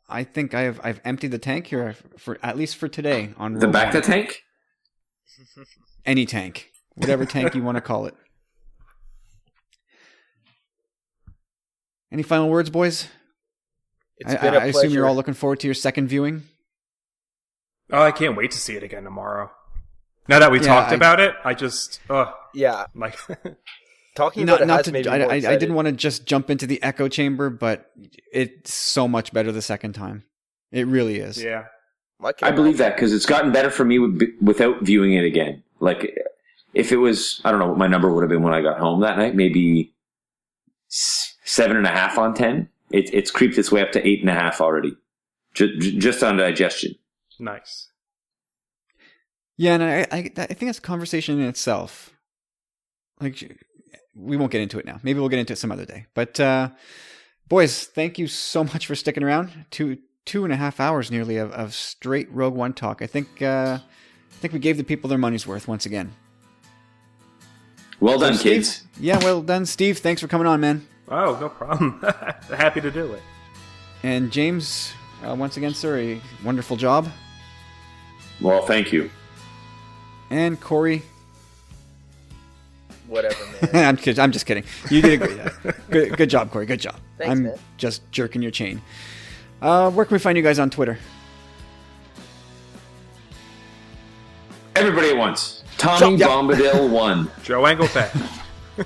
I think I've emptied the tank here for at least for today on the Bacta tank. Any tank, whatever tank you want to call it. Any final words, boys? It's been a I assume pleasure. you're all looking forward to your second viewing. Oh, I can't wait to see it again tomorrow. Now that we talked about it, I just like talking about it has made me more I excited. didn't want to just jump into the echo chamber, but it's so much better the second time. It really is. Yeah. I believe that because it's gotten better for me without viewing it again. Like, if it was, I don't know what my number would have been when I got home that night, maybe 7.5 on 10. It's creeped its way up to 8.5 already, just on digestion. Nice. Yeah, and I think that's a conversation in itself. Like, we won't get into it now. Maybe we'll get into it some other day. But boys, thank you so much for sticking around. 2.5 hours nearly of straight Rogue One talk. I think we gave the people their money's worth once again. Well done, Steve, kids. Yeah, well done, Steve. Thanks for coming on, man. Oh, no problem. Happy to do it. And James, once again, sir, a wonderful job. Well, thank you. And Corey. Whatever, man. I'm just kidding. You did a great job. Good job, Corey. Good job. Thanks, I'm man. just jerking your chain. Where can we find you guys on Twitter? Everybody at once. Tommy Yep. Bombadil 1. Joe Engelbeck.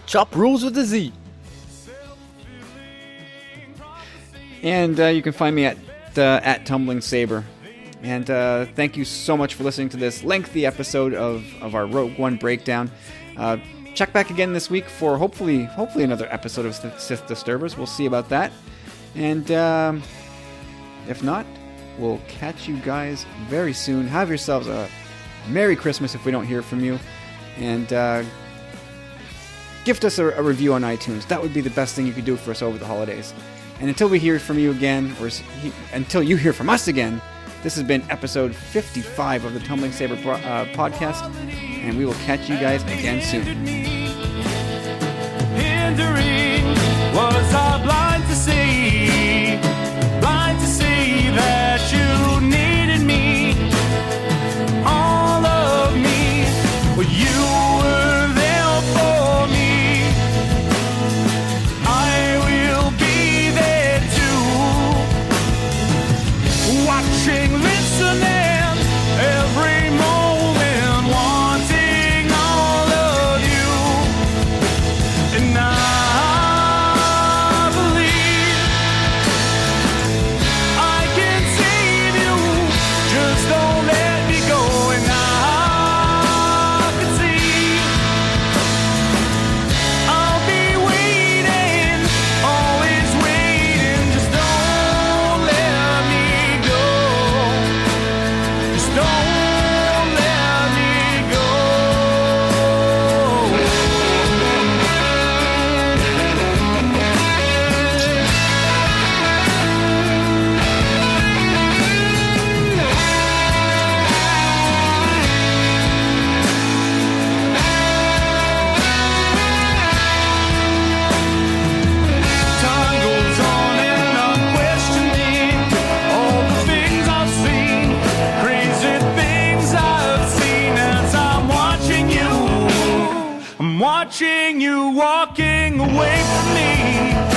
Chop rules with the Z. And you can find me at Tumbling Saber. And thank you so much for listening to this lengthy episode of our Rogue One breakdown. Check back again this week for hopefully another episode of Sith Disturbers. We'll see about that. And if not, we'll catch you guys very soon. Have yourselves a Merry Christmas if we don't hear from you. and gift us a review on iTunes. That would be the best thing you could do for us over the holidays. And until we hear from you again, or until you hear from us again, this has been episode 55 of the Tumbling Saber podcast, and we will catch you guys again soon. Hindering, was I blind to see that you needed me, all of me, well, you were there for me, I will be there too, watching, listening, every moment, wanting all of you, and I believe I can save you, just don't let me go, and I can see I'll be waiting, always waiting, just don't let me go, just don't let me go. Time goes on and I'm questioning all the things I've seen, crazy things I've seen as I'm watching you walking away from me.